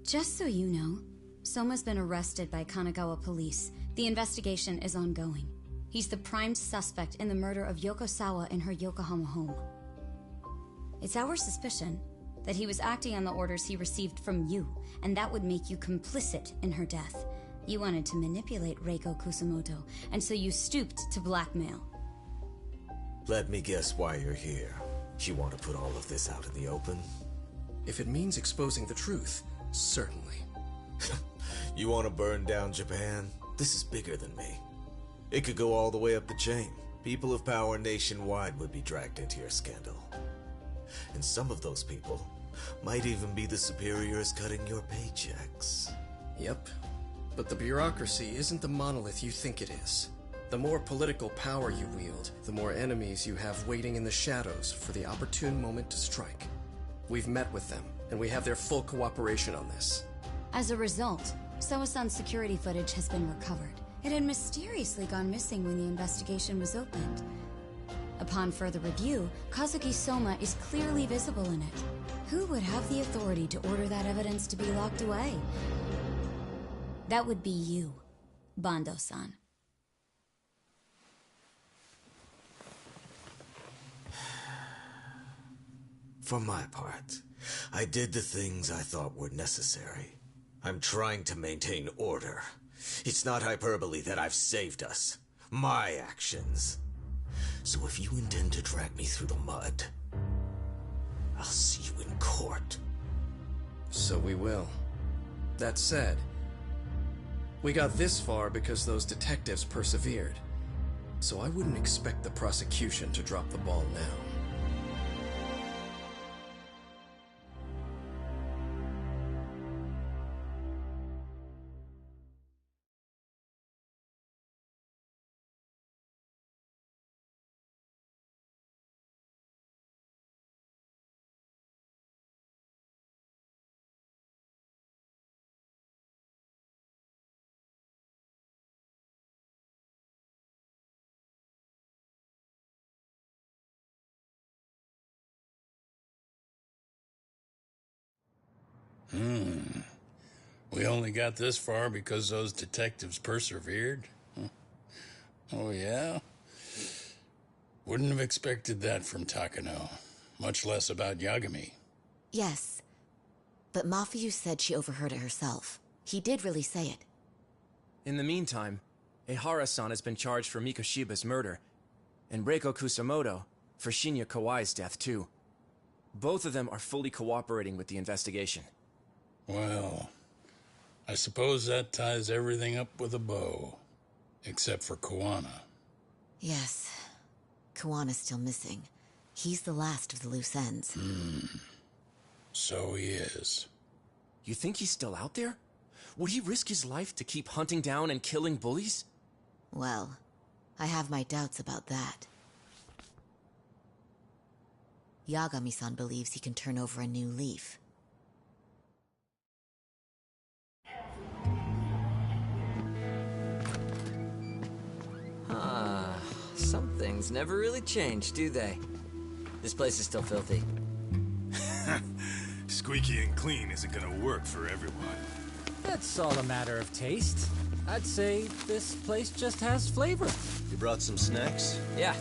Speaker 20: Just so you know, Soma's been arrested by Kanagawa police. The investigation is ongoing. He's the prime suspect in the murder of Yoko Sawa in her Yokohama home. It's our suspicion that he was acting on the orders he received from you, and that would make you complicit in her death. You wanted to manipulate Reiko Kusumoto, and so you stooped to blackmail.
Speaker 24: Let me guess why you're here. You want to put all of this out in the open?
Speaker 18: If it means exposing the truth, certainly.
Speaker 24: You want to burn down Japan? This is bigger than me. It could go all the way up the chain. People of power nationwide would be dragged into your scandal. And some of those people might even be the superiors cutting your paychecks.
Speaker 18: Yep. But the bureaucracy isn't the monolith you think it is. The more political power you wield, the more enemies you have waiting in the shadows for the opportune moment to strike. We've met with them, and we have their full cooperation on this.
Speaker 20: As a result, Soa-san's security footage has been recovered. It had mysteriously gone missing when the investigation was opened. Upon further review, Kazuki Soma is clearly visible in it. Who would have the authority to order that evidence to be locked away? That would be you, Bando-san.
Speaker 24: For my part, I did the things I thought were necessary. I'm trying to maintain order. It's not hyperbole that I've saved us. My actions. So if you intend to drag me through the mud, I'll see you in court.
Speaker 18: So we will. That said, we got this far because those detectives persevered. So I wouldn't expect the prosecution to drop the ball now.
Speaker 21: We only got this far because those detectives persevered? Oh, yeah? Wouldn't have expected that from Takano. Much less about Yagami.
Speaker 22: Yes. But Mafuyu said she overheard it herself. He did really say it.
Speaker 23: In the meantime, Ehara-san has been charged for Mikoshiba's murder, and Reiko Kusumoto for Shinya Kawai's death, too. Both of them are fully cooperating with the investigation.
Speaker 21: Well, I suppose that ties everything up with a bow. Except for Kuwana.
Speaker 22: Yes. Kuwana's still missing. He's the last of the loose ends.
Speaker 21: So he is.
Speaker 23: You think he's still out there? Would he risk his life to keep hunting down and killing bullies?
Speaker 22: Well, I have my doubts about that. Yagami-san believes he can turn over a new leaf.
Speaker 8: Some things never really change, do they? This place is still filthy.
Speaker 7: Squeaky and clean isn't gonna work for everyone.
Speaker 9: That's all a matter of taste. I'd say this place just has flavor.
Speaker 1: You brought some snacks?
Speaker 8: Yeah.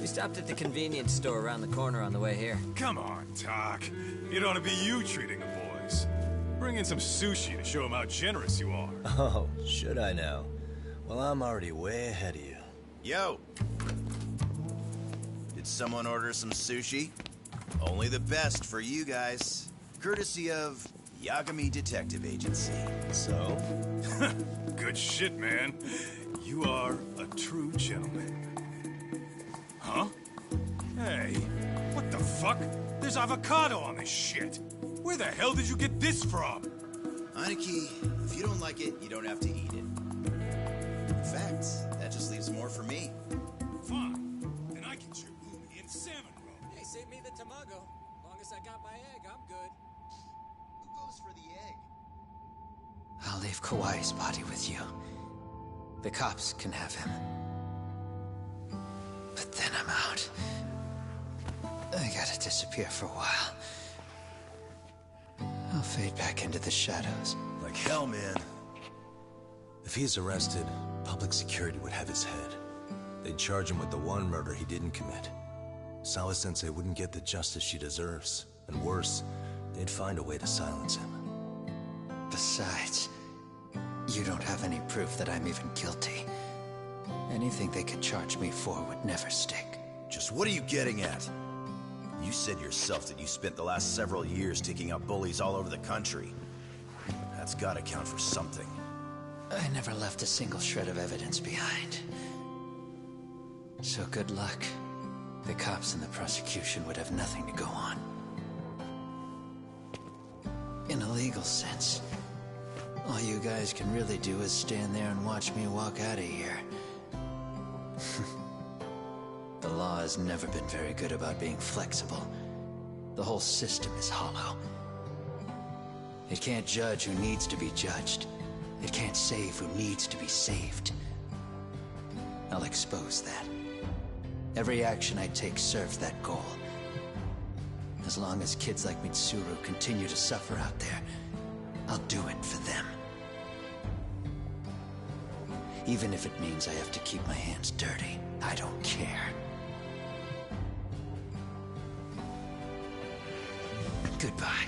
Speaker 8: We stopped at the convenience store around the corner on the way here.
Speaker 7: Come on, Doc. It ought to be you treating the boys. Bring in some sushi to show him how generous you are.
Speaker 1: Oh, should I now? Well, I'm already way ahead of you.
Speaker 5: Yo! Did someone order some sushi? Only the best for you guys. Courtesy of Yagami Detective Agency.
Speaker 1: So?
Speaker 7: Good shit, man. You are a true gentleman. Huh? Hey, what the fuck? There's avocado on this shit. Where the hell did you get this from?
Speaker 5: Aniki, if you don't like it, you don't have to eat it. In fact, that just leaves more for me.
Speaker 7: Fine. Then I get your uni and salmon roll.
Speaker 23: Hey, save me the tamago. Long as I got my egg, I'm good.
Speaker 5: Who goes for the egg?
Speaker 15: I'll leave Kawai's body with you. The cops can have him. But then I'm out. I gotta disappear for a while. I'll fade back into the shadows.
Speaker 3: Like hell, man. If he's arrested, public security would have his head. They'd charge him with the one murder he didn't commit. Sawa-sensei wouldn't get the justice she deserves. And worse, they'd find a way to silence him.
Speaker 15: Besides, you don't have any proof that I'm even guilty. Anything they could charge me for would never stick.
Speaker 5: Just what are you getting at? You said yourself that you spent the last several years taking out bullies all over the country. That's gotta count for something.
Speaker 15: I never left a single shred of evidence behind. So good luck. The cops and the prosecution would have nothing to go on. In a legal sense, all you guys can really do is stand there and watch me walk out of here. The law has never been very good about being flexible. The whole system is hollow. It can't judge who needs to be judged. It can't save who needs to be saved. I'll expose that. Every action I take serves that goal. As long as kids like Mitsuru continue to suffer out there, I'll do it for them. Even if it means I have to keep my hands dirty, I don't care. Goodbye.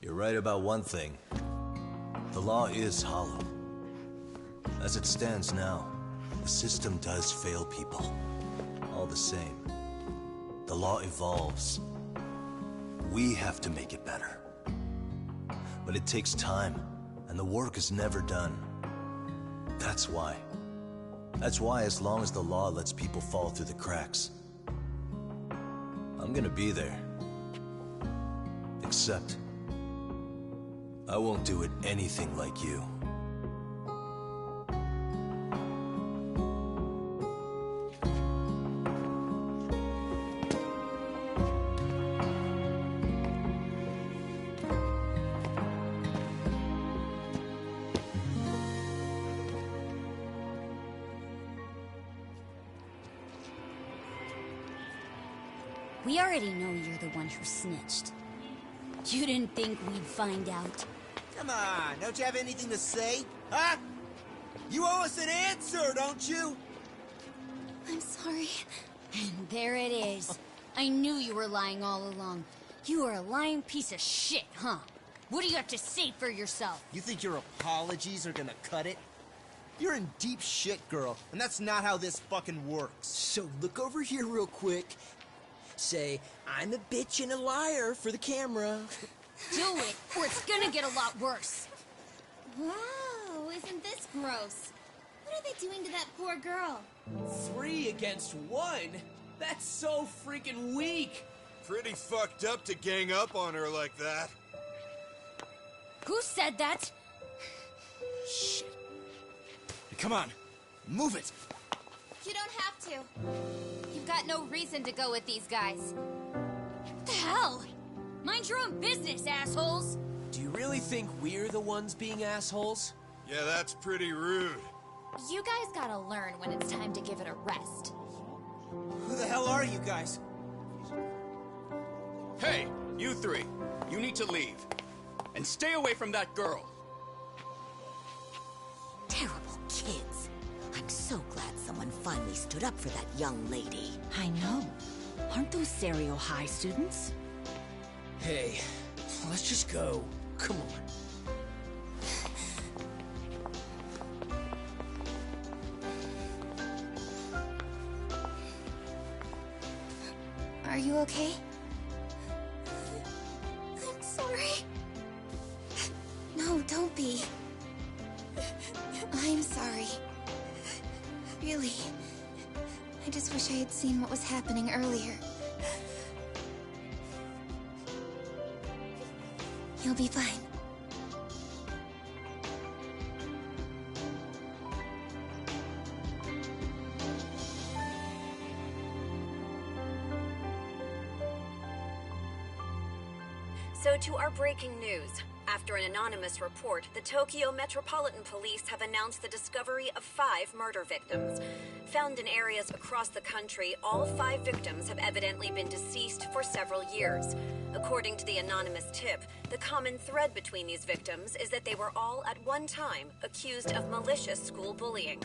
Speaker 3: You're right about one thing. The law is hollow. As it stands now, the system does fail people. All the same, the law evolves. We have to make it better. But it takes time, and the work is never done. That's why, as long as the law lets people fall through the cracks, I'm gonna be there. Except, I won't do it anything like you.
Speaker 20: We already know you're the one who snitched. You didn't think we'd find out?
Speaker 11: Come on, don't you have anything to say? Huh? You owe us an answer, don't you?
Speaker 20: I'm sorry. And there it is. I knew you were lying all along. You are a lying piece of shit, huh? What do you have to say for yourself?
Speaker 11: You think your apologies are gonna cut it? You're in deep shit, girl, and that's not how this fucking works. So look over here real quick. Say, I'm a bitch and a liar for the camera.
Speaker 20: Do it, or it's gonna get a lot worse.
Speaker 13: Wow, isn't this gross? What are they doing to that poor girl?
Speaker 16: 3 against 1? That's so freaking weak.
Speaker 12: Pretty fucked up to gang up on her like that.
Speaker 20: Who said that?
Speaker 11: Shit. Come on, move it.
Speaker 13: You don't have to. You've got no reason to go with these guys.
Speaker 20: What the hell? Mind your own business, assholes!
Speaker 16: Do you really think we're the ones being assholes?
Speaker 12: Yeah, that's pretty rude.
Speaker 13: You guys gotta learn when it's time to give it a rest.
Speaker 11: Who the hell are you guys?
Speaker 6: Hey, you three. You need to leave. And stay away from that girl.
Speaker 22: Terrible kids. I'm so glad someone finally stood up for that young lady. I know.
Speaker 2: Aren't those Serio High students?
Speaker 11: Hey, let's just go. Come on.
Speaker 13: Are you okay? I'm sorry. No, don't be. I'm sorry. Really. I just wish I had seen what was happening earlier. You'll be fine.
Speaker 4: So to our breaking news. After an anonymous report, the Tokyo Metropolitan Police have announced the discovery of 5 murder victims. Found in areas across the country, all 5 victims have evidently been deceased for several years. According to the anonymous tip, the common thread between these victims is that they were all at one time accused of malicious school bullying.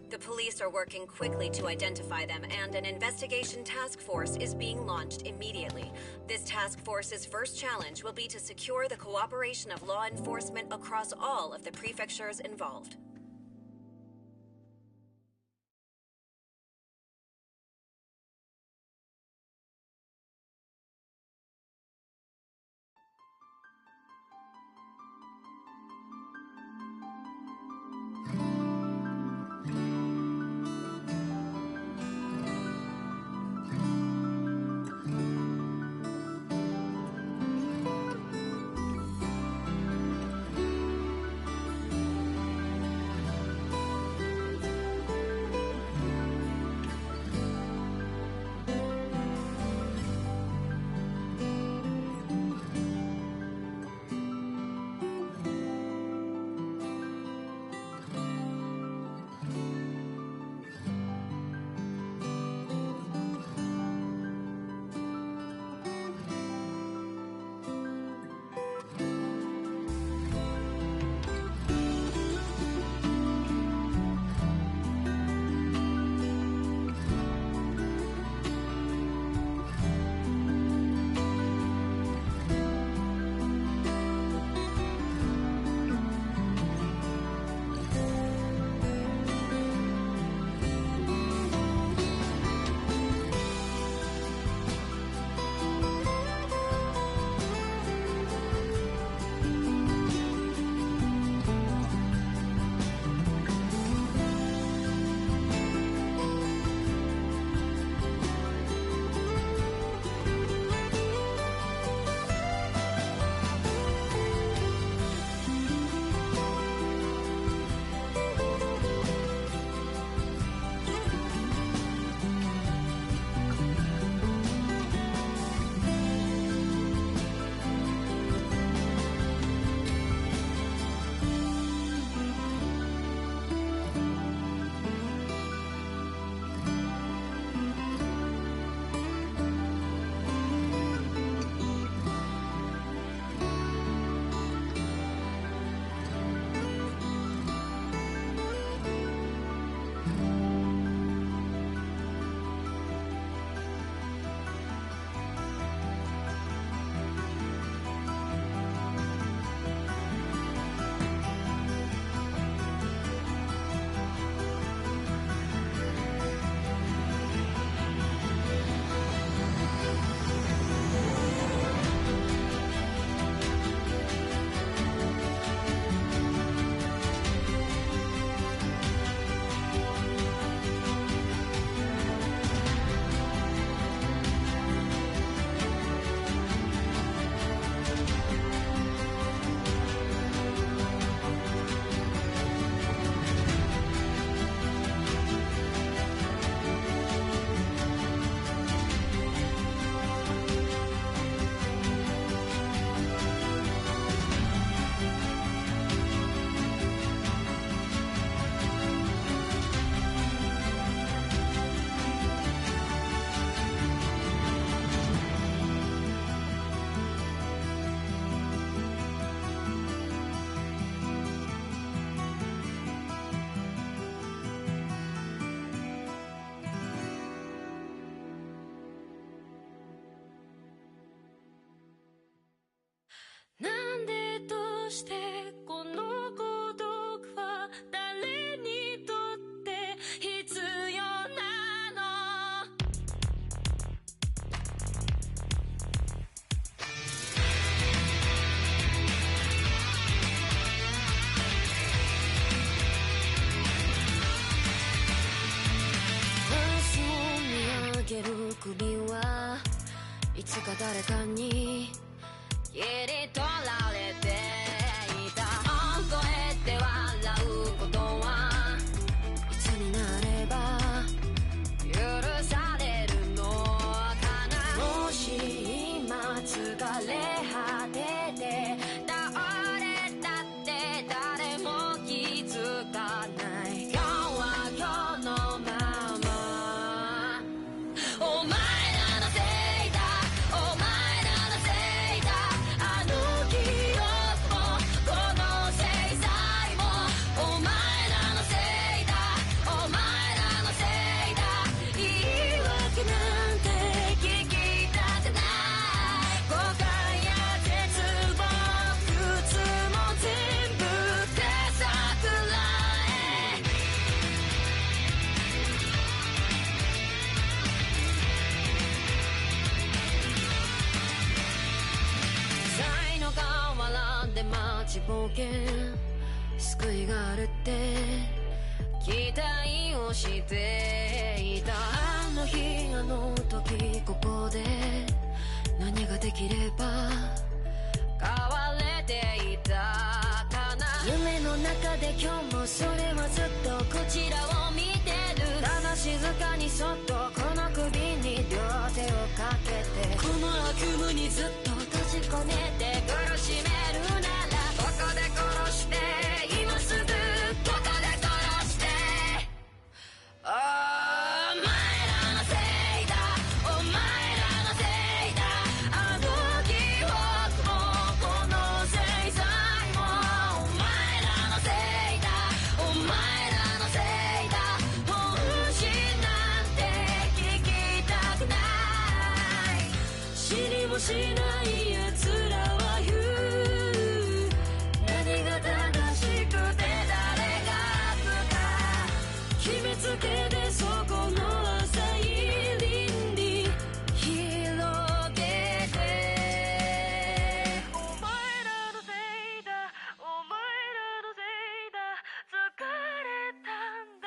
Speaker 4: The police are working quickly to identify them, and an investigation task force is being launched immediately. This task force's first challenge will be to secure the cooperation of law enforcement across all of the prefectures involved.
Speaker 10: つか誰かに切り取られていた。こうやって笑うことはいつになれば許されるのかな。もし今疲れ果てて倒れたって誰も気づかない。今日は今日のまま。お前らのせいだ、お前らのせいだ。あの記憶もこの制裁もお前らのせいだ、お前らのせいだ。言い訳なんて聞きたくない。誤解や絶望苦痛も全部手さくらえ。才能が笑んで待ちぼうけ救いがあるって期待をしていた。あの日あの時ここで何ができれば変われていたかな。夢の中で今日もそれはずっとこちらを見てる。ただ静かにそっとこの首に両手をかけてこの悪夢にずっと閉じ込めて苦しめるならここで殺して今すぐここで殺して。お前らのせいだ、お前らのせいだ。あの記憶もこの制裁もお前らのせいだ、お前らのせいだ。本心なんて聞きたくない。知りもしない奴らは言う。何が正しくて誰が悪か決めつけてそこの浅い倫理広げて。お前らのせいだ、お前らのせいだ。疲れたんだ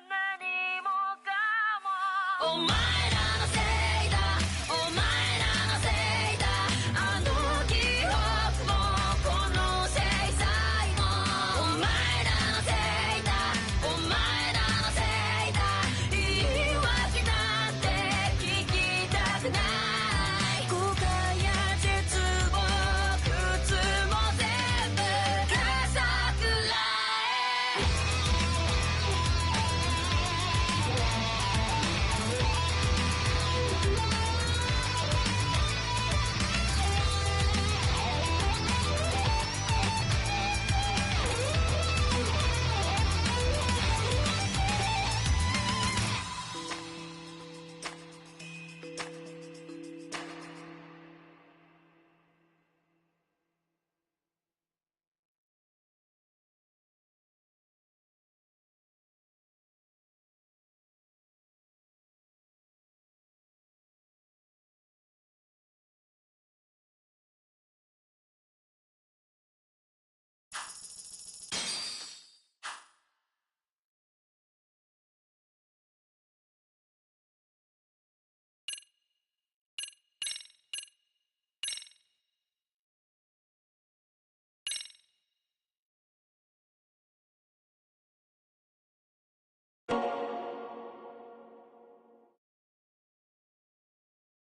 Speaker 10: 何もかもお前